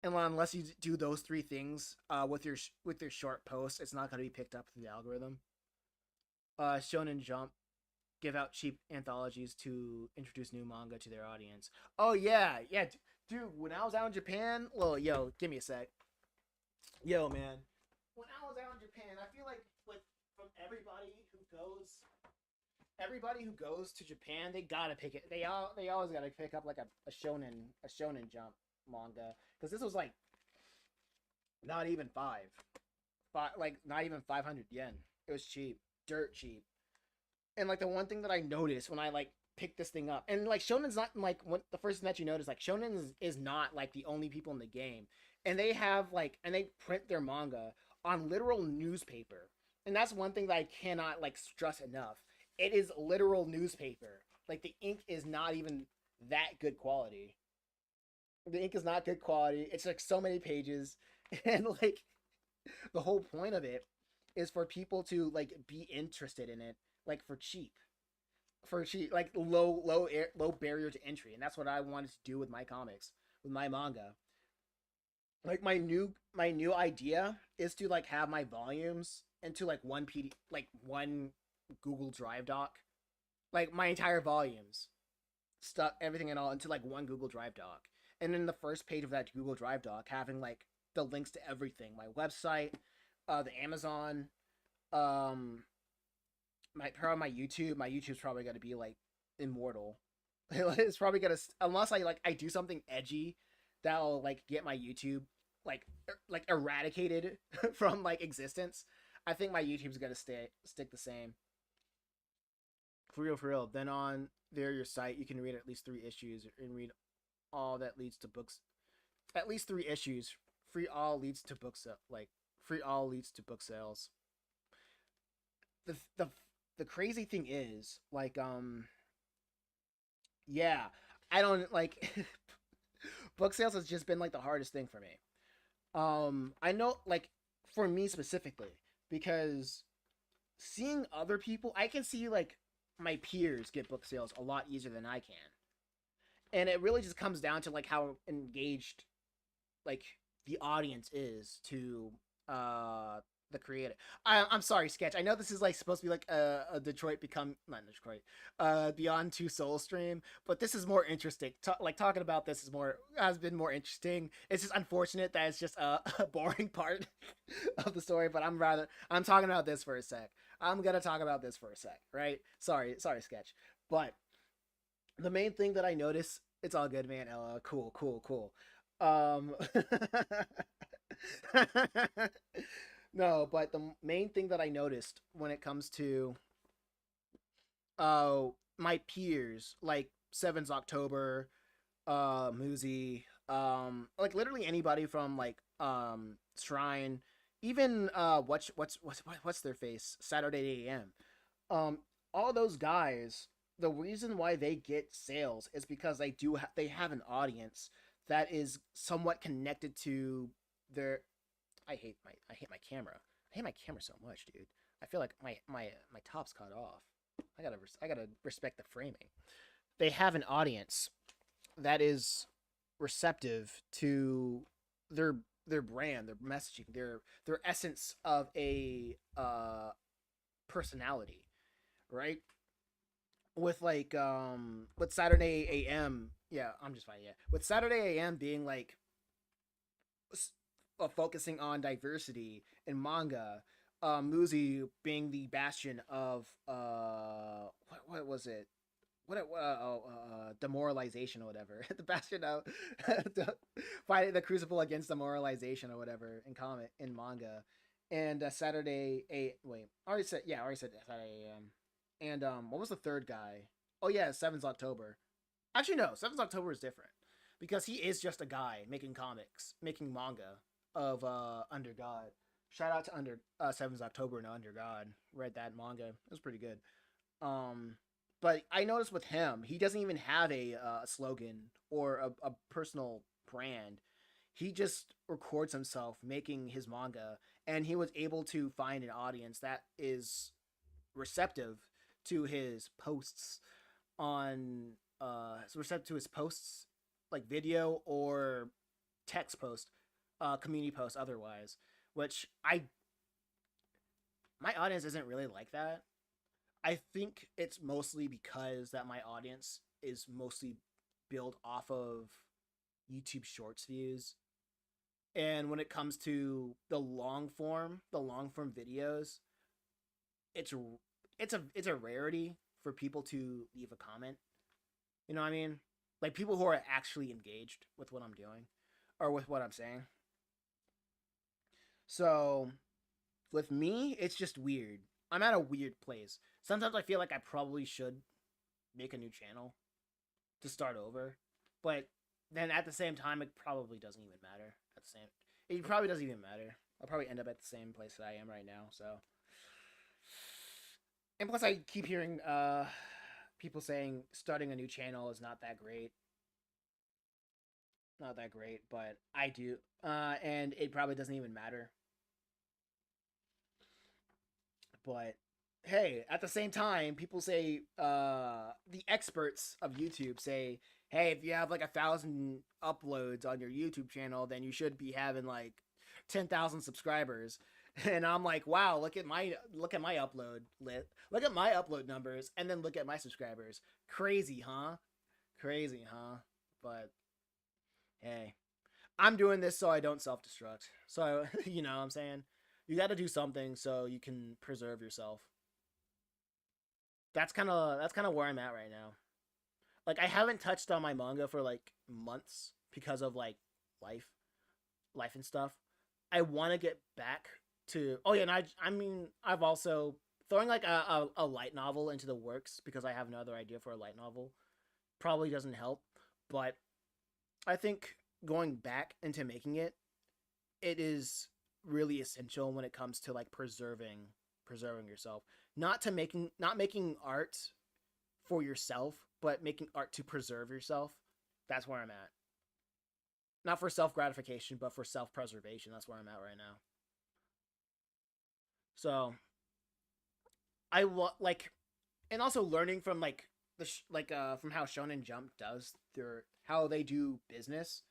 [SPEAKER 1] And unless you do those 3 things with your short posts, it's not going to be picked up through the algorithm. Shonen Jump give out cheap anthologies to introduce new manga to their audience. Oh yeah, dude. When I was out in Japan, well, yo, give me a sec. Yo, man. When I was out in Japan, I feel like from everybody who goes to Japan, they gotta pick it. They always gotta pick up like a Shonen Jump manga, because this was like not even not even 500 yen. It was cheap, dirt cheap. And like the one thing that I noticed when I like picked this thing up, and like Shonen's not like the first thing that you notice, like Shonen is not like the only people in the game, and they print their manga on literal newspaper, and that's one thing that I cannot like stress enough. It is literal newspaper. Like the ink is not even that good quality. The ink is not good quality. It's like so many pages, and like the whole point of it is for people to like be interested in it, like for cheap, like low barrier to entry. And that's what I wanted to do with my comics, with my manga. Like my new idea is to like have my volumes into like one Google Drive doc, like my entire volumes, stuff, everything and all into like one Google Drive doc, and in the first page of that Google Drive doc having like the links to everything, my website, the Amazon, my YouTube. My YouTube's probably gonna be like immortal. It's probably gonna, unless I do something edgy that'll like get my YouTube like eradicated from like existence. I think my YouTube's gonna stick the same. For real. Then on your site, you can read at least 3 issues and read all that leads to books. At least 3 issues. Free all leads to book sales. The crazy thing is like yeah, I don't like book sales has just been like the hardest thing for me. I know, like for me specifically, because seeing other people, I can see like my peers get book sales a lot easier than I can. And it really just comes down to like how engaged like the audience is to the creator. I'm sorry, Sketch. I know this is like supposed to be like a Beyond Two Souls stream, but this is more interesting. Talking about this has been more interesting. It's just unfortunate that it's just a boring part of the story. But I'm talking about this for a sec. I'm gonna talk about this for a sec, right? Sorry, Sketch. But The main thing that I noticed, it's all good, man. Ella, cool, cool, cool. Um, no, but the main thing that I noticed when it comes to my peers, like Seven's October, Muzi, like literally anybody from like Shrine, even what's their face, Saturday AM, um, all those guys. The reason why they get sales is because they have an audience that is somewhat connected to their. I hate my camera. I hate my camera so much, dude. I feel like my top's cut off. I gotta respect the framing. They have an audience that is receptive to their their brand, their messaging, their essence of a personality, right? With like with Saturday AM, yeah, I'm just fine, yeah. With Saturday AM being like focusing on diversity in manga, Muzi being the bastion of what was it? Demoralization or whatever. The bastion of fighting the crucible against demoralization or whatever in comic in manga, and Saturday a wait I already said Saturday AM, and what was the third guy? Oh yeah, Seven's October. Actually no, Seven's October is different because he is just a guy making comics, making manga of Under God. Shout out to Under Seven's October and Under God. Read that manga. It was pretty good. Um, but I noticed with him, he doesn't even have a slogan or a personal brand. He just records himself making his manga, and he was able to find an audience that is receptive to his posts on receptive to his posts like video or text post, community post otherwise. Which I my audience isn't really like that. I think it's mostly because that my audience is mostly built off of YouTube Shorts views. And when it comes to the long form videos, it's it's a rarity for people to leave a comment. You know what I mean? Like people who are actually engaged with what I'm doing or with what I'm saying. So, with me, it's just weird. I'm at a weird place. Sometimes I feel like I probably should make a new channel to start over, but then at the same time, it probably doesn't even matter. At the same, it probably doesn't even matter. I'll probably end up at the same place that I am right now. So, and plus, I keep hearing people saying starting a new channel is not that great. Not that great, but I do, and it probably doesn't even matter. But hey, at the same time, people say the experts of YouTube say, hey, if you have like 1,000 uploads on your YouTube channel, then you should be having like 10,000 subscribers. And I'm like, wow, look at my look at my upload numbers, and then look at my subscribers. Crazy, huh? Crazy, huh? But hey, I'm doing this so I don't self destruct. So you know what I'm saying? You got to do something so you can preserve yourself. That's kind of where I'm at right now. Like I haven't touched on my manga for like months because of like life, life and stuff. I want to get back to. Oh yeah, and I mean I've also throwing like a light novel into the works because I have another idea for a light novel probably doesn't help, but I think going back into making it is really essential when it comes to like preserving yourself. Not making art for yourself, but making art to preserve yourself. That's where I'm at. Not for self gratification, but for self preservation. That's where I'm at right now. So like, and also learning from like from how Shonen Jump does their how they do business.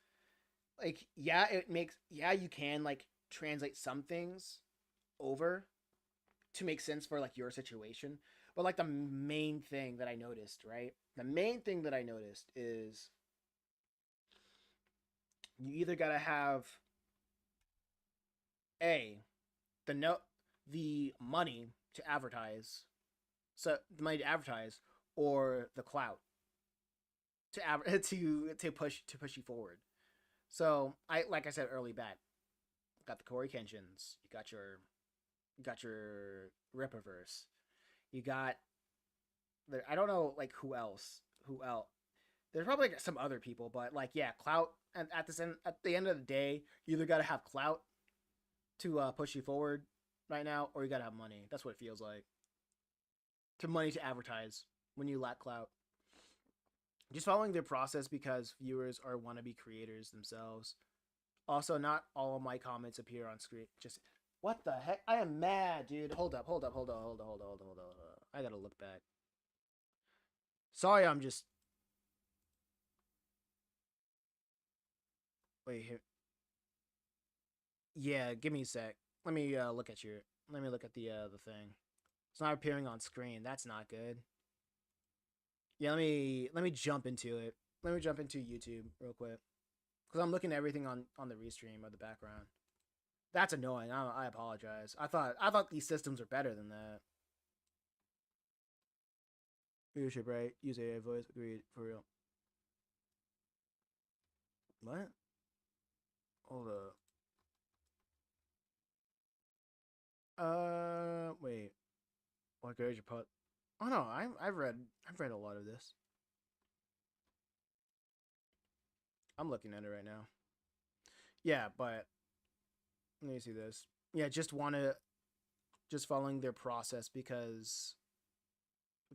[SPEAKER 1] Like yeah, it makes yeah you can like translate some things over to make sense for like your situation. But like the main thing that I noticed, right? The main thing that I noticed is you either gotta have a the no the money to advertise, so the money to advertise, or the clout. to push you forward. So like I said early back, got the Corey Kenshins, you got your Rippaverse, you got I don't know like who else. There's probably some other people, but like yeah, clout. And at the end of the day, you either gotta have clout to push you forward right now, or you gotta have money. That's what it feels like. To money to advertise when you lack clout. Just following their process because viewers are wannabe creators themselves. Also, not all of my comments appear on screen. Just what the heck? I am mad, dude. Hold up. I gotta look back. Sorry, I'm just. Wait here. Yeah, give me a sec. Let me look at the thing. It's not appearing on screen. That's not good. Yeah, let me jump into it. Let me jump into YouTube real quick. Because I'm looking at everything on the restream of the background. That's annoying. I apologize. I thought these systems are better than that. Leadership, right? Use AI voice. Agreed. For real. What? Hold up. Wait. What grade your put? Oh no, I've read a lot of this. I'm looking at it right now. Yeah, but let me see this. Yeah, just following their process because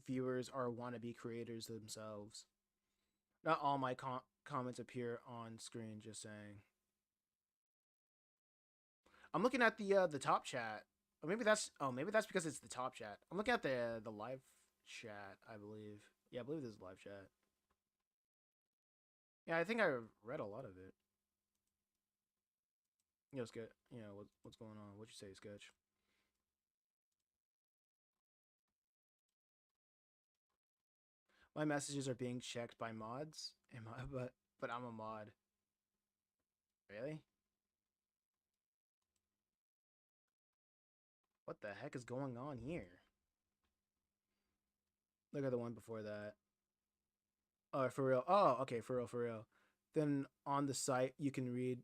[SPEAKER 1] viewers are wannabe creators themselves. Not all my comments appear on screen. Just saying. I'm looking at the top chat. Or maybe that's because it's the top chat. I'm looking at the live chat. I believe. Yeah, I believe this is live chat. Yeah, I think I read a lot of it. Yo, Sketch. Yeah, what's going on? What'd you say, Sketch? My messages are being checked by mods. But I'm a mod. Really? What the heck is going on here? Look at the one before that. Oh, for real. Oh, okay, for real. Then on the site you can read.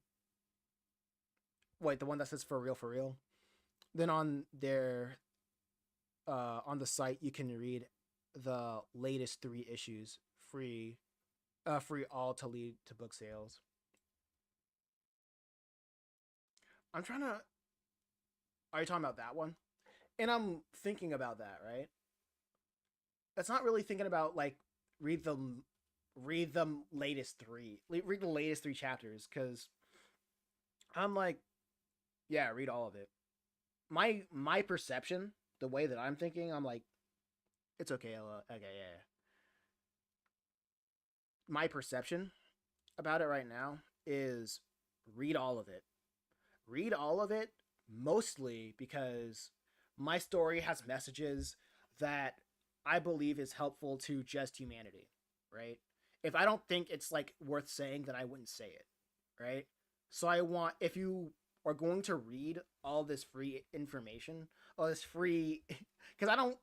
[SPEAKER 1] Wait, the one that says for real. Then on their on the site you can read the latest 3 issues free all to lead to book sales. I'm trying to. Are you talking about that one? And I'm thinking about that, right? That's not really thinking about like read the latest 3. Read the latest 3 chapters cuz I'm like yeah, read all of it. My perception, the way that I'm thinking, I'm like it's okay, Ella. Okay, yeah. My perception about it right now is read all of it. Read all of it mostly because my story has messages that I believe is helpful to just humanity, right? If I don't think it's like worth saying, then I wouldn't say it, right? So I want if you are going to read all this free information, all this free because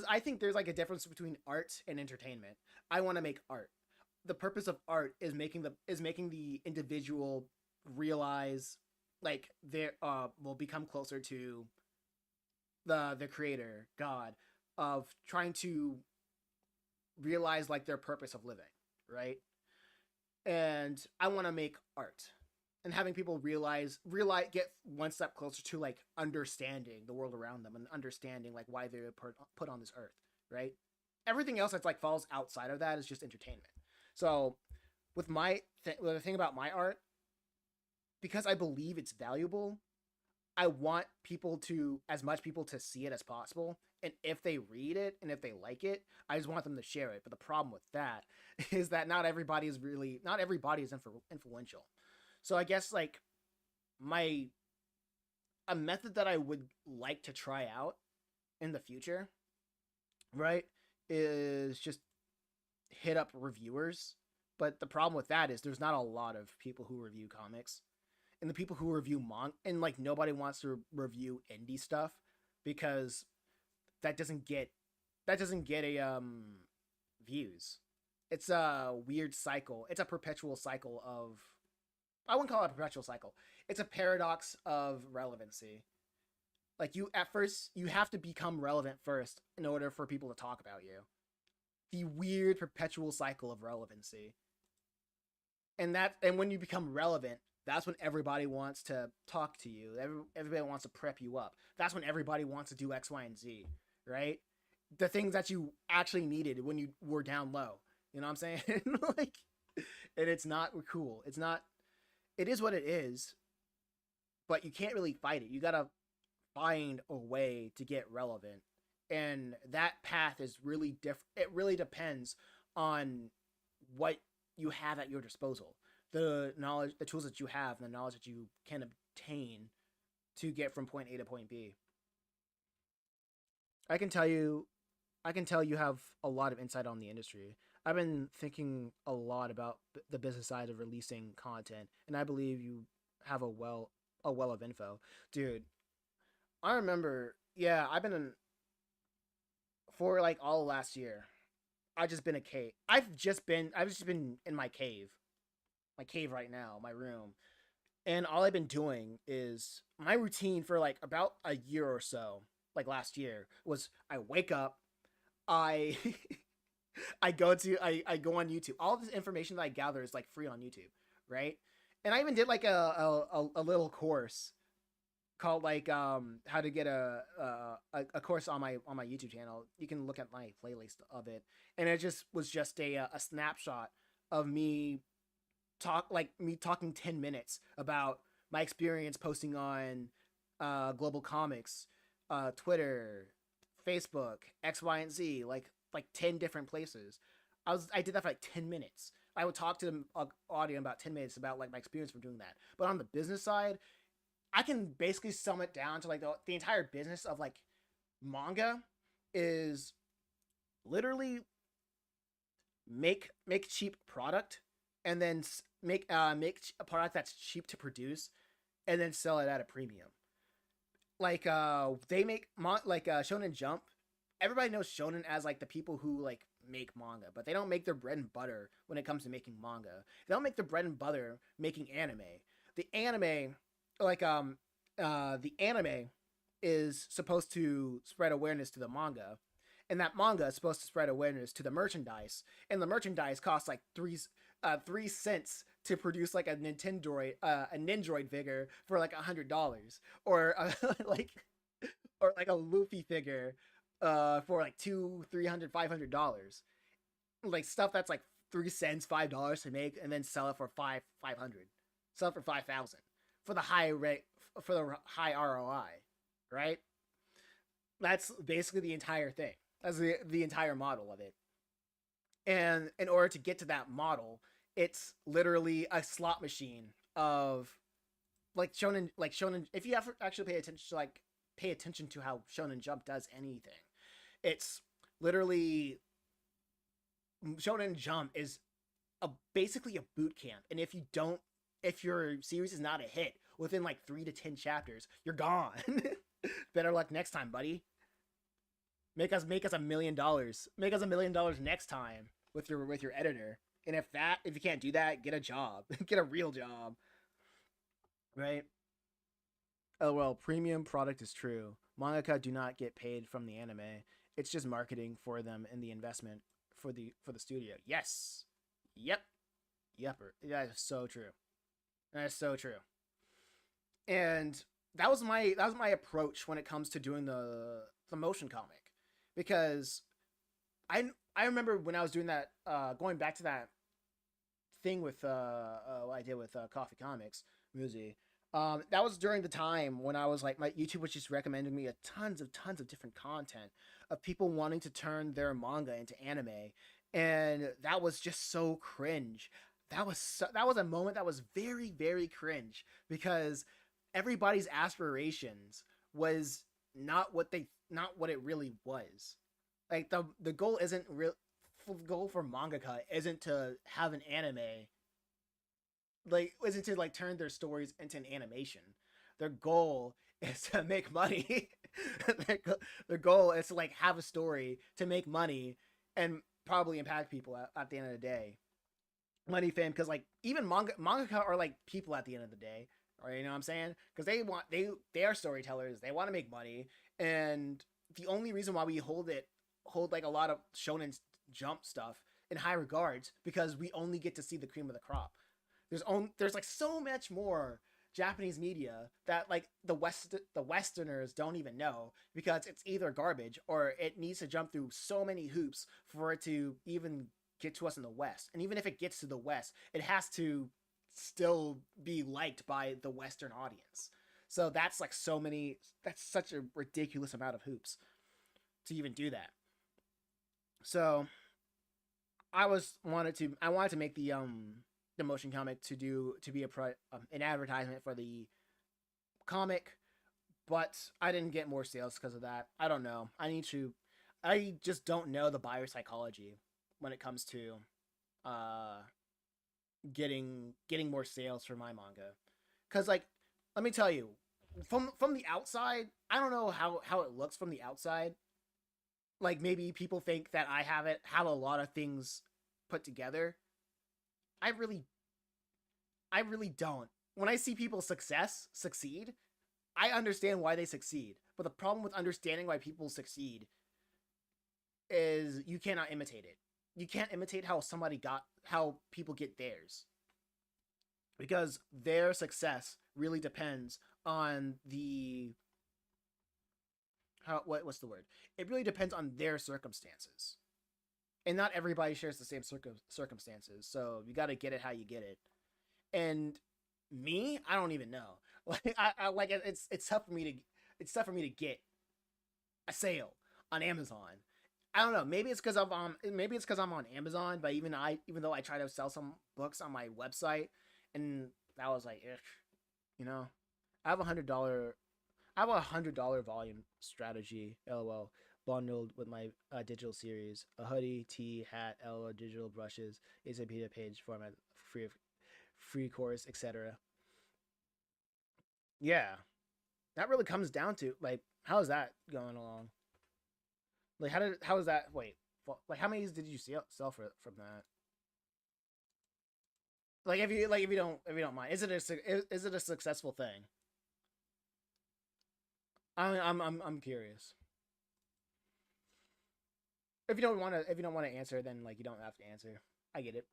[SPEAKER 1] I think there's like a difference between art and entertainment. I want to make art. The purpose of art is making the individual realize like they will become closer to the creator god of trying to realize like their purpose of living, right? And I want to make art and having people realize get one step closer to like understanding the world around them and understanding like why they were put on this earth, right? Everything else that's like falls outside of that is just entertainment. So with the thing about my art, because I believe it's valuable, I want as much people to see it as possible. And if they read it and if they like it, I just want them to share it. But the problem with that is that not everybody is influential. So I guess like a method that I would like to try out in the future, right, is just hit up reviewers. But the problem with that is there's not a lot of people who review comics. And the people who review manga, and like nobody wants to review indie stuff because that doesn't get a views. It's a weird cycle. It's a perpetual cycle of, I wouldn't call it a perpetual cycle. It's a paradox of relevancy. Like you, at first, you have to become relevant first in order for people to talk about you. The weird perpetual cycle of relevancy. And when you become relevant, that's when everybody wants to talk to you. Everybody wants to prep you up. That's when everybody wants to do X, Y, and Z, right? The things that you actually needed when you were down low. You know what I'm saying? Like, and it's not cool. It's not. It is what it is, but you can't really fight it. You gotta find a way to get relevant, and that path is really different. It really depends on what you have at your disposal, the knowledge, the tools that you have, and the knowledge that you can obtain to get from point A to point B. I can tell you have a lot of insight on the industry. I've been thinking a lot about the business side of releasing content, and I believe you have a well of info, dude. I remember, yeah, I've been for like all last year. I've just been a cave. I've just been in my cave right now, my room, and all I've been doing is my routine for like about a year or so, like last year, was I wake up, I I go on YouTube. All this information that I gather is like free on YouTube, right? And I even did like a little course called like how to get a course on my YouTube channel. You can look at my playlist of it, and it just was just a snapshot of me talking 10 minutes about my experience posting on Global Comics, Twitter, Facebook, X, Y, and Z, like 10 different places. I did that for like 10 minutes. I would talk to the audience about 10 minutes about like my experience from doing that. But on the business side, I can basically sum it down to like the entire business of like manga is literally make cheap product, and then make a product that's cheap to produce, and then sell it at a premium. Like they make Shonen Jump. Everybody knows Shonen as like the people who like make manga, but they don't make their bread and butter when it comes to making manga. They don't make their bread and butter making anime. The anime is supposed to spread awareness to the manga, and that manga is supposed to spread awareness to the merchandise, and the merchandise costs like 3 cents to produce like a Nindroid figure for like $100, or like a Luffy figure for like $200, $300, $500, like stuff that's like 3 cents, $5 to make, and then sell it for $500, sell it for $5,000 for the high rate, for the high ROI, right? That's basically the entire thing. That's the entire model of it. And in order to get to that model, it's literally a slot machine of like shonen. If you ever actually pay attention to how Shonen Jump does anything, it's literally Shonen Jump is basically a boot camp. And if your series is not a hit within like 3 to 10 chapters, you're gone. Better luck next time, buddy. Make us $1 million. Make us $1 million next time with your editor. And if you can't do that, get a job. Get a real job. Right? Oh well, premium product is true. Mangaka do not get paid from the anime. It's just marketing for them and the investment for the studio. Yes. Yep. Yepper. That is so true. That is so true. And that was my approach when it comes to doing the motion comic, because I remember when I was doing that, going back to that thing with what I did with Coffee Comics, Muzi. That was during the time when I was like, my YouTube was just recommending me tons of different content of people wanting to turn their manga into anime, and that was just so cringe. That was a moment that was very, very cringe, because everybody's aspirations was not what it really was. Like the goal isn't real. The goal for mangaka isn't to have an anime. Like, isn't to like turn their stories into an animation. Their goal is to make money. Their goal is to like have a story to make money and probably impact people at the end of the day. Money, fame, because like even mangaka are like people at the end of the day, or you know what I'm saying? Because they are storytellers. They want to make money, and the only reason why we hold like a lot of Shonen Jump stuff in high regards because we only get to see the cream of the crop. There's like so much more Japanese media that like the Westerners don't even know because it's either garbage or it needs to jump through so many hoops for it to even get to us in the West. And even if it gets to the West, it has to still be liked by the Western audience. So that's like that's such a ridiculous amount of hoops to even do that. So I wanted to make the motion comic to be an advertisement for the comic, but I didn't get more sales because of that. I don't know. I just don't know the buyer psychology when it comes to getting more sales for my manga. Cause like, let me tell you, from the outside, I don't know how it looks from the outside. Like maybe people think that I have a lot of things put together. I really don't. When I see people succeed, I understand why they succeed. But the problem with understanding why people succeed is you cannot imitate it. You can't imitate how people get theirs. Because their success really depends on what's the word? It really depends on their circumstances. And not everybody shares the same circumstances. So you got to get it how you get it. And me, I don't even know. Like I like it's tough for me to get a sale on Amazon. I don't know. Maybe it's because I'm on Amazon. But even though I try to sell some books on my website, and that was like, you know, I have $100 volume strategy. LOL. Bundled with my digital series, a hoodie, tee, hat, LOL, digital brushes, ASAP page format, free course, etc. Yeah, that really comes down to like, how is that going along? Like, how is that? Wait, like, how many did you sell from that? Like, if you don't mind, is it a successful thing? I'm curious. If you don't want to answer, then like you don't have to answer. I get it.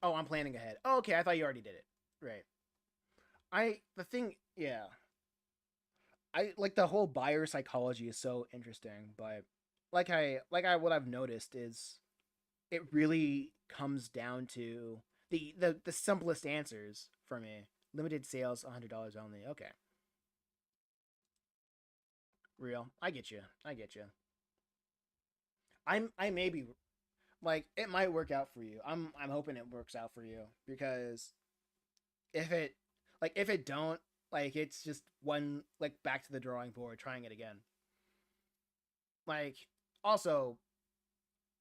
[SPEAKER 1] Oh, I'm planning ahead. Oh, okay. I thought you already did it. Right. Yeah. I like the whole buyer psychology is so interesting, but what I've noticed is it really comes down to the simplest answers for me. Limited sales, $100 only. Okay. Real. I get you. I may be like it might work out for you. I'm hoping it works out for you because if it don't, like it's just one like back to the drawing board, trying it again. Like also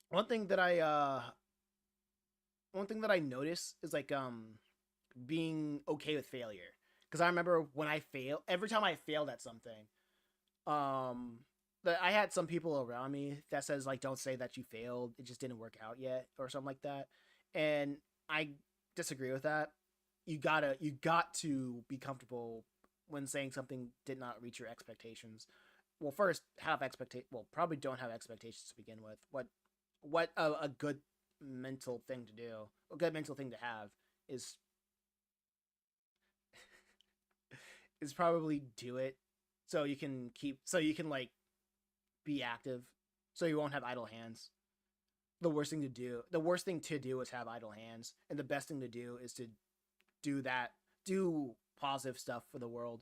[SPEAKER 1] one thing that I notice is like being okay with failure. Because I remember when every time I failed at something, that I had some people around me that says like don't say that you failed, it just didn't work out yet or something like that, and I disagree with that. You got to be comfortable when saying something did not reach your expectations. Well, first probably don't have expectations to begin with. What a good mental thing to do, a good mental thing to have is probably do it so you can like be active so you won't have idle hands. The worst thing to do is have idle hands, and the best thing to do is to do positive stuff for the world.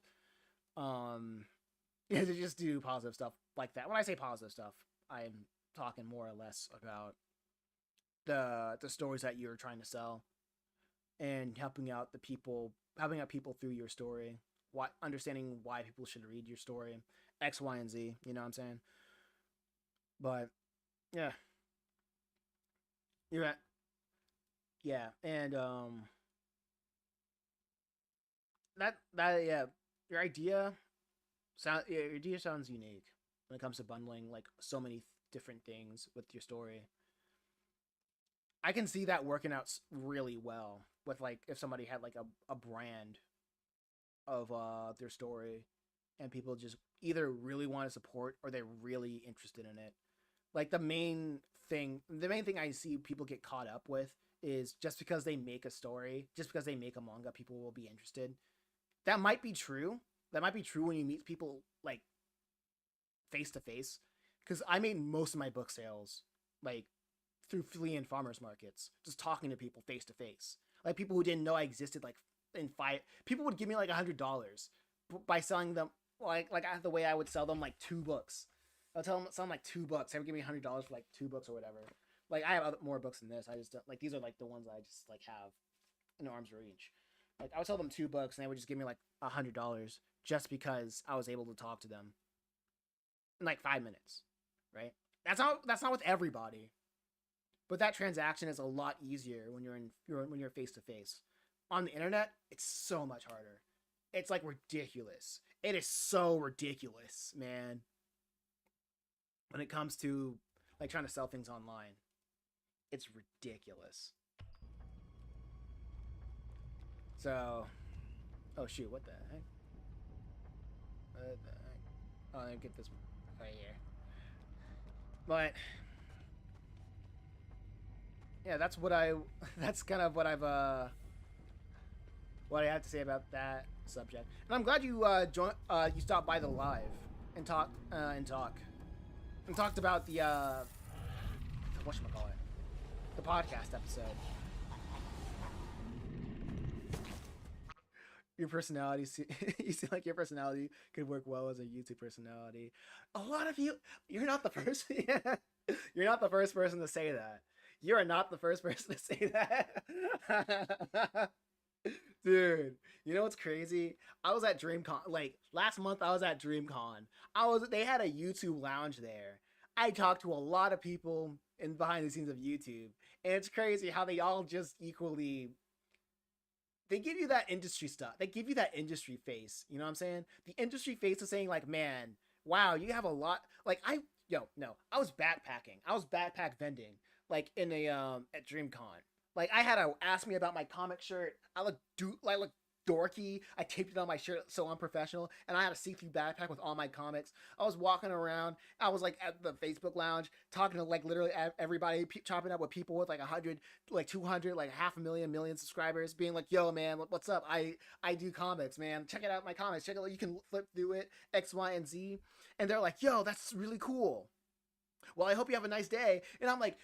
[SPEAKER 1] Yeah, to just do positive stuff like that. When I say positive stuff, I'm talking more or less about the stories that you're trying to sell and helping out people through your story, understanding why people should read your story, X, Y, and Z. You know what I'm saying? But yeah, you're right. Yeah, and that yeah, your idea sounds unique. when it comes to bundling like so many different things with your story. I can see that working out really well with like if somebody had like a brand of their story and people just either really want to support or they're really interested in it. Like the main thing I see people get caught up with is just because they make a story, just because they make a manga, people will be interested. That might be true. That might be true when you meet people like face to face. Because I made most of my book sales like through flea and farmers markets, just talking to people face to face. Like people who didn't know I existed. Like in people would give me like $100 by selling them like the way I would sell them like 2 books. I'll tell them like $2. They would give me $100 for like 2 books or whatever. Like I have more books than this. I just don't, like these are like the ones I just like have in arm's reach. Like I would sell them 2 books and they would just give me like $100 just because I was able to talk to them in like 5 minutes, right? That's not with everybody, but that transaction is a lot easier when you're face to face. On the internet, it's so much harder. It's like ridiculous. It is so ridiculous, man. When it comes to like trying to sell things online, it's ridiculous. So, oh shoot, what the heck? What the heck? Oh, let me get this right here. But yeah, that's kind of what I have to say about that subject. And I'm glad you you stopped by the live and talked about the whatchamacallit, the podcast episode. Your personality, you seem like your personality could work well as a YouTube personality. A lot of you're not the first. You're not the first person to say that. You are not the first person to say that. Dude, you know what's crazy? I was at DreamCon, like last month I was at DreamCon. They had a YouTube lounge there. I talked to a lot of people in behind the scenes of YouTube, and it's crazy how they all just equally, they give you that industry stuff. They give you that industry face. You know what I'm saying? The industry face is saying like, man, wow, you have a lot. Like I was backpacking. I was backpack vending like in a at DreamCon. Like I had to ask me about my comic shirt. I look dorky. I taped it on my shirt so unprofessional, and I had a see-through backpack with all my comics. I was walking around. I was like at the Facebook lounge talking to like literally everybody, chopping up with people with like 100, like 200, like 500,000 million subscribers, being like, "Yo, man, what's up? I do comics, man. Check it out, my comics. Check it out. You can flip through it, X, Y, and Z." And they're like, "Yo, that's really cool. Well, I hope you have a nice day." And I'm like,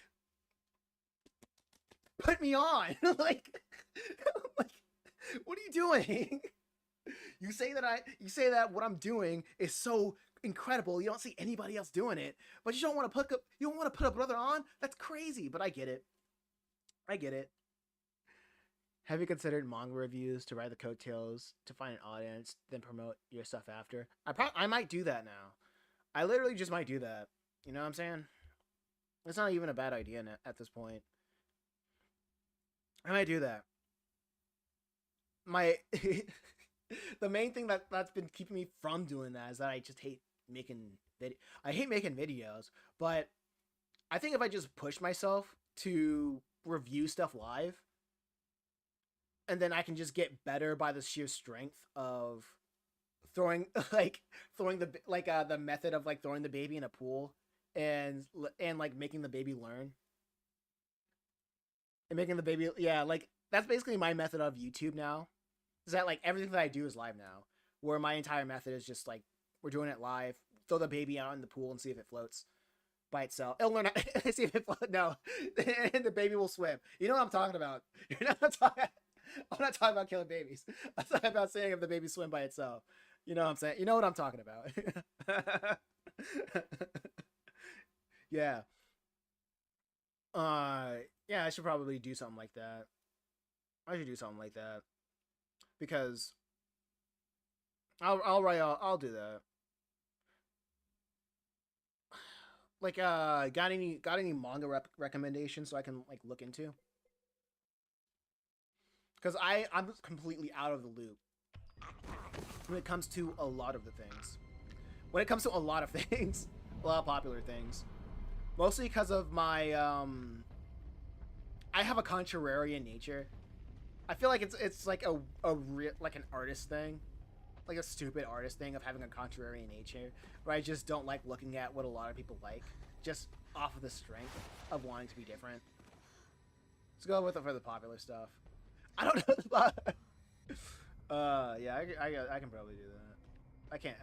[SPEAKER 1] "Put me on!" like, what are you doing? You say that what I'm doing is so incredible. You don't see anybody else doing it, but you don't want to put a brother on? That's crazy, but I get it. Have you considered manga reviews to ride the coattails to find an audience, then promote your stuff after? I might do that now. I literally just might do that. You know what I'm saying? It's not even a bad idea at this point. I might do that. The main thing that's been keeping me from doing that is that I just hate making videos, but I think if I just push myself to review stuff live, and then I can just get better by the sheer strength of throwing the method of like throwing the baby in a pool and like making the baby learn and making the baby, yeah, like that's basically my method of YouTube now. Is that like everything that I do is live now, where my entire method is just like we're doing it live. Throw the baby out in the pool and see if it floats by itself. It'll learn. See if it floats. No, and the baby will swim. You know what I'm talking about. I'm not talking about killing babies. I'm talking about saying if the baby swim by itself. You know what I'm saying? You know what I'm talking about. Yeah. Yeah, I should probably do something like that. I should do something like that. Because I'll do that. Like got any manga recommendations so I can like look into? Because I'm completely out of the loop when it comes to a lot of the things. when it comes to a lot of things, a lot of popular things, mostly because of my I have a contrarian nature. I feel like it's like a real, like an artist thing, like a stupid artist thing of having a contrarian nature, where I just don't like looking at what a lot of people like, just off of the strength of wanting to be different. Let's go with it for the popular stuff. I don't know. Yeah, I can probably do that. I can't.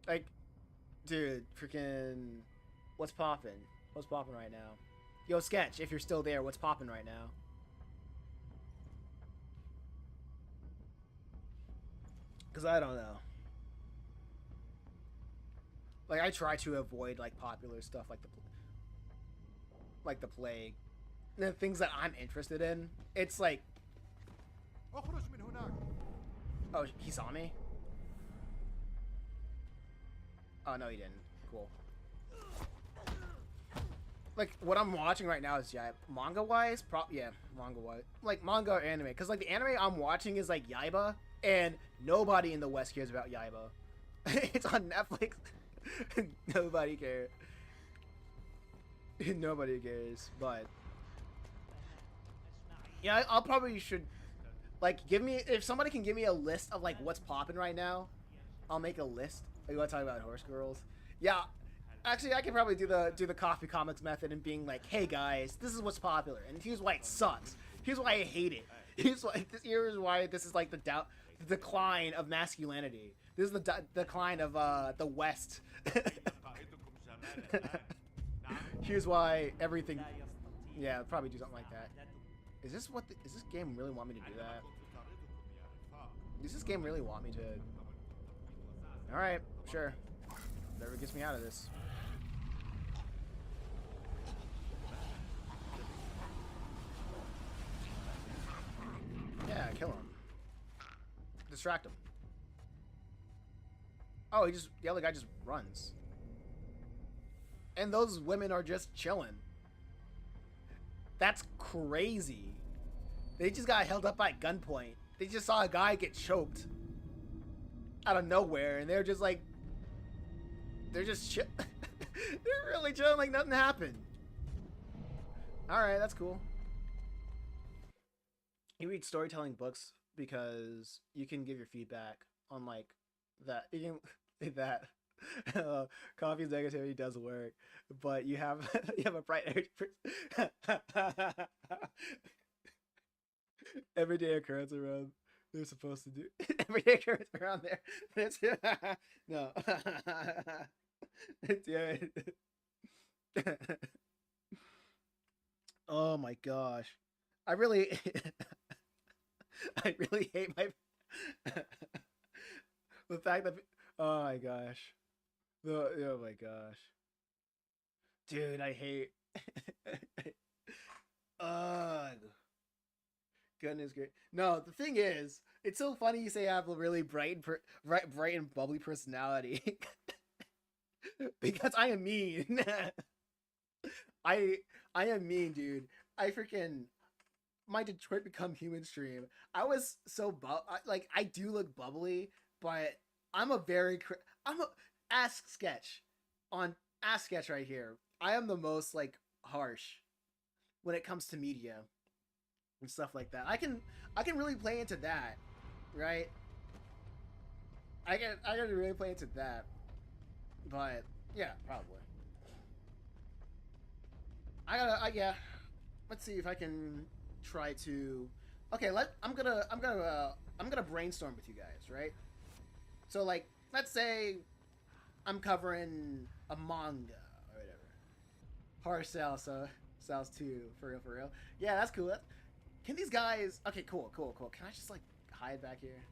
[SPEAKER 1] Like, dude, freaking, what's poppin'? What's poppin' right now? Yo, Sketch, if you're still there, what's poppin' right now? Because I don't know. Like, I try to avoid, like, popular stuff like the plague. The things that I'm interested in, it's like... Oh, he saw me? Oh, no, he didn't. Cool. Like, what I'm watching right now is, yeah, manga-wise, yeah, manga-wise. Like, manga or anime. Because, like, the anime I'm watching is, like, Yaiba, and nobody in the West cares about Yaiba. It's on Netflix. Nobody cares. Nobody cares, but... Yeah, I'll probably should... Like, give me... If somebody can give me a list of, like, what's popping right now, I'll make a list. Like, you want to talk about horse girls? Yeah. Actually, I can probably do the Coffee Comics method and being like, hey, guys, this is what's popular, and here's why it sucks. Here's why I hate it. Here's why this is, like, the decline of masculinity. This is the decline of, the West. Here's why everything... Yeah, probably do something like that. Is this what... Is this game really want me to do that? Does this game really want me to... Alright, sure. Whatever gets me out of this. Yeah, kill him. Distract him. Oh, the other guy just runs. And those women are just chilling. That's crazy. They just got held up by gunpoint. They just saw a guy get choked out of nowhere, and they're just like, they're really chilling like nothing happened. Alright, that's cool. You read storytelling books because you can give your feedback on, like, that. You can that coffee's negativity does work, but you have a bright everyday occurrence around they're supposed to do everyday occurrence around there. That's no. Yeah. Oh my gosh, I really I really hate my the fact that oh my gosh. Oh my gosh. Dude, I hate... Ugh. Goodness great. No, the thing is, it's so funny you say I have a really bright and bubbly personality. Because I am mean. I am mean, dude. I freaking... My Detroit Become Human stream. I was so... I do look bubbly, but I'm a very... Ask Sketch right here. I am the most, like, harsh when it comes to media and stuff like that. I can really play into that, right? I can really play into that, but yeah, probably. Yeah. Let's see if I can try to. Okay, I'm gonna brainstorm with you guys, right? So, like, let's say I'm covering a manga or whatever. Horror Cells 2, for real. Yeah, that's cool. Can these guys... Okay, cool. Can I just, like, hide back here?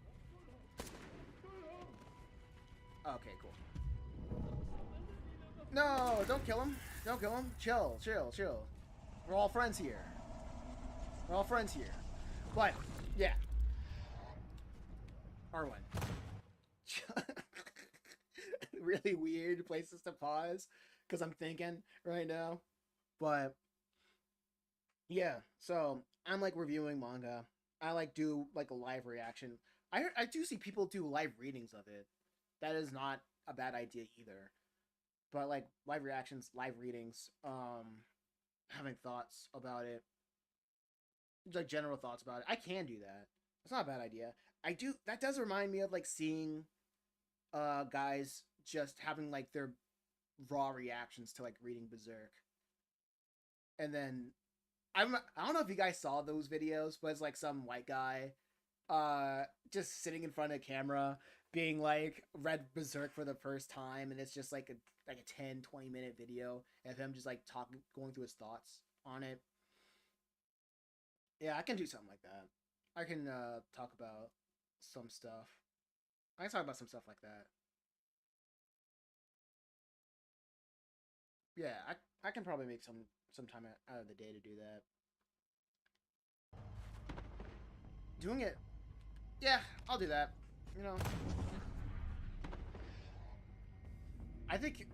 [SPEAKER 1] Okay, cool. No, don't kill him. Don't kill him. Chill. We're all friends here. But, yeah. R1. Really weird places to pause because I'm thinking right now, but yeah, so I'm like reviewing manga. I like do like a live reaction. I do see people do live readings of it. that is not a bad idea either. But like live reactions, live readings, having thoughts about it, like general thoughts about it, I can do that. It's not a bad idea. I do. That does remind me of like seeing guys just having like their raw reactions to like reading Berserk. And then I don't know if you guys saw those videos, but it's like some white guy just sitting in front of a camera being like read Berserk for the first time, and it's just like a 10-20 minute video of him just like talking, going through his thoughts on it. Yeah, I can do something like that. I can talk about some stuff. I can talk about some stuff like that. Yeah, I can probably make some time out of the day to do that. Doing it, yeah, I'll do that. You know, I think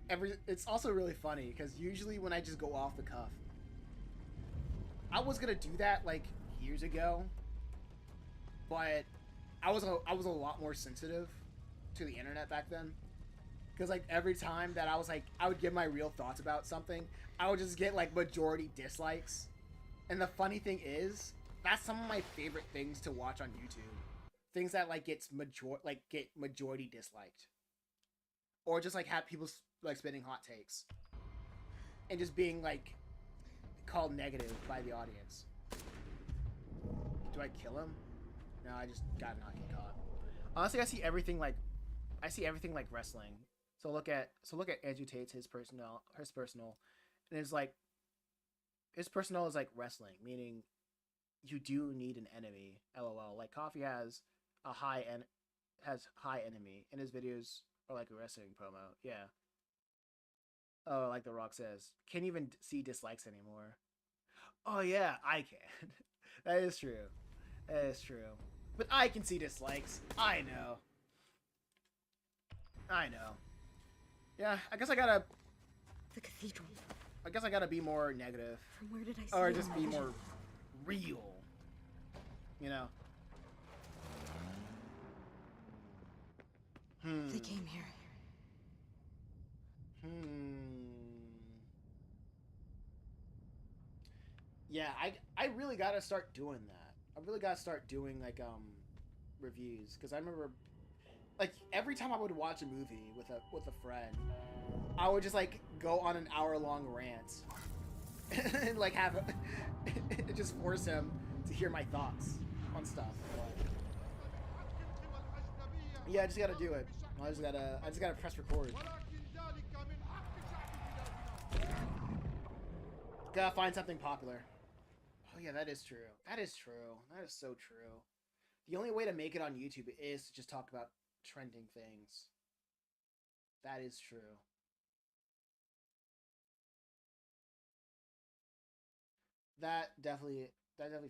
[SPEAKER 1] it's also really funny because usually when I just go off the cuff, I was gonna do that like years ago, but I was a lot more sensitive to the internet back then. Because like every time that I would give my real thoughts about something, I would just get like majority dislikes. And the funny thing is, that's some of my favorite things to watch on YouTube. Things that like get majority disliked, or just like have people like spitting hot takes, and just being like called negative by the audience. Do I kill him? No, I just gotta not get caught. Honestly, I see everything like wrestling. So look at Andrew Tate's his personal, and it's like his personal is like wrestling, meaning you do need an enemy. LOL. Like Coffee has high enemy, and his videos are like a wrestling promo. Yeah. Oh, like The Rock says, can't even see dislikes anymore. Oh yeah, I can. That is true. That is true. But I can see dislikes. I know. Yeah, I guess I gotta.
[SPEAKER 2] The cathedral.
[SPEAKER 1] I guess I gotta be more negative.
[SPEAKER 2] From where did I see
[SPEAKER 1] or
[SPEAKER 2] it?
[SPEAKER 1] just be more real. You know.
[SPEAKER 2] They came here.
[SPEAKER 1] Yeah, I really gotta start doing that. I really gotta start doing like reviews, because I remember like every time I would watch a movie with a friend, I would just like go on an hour-long rant and like have just force him to hear my thoughts on stuff. But, yeah, I just gotta do it. I just gotta press record. Gotta find something popular. Oh yeah, that is true. That is true. That is so true. The only way to make it on YouTube is to just talk about trending things. That is true. That definitely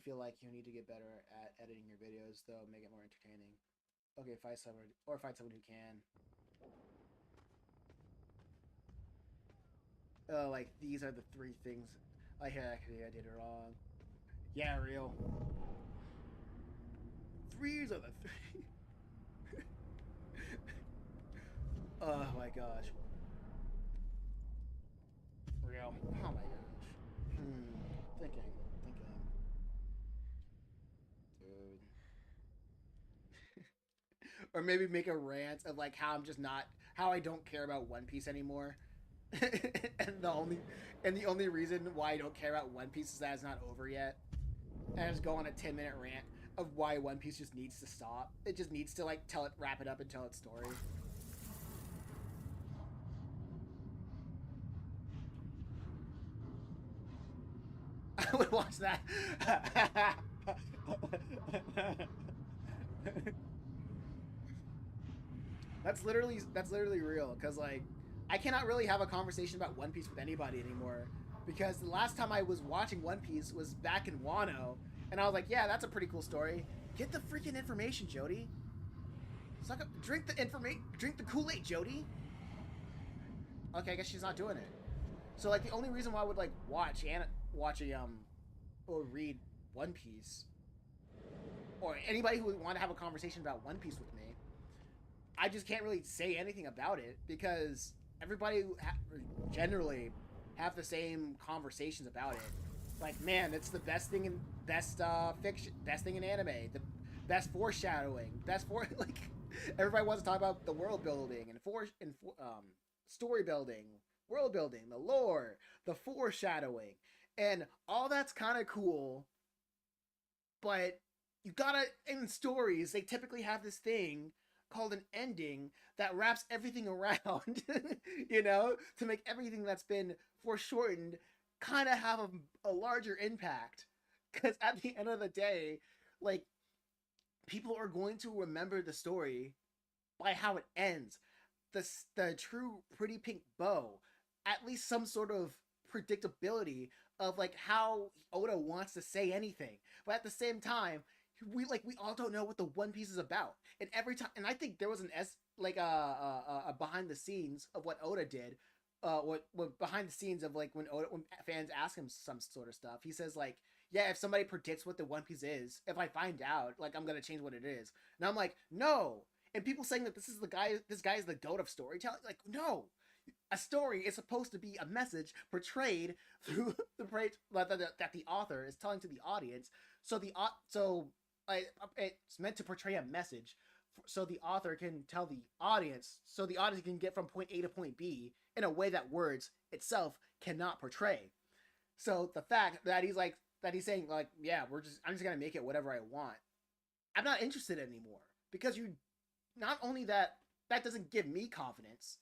[SPEAKER 1] feel like you need to get better at editing your videos, though, make it more entertaining. Okay, find someone who can. Oh, like these are the 3 things. Like, actually, I did it wrong. Yeah, real. 3s are the 3. Oh my gosh. Real. Oh my gosh. Thinking. Dude. Or maybe make a rant of like how I don't care about One Piece anymore. and the only reason why I don't care about One Piece is that it's not over yet. And I just go on a 10-minute rant of why One Piece just needs to stop. It just needs to like wrap it up and tell its story. I would watch that. That's literally real, because like I cannot really have a conversation about One Piece with anybody anymore, because the last time I was watching One Piece was back in Wano, and I was like, yeah, that's a pretty cool story. Get the freaking information, Jody. Drink the Kool-Aid, Jody. Okay, I guess she's not doing it. So like the only reason why I would like watch or read One Piece, or anybody who would want to have a conversation about One Piece with me, I just can't really say anything about it because everybody generally have the same conversations about it. Like, man, it's the best thing in fiction, best thing in anime, the best foreshadowing, like everybody wants to talk about the world building and story building, world building, the lore, the foreshadowing, and all that's kind of cool. But you gotta, in stories, they typically have this thing called an ending that wraps everything around, you know, to make everything that's been foreshortened kind of have a larger impact. Because at the end of the day, like, people are going to remember the story by how it ends. The true pretty pink bow, at least some sort of predictability of like how Oda wants to say anything. But at the same time, we all don't know what the One Piece is about. And every time, and I think there was a behind the scenes of what Oda did. What behind the scenes of like when fans ask him some sort of stuff, he says like, yeah, if somebody predicts what the One Piece is, if I find out, like, I'm gonna change what it is. And I'm like, no. And people saying that this guy is the goat of storytelling. Like, no. A story is supposed to be a message portrayed through that the author is telling to the audience. So it's meant to portray a message, so the author can tell the audience, so the audience can get from point A to point B in a way that words itself cannot portray. So the fact that he's saying like, yeah, I'm just gonna make it whatever I want. I'm not interested anymore because you, not only that doesn't give me confidence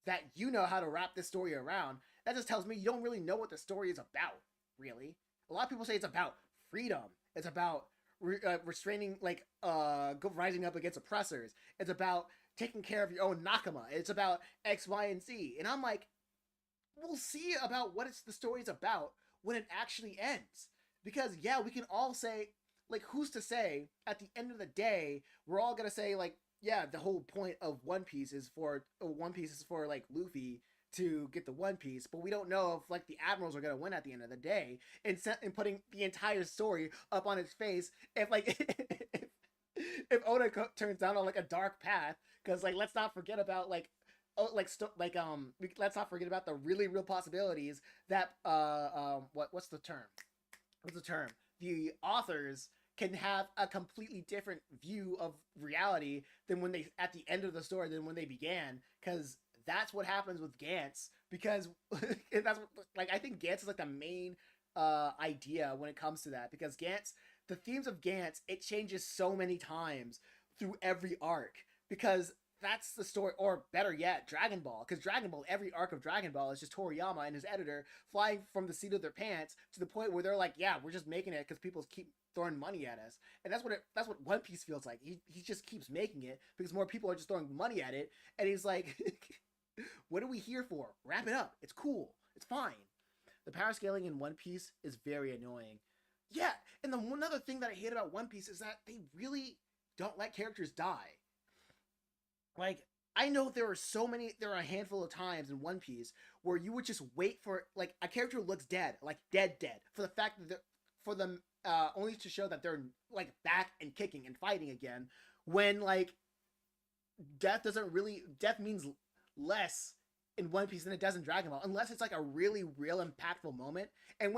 [SPEAKER 1] that you know how to wrap this story around. That just tells me you don't really know what the story is about. Really, a lot of people say it's about freedom. It's about restraining, like, rising up against oppressors. It's about taking care of your own nakama. It's about X, Y, and Z. And I'm like, we'll see about what the story's about when it actually ends. Because yeah, we can all say, like, who's to say at the end of the day we're all gonna say like, yeah, the whole point of One Piece is for like Luffy to get the One Piece, but we don't know if like the admirals are gonna win at the end of the day, and putting the entire story up on its face if like if Oda turns down on like a dark path, because like let's not forget about like let's not forget about the really real possibilities that what's the term? The authors can have a completely different view of reality than when they at the end of the story than when they began, because that's what happens with Gantz. Because that's what, like, I think Gantz is like the main idea when it comes to that, because Gantz, the themes of Gantz, it changes so many times through every arc, because that's the story. Or better yet, Dragon Ball, because Dragon Ball, every arc of Dragon Ball is just Toriyama and his editor flying from the seat of their pants to the point where they're like, yeah, we're just making it because people keep throwing money at us. And that's what One Piece feels like. He just keeps making it because more people are just throwing money at it, and he's like, what are we here for? Wrap it up. It's cool. It's fine. The power scaling in One Piece is very annoying. Yeah, and the one other thing that I hate about One Piece is that they really don't let characters die. Like, I know there are a handful of times in One Piece where you would just wait for, like, a character looks dead, like dead, for the fact that for them only to show that they're like back and kicking and fighting again, when like death means less in One Piece than it does in Dragon Ball, unless it's like a really real impactful moment. And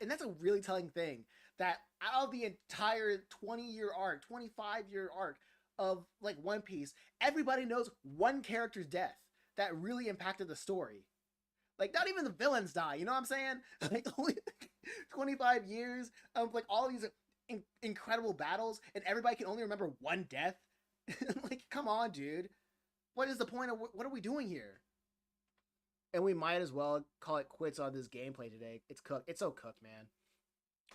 [SPEAKER 1] and that's a really telling thing, that out of the entire 20-year arc, 25-year arc of like One Piece, everybody knows one character's death that really impacted the story. Like, not even the villains die, you know what I'm saying? Like, only 25 years of like all these incredible battles, and everybody can only remember one death. Like, come on, dude. What is the point of what are we doing here? And we might as well call it quits on this gameplay today. It's cooked. It's so cooked, man.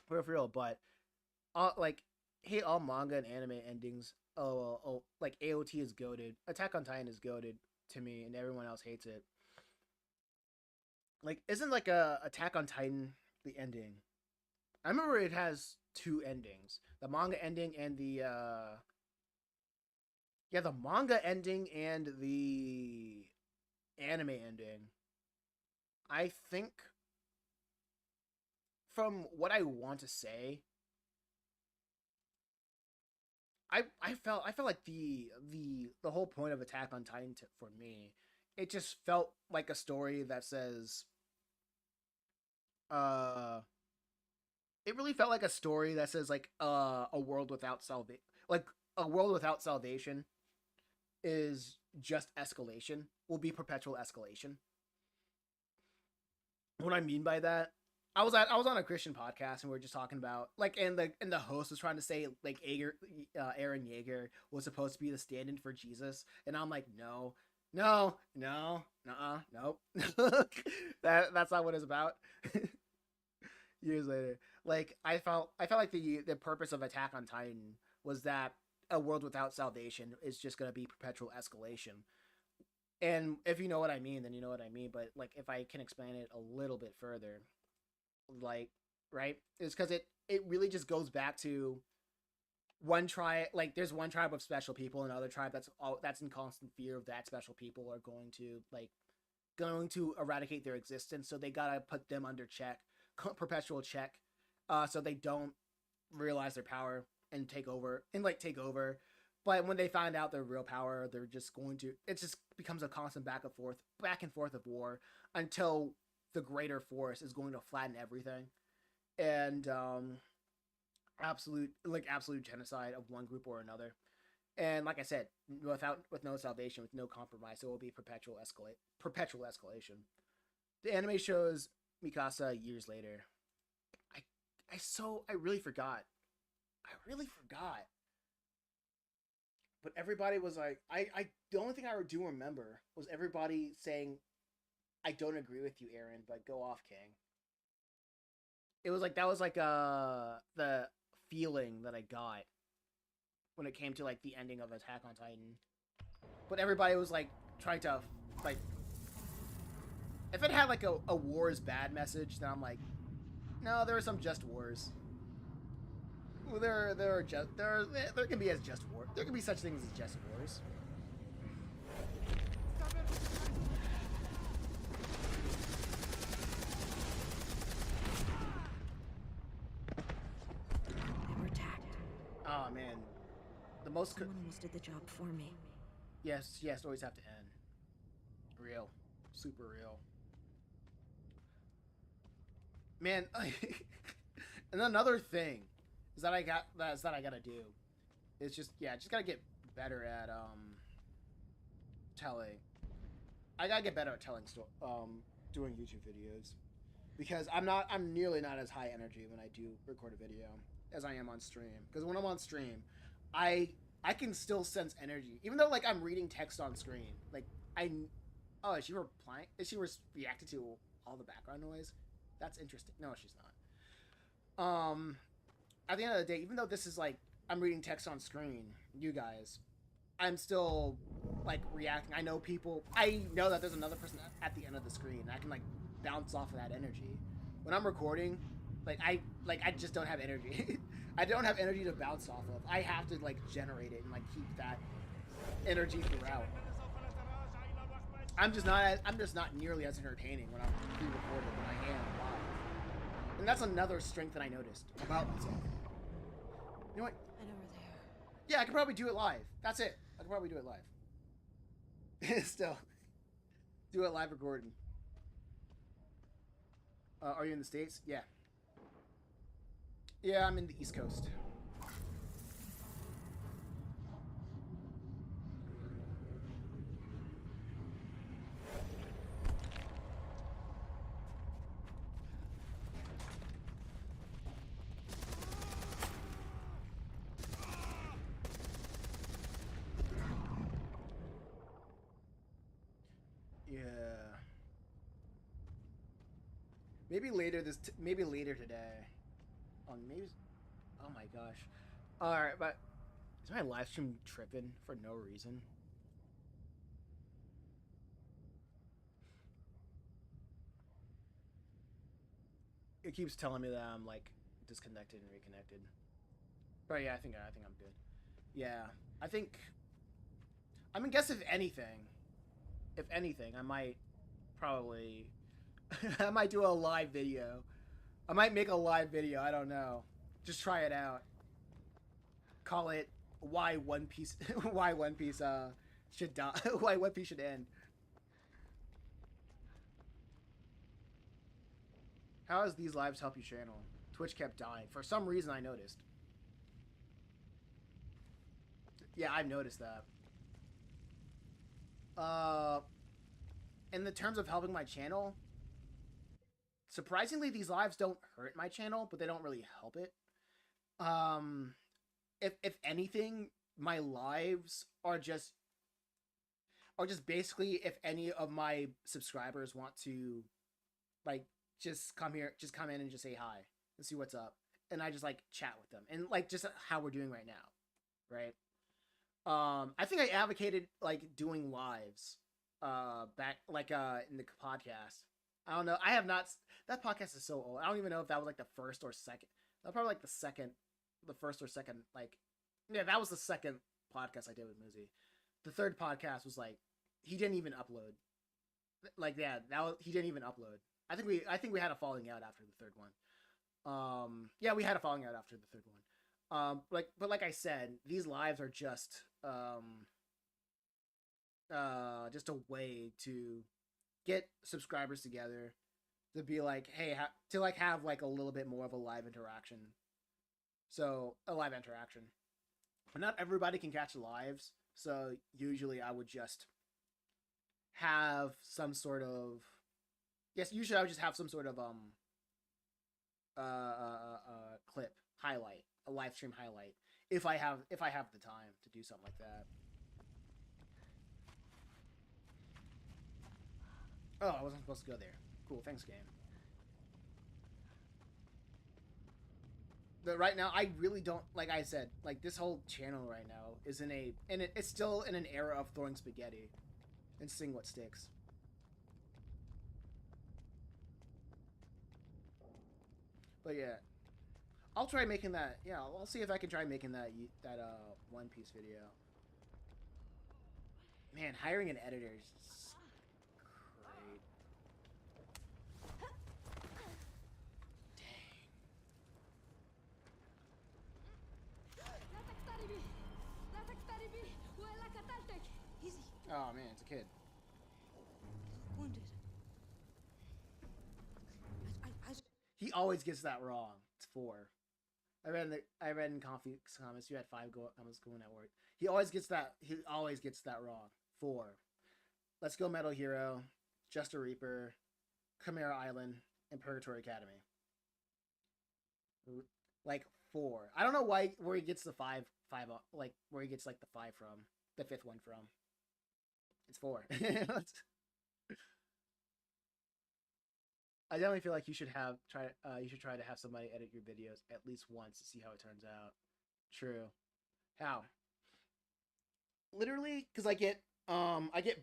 [SPEAKER 1] For real. But like, hate all manga and anime endings. Like AOT is goated. Attack on Titan is goated to me, and everyone else hates it. Like, isn't like a Attack on Titan the ending? I remember it has two endings: the manga ending and the the manga ending and the anime ending. I think, from what I want to say, I felt like the whole point of Attack on Titan for me, it just felt like a story that says, it really felt like a story that says like a world without like a world without salvation is just escalation, will be perpetual escalation. What I mean by that, I was on a Christian podcast and we were just talking about like, and the host was trying to say like Aaron Yeager was supposed to be the stand-in for Jesus, and I'm like, no, nope. That's not what it's about. Years later, like I felt like the purpose of Attack on Titan was that a world without salvation is just gonna be perpetual escalation. And if you know what I mean, then you know what I mean. But like, if I can explain it a little bit further, like, right, it's because it really just goes back to one tribe. Like, there's one tribe of special people, and another tribe that's in constant fear of that special people are going to eradicate their existence. So they gotta put them under check, perpetual check, so they don't realize their power and take over. But when they find out their real power, they're just going to, it just becomes a constant back and forth of war until the greater force is going to flatten everything. And absolute genocide of one group or another. And like I said, with no salvation, with no compromise, it will be perpetual escalation. The anime shows Mikasa years later. I really forgot. But everybody was like, the only thing I do remember was everybody saying, I don't agree with you, Aaron, but go off, King. It was like, that was like the feeling that I got when it came to like the ending of Attack on Titan. But everybody was like trying to like, if it had like a war is bad message, then I'm like, no, there are some just wars. Well, there can be just war. There can be such things as just wars.
[SPEAKER 2] They were attacked.
[SPEAKER 1] Oh man,
[SPEAKER 2] Someone almost did the job for me.
[SPEAKER 1] Yes, always have to end. Real, super real. Man, and another thing is that I gotta do is just gotta get better at telling. I gotta get better at telling doing YouTube videos, because I'm nearly not as high energy when I do record a video as I am on stream. Because when I'm on stream, I can still sense energy, even though like I'm reading text on screen. Like is she replying? Is she reacting to all the background noise? That's interesting. No, she's not. At the end of the day, even though this is like I'm reading text on screen, you guys, I'm still like reacting. I know that there's another person at the end of the screen. I can like bounce off of that energy. When I'm recording, I just don't have energy. I don't have energy to bounce off of. I have to like generate it and like keep that energy throughout. I'm just not nearly as entertaining when I'm pre-recorded than I am live. And that's another strength that I noticed about myself. You know what?
[SPEAKER 2] I know we're there.
[SPEAKER 1] Yeah, I could probably do it live. That's it. I could probably do it live. Still. Do it live recording. Are you in the States? Yeah. Yeah, I'm in the East Coast. Yeah. Maybe later today. Oh my gosh. Alright, but is my live stream tripping for no reason? It keeps telling me that I'm like disconnected and reconnected. But yeah, I think I'm good. Yeah. I guess if anything, I might probably I might do a live video. I might make a live video, I don't know. Just try it out. Call it why One Piece why One Piece should die, why One Piece should end. How has these lives helped your channel? Twitch kept dying. For some reason I noticed. Yeah, I've noticed that. In the terms of helping my channel, surprisingly, these lives don't hurt my channel, but they don't really help it. If anything, my lives are just basically if any of my subscribers want to, like, just come here, just come in and just say hi and see what's up, and I just like chat with them and like just how we're doing right now, right? I think I advocated like doing lives back like in the podcast. I don't know. I have not. That podcast is so old. I don't even know if that was like the first or second. That was probably like the first or second. Like, yeah, that was the second podcast I did with Muzi. The third podcast was like he didn't even upload. Like, yeah, he didn't even upload. I think we had a falling out after the third one. Yeah, we had a falling out after the third one. But like I said, these lives are just a way to get subscribers together to be like, hey, to like have like a little bit more of a live interaction. So a live interaction, but not everybody can catch lives. So usually I would just have some sort of, usually I would just have some sort of clip highlight, a live stream highlight, if I have the time to do something like that. Oh, I wasn't supposed to go there. Cool, thanks, game. But right now, I really don't, like I said, like this whole channel right now is it's still in an era of throwing spaghetti and seeing what sticks. But yeah, I'll try making that. Yeah, I'll see if I can try making that One Piece video. Man, hiring an editor is great.
[SPEAKER 2] Easy.
[SPEAKER 1] Oh man, it's a kid.
[SPEAKER 2] Wounded.
[SPEAKER 1] He always gets that wrong. It's 4. I read in comments you had 5 comments going at work. He always gets that wrong. 4. Let's Go Metal Hero, Just a Reaper, Chimera Island, and Purgatory Academy. Like 4. I don't know where he gets the 5 like where he gets like the 5 from, the 5th one from. It's 4. I definitely feel like you should try to have somebody edit your videos at least once to see how it turns out. True. How? Literally, because I get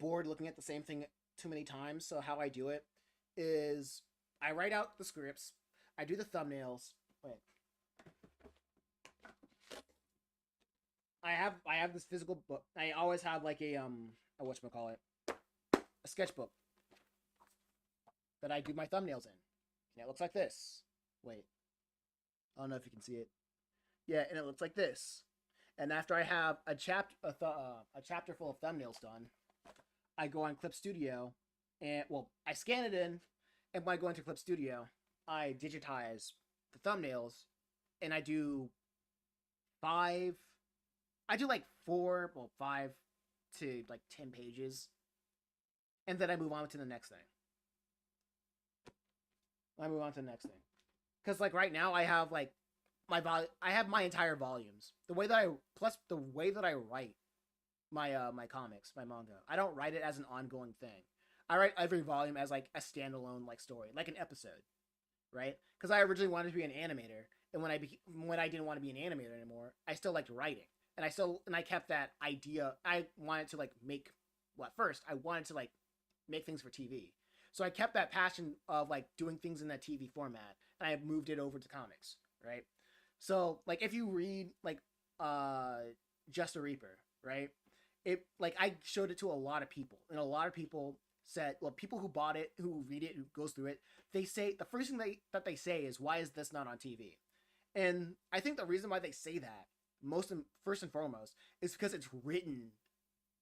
[SPEAKER 1] bored looking at the same thing too many times. So how I do it is I write out the scripts, I do the thumbnails. Wait. I have this physical book. I always have like a whatchamacallit, a sketchbook that I do my thumbnails in. And it looks like this. Wait. I don't know if you can see it. Yeah, and it looks like this. And after I have a chapter full of thumbnails done, I go on Clip Studio, and I scan it in, and when I go into Clip Studio, I digitize the thumbnails, and I do 5 to like 10 pages, and then I move on to the next thing. Because like right now I have like I have my entire volumes. The way that I write my comics, my manga. I don't write it as an ongoing thing. I write every volume as like a standalone like story, like an episode, right? Because I originally wanted to be an animator, and when I didn't want to be an animator anymore, I still liked writing, and I kept that idea. I wanted to like make first I wanted to like make things for TV. So I kept that passion of like doing things in that TV format, and I moved it over to comics, right? So like if you read like Just a Reaper, right? It like I showed it to a lot of people, and a lot of people said, well, people who bought it, who read it, who goes through it, they say the first thing that they say is, why is this not on TV? And I think the reason why they say that first and foremost is because it's written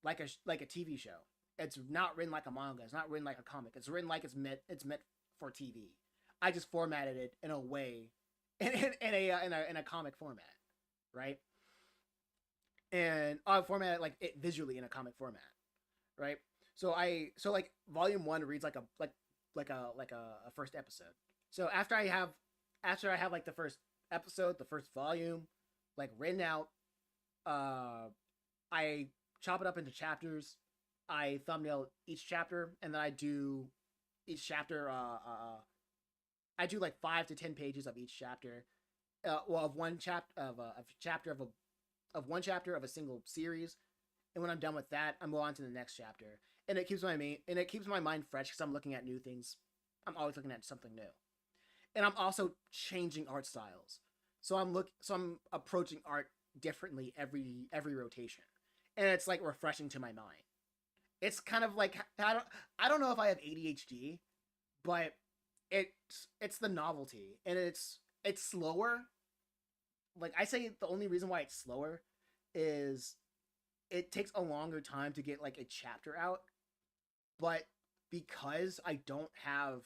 [SPEAKER 1] like a TV show. It's not written like a manga. It's not written like a comic. It's written like it's meant for TV. I just formatted it in a way, in a comic format, right? And I formatted like it visually in a comic format, right? So like volume 1 reads like a first episode. So after I have like the first episode, the first volume, like written out, I chop it up into chapters. I thumbnail each chapter, and then I do each chapter. I do like 5 to 10 pages of each chapter. Of one chapter of one chapter of a single series, and when I'm done with that, I'm going on to the next chapter, and it keeps my mind fresh because I'm looking at new things. I'm always looking at something new, and I'm also changing art styles. So I'm approaching art differently every rotation, and it's like refreshing to my mind. It's kind of like I don't know if I have ADHD, but it's the novelty, and it's slower. Like I say, the only reason why it's slower is it takes a longer time to get like a chapter out, but because I don't have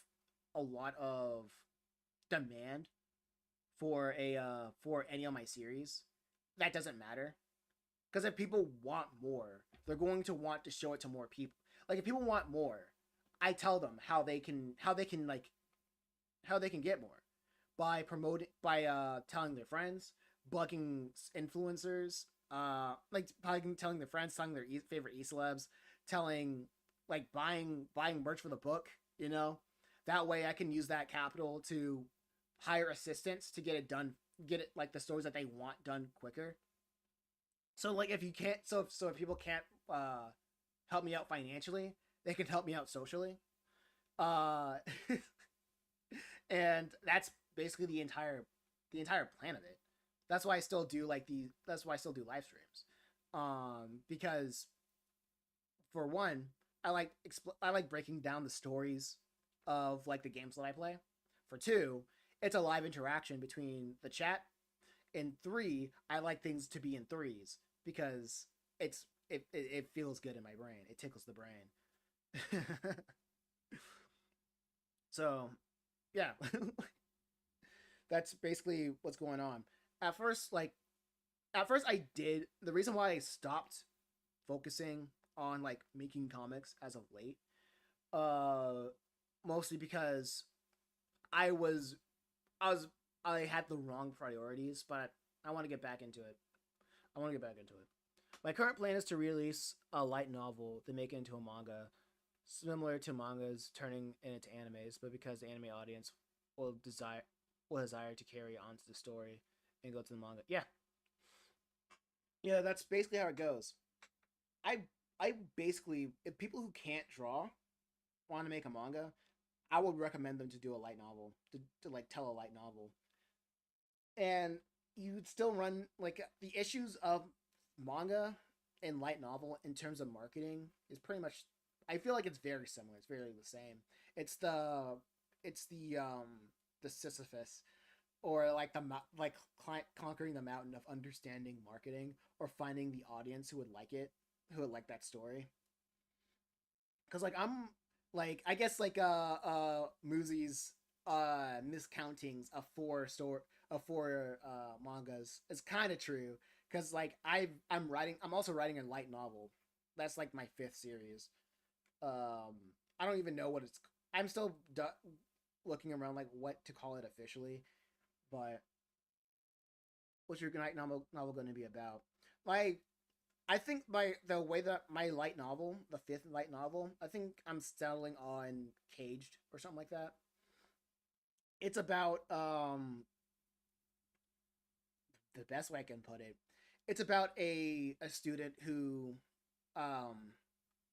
[SPEAKER 1] a lot of demand for any of my series, that doesn't matter. Because if people want more, they're going to want to show it to more people. Like if people want more, I tell them how they can get more by telling their friends, bugging influencers, like telling their friends, telling their favorite e-celebs, telling like buying merch for the book. That way I can use that capital to hire assistants to get it like the stories that they want done quicker. So like if people can't help me out financially, they can help me out socially. Uh and that's basically the entire plan of it. That's why I still do live streams. Because for one, I like breaking down the stories of like the games that I play. For two, it's a live interaction between the chat. And 3, I like things to be in threes because it feels good in my brain. It tickles the brain. So, yeah. That's basically what's going on. At first I did the reason why I stopped focusing on like making comics as of late, mostly because I was I had the wrong priorities, but I want to get back into it. My current plan is to release a light novel, to make it into a manga, similar to mangas turning into animes, but because the anime audience will desire to carry on to the story and go to the manga. Yeah, that's basically how it goes. I basically, if people who can't draw want to make a manga, I would recommend them to do a light novel, to like tell a light novel. And you'd still run like the issues of manga and light novel in terms of marketing is pretty much, I feel like it's very similar. It's very the same. It's the Sisyphus, or like conquering the mountain of understanding marketing, or finding the audience who would like it, who would like that story. Because like I'm like, I guess like Muzi's miscountings of four mangas is kind of true, because like I'm also writing a light novel. That's like my 5th series. I don't even know what it's. I'm still looking around like what to call it officially, but what's your light novel going to be about? Like, I think the way that my light novel, the 5th light novel, I think I'm settling on Caged or something like that. It's about the best way I can put it. It's about a student who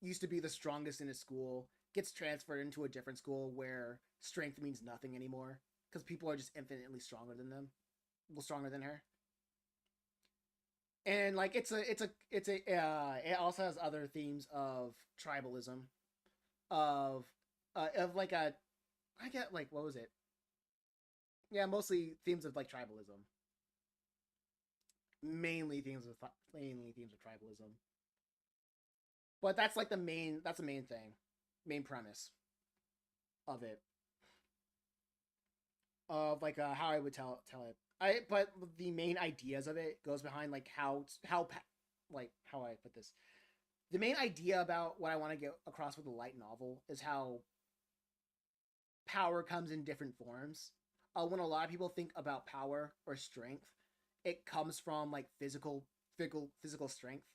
[SPEAKER 1] used to be the strongest in his school, gets transferred into a different school where strength means nothing anymore because people are just infinitely stronger than them, stronger than her. And like it also has other themes of tribalism, of like a, I get like, what was it? Yeah, mostly themes of like tribalism. mainly themes of tribalism. But that's like the main thing, main premise of it. Of like how I would tell it. But the main ideas of it goes behind like how I put this. The main idea about what I want to get across with the light novel is how power comes in different forms. When a lot of people think about power or strength, it comes from like physical strength.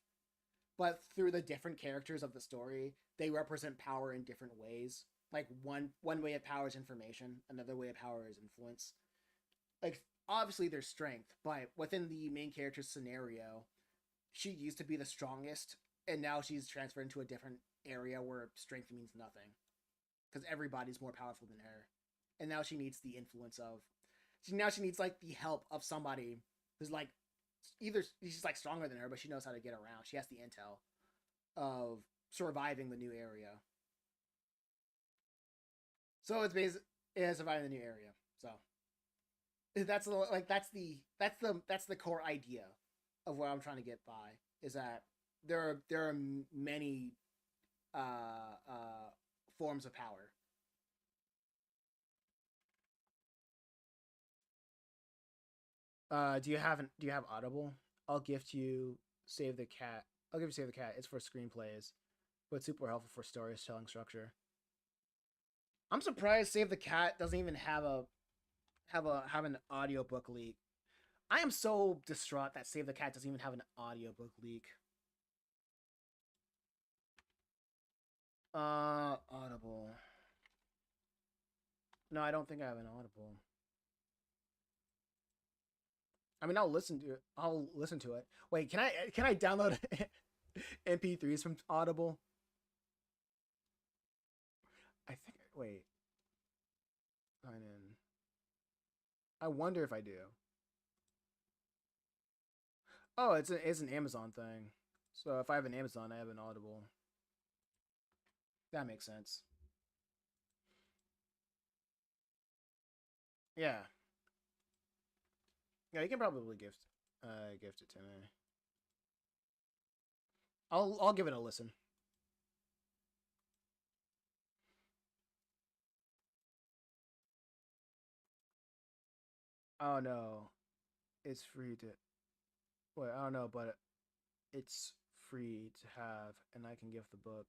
[SPEAKER 1] But through the different characters of the story, they represent power in different ways. Like one way of power is information, another way of power is influence. Like obviously there's strength, but within the main character's scenario, she used to be the strongest, and now she's transferred into a different area where strength means nothing. Because everybody's more powerful than her. And now she needs the influence of... Now she needs, like, the help of somebody who's, like... Either she's, like, stronger than her, but she knows how to get around. She has the intel of surviving the new area. So it's basically... Yeah, surviving the new area. So... That's, like, that's the core idea of what I'm trying to get by. Is that there are many... forms of power. Do you have Audible? I'll gift you Save the Cat. I'll give you Save the Cat. It's for screenplays, but super helpful for storytelling structure. I'm surprised Save the Cat doesn't even have an audiobook leak. I am so distraught that Save the Cat doesn't even have an audiobook leak. Audible. No, I don't think I have an Audible. I mean, I'll listen to it. Wait, can I download MP3s from Audible? I think. Wait. Sign in. I wonder if I do. Oh, it's an Amazon thing. So if I have an Amazon, I have an Audible. That makes sense. Yeah. Yeah, you can probably gift it to me. I'll give it a listen. Oh no. It's free to wait, I don't know, but it's free to have, and I can gift the book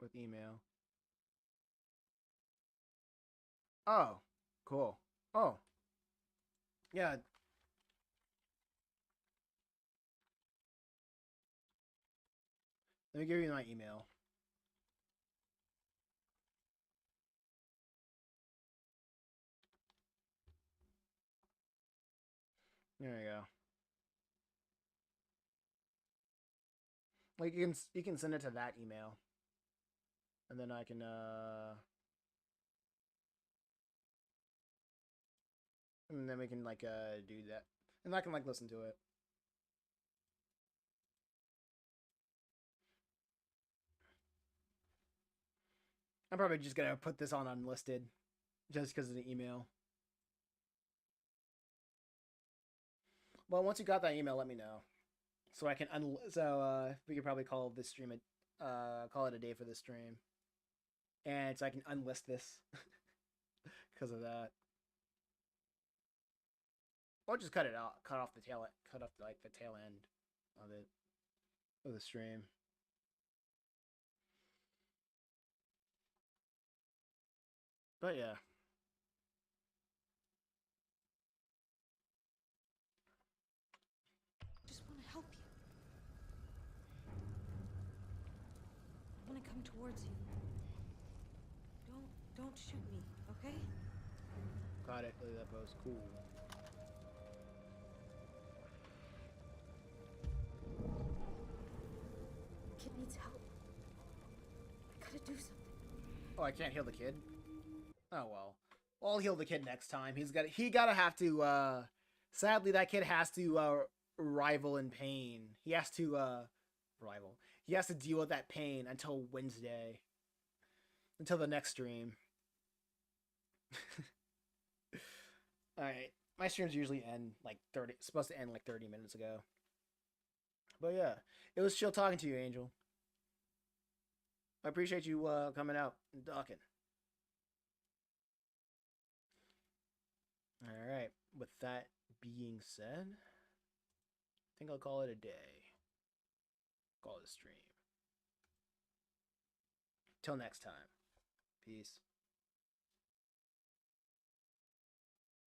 [SPEAKER 1] with email. Oh, cool. Oh. Yeah. Let me give you my email. There you go. Like you can send it to that email. And then I can and then we can like do that. And I can like listen to it. I'm probably just gonna put this on unlisted just because of the email. Well, once you got that email, let me know. So I can we could probably call this stream call it a day for this stream. And so I can unlist this because of that. Or just cut it out, cut off like the tail end of it, of the stream. But yeah.
[SPEAKER 6] I just want to help you. I want to come towards you. Don't shoot me, okay?
[SPEAKER 1] Got it. That was cool.
[SPEAKER 6] The kid needs help. I gotta do something.
[SPEAKER 1] Oh, I can't heal the kid? Oh well. Well, I'll heal the kid next time. He gotta have to sadly that kid has to rival in pain. He has to rival. He has to deal with that pain until Wednesday. Until the next stream. Alright. My streams usually end like 30. Supposed to end like 30 minutes ago. But yeah, it was chill talking to you, Angel. I appreciate you coming out and talking. All right. With that being said, I think I'll call it a day. Call it a stream. Till next time. Peace.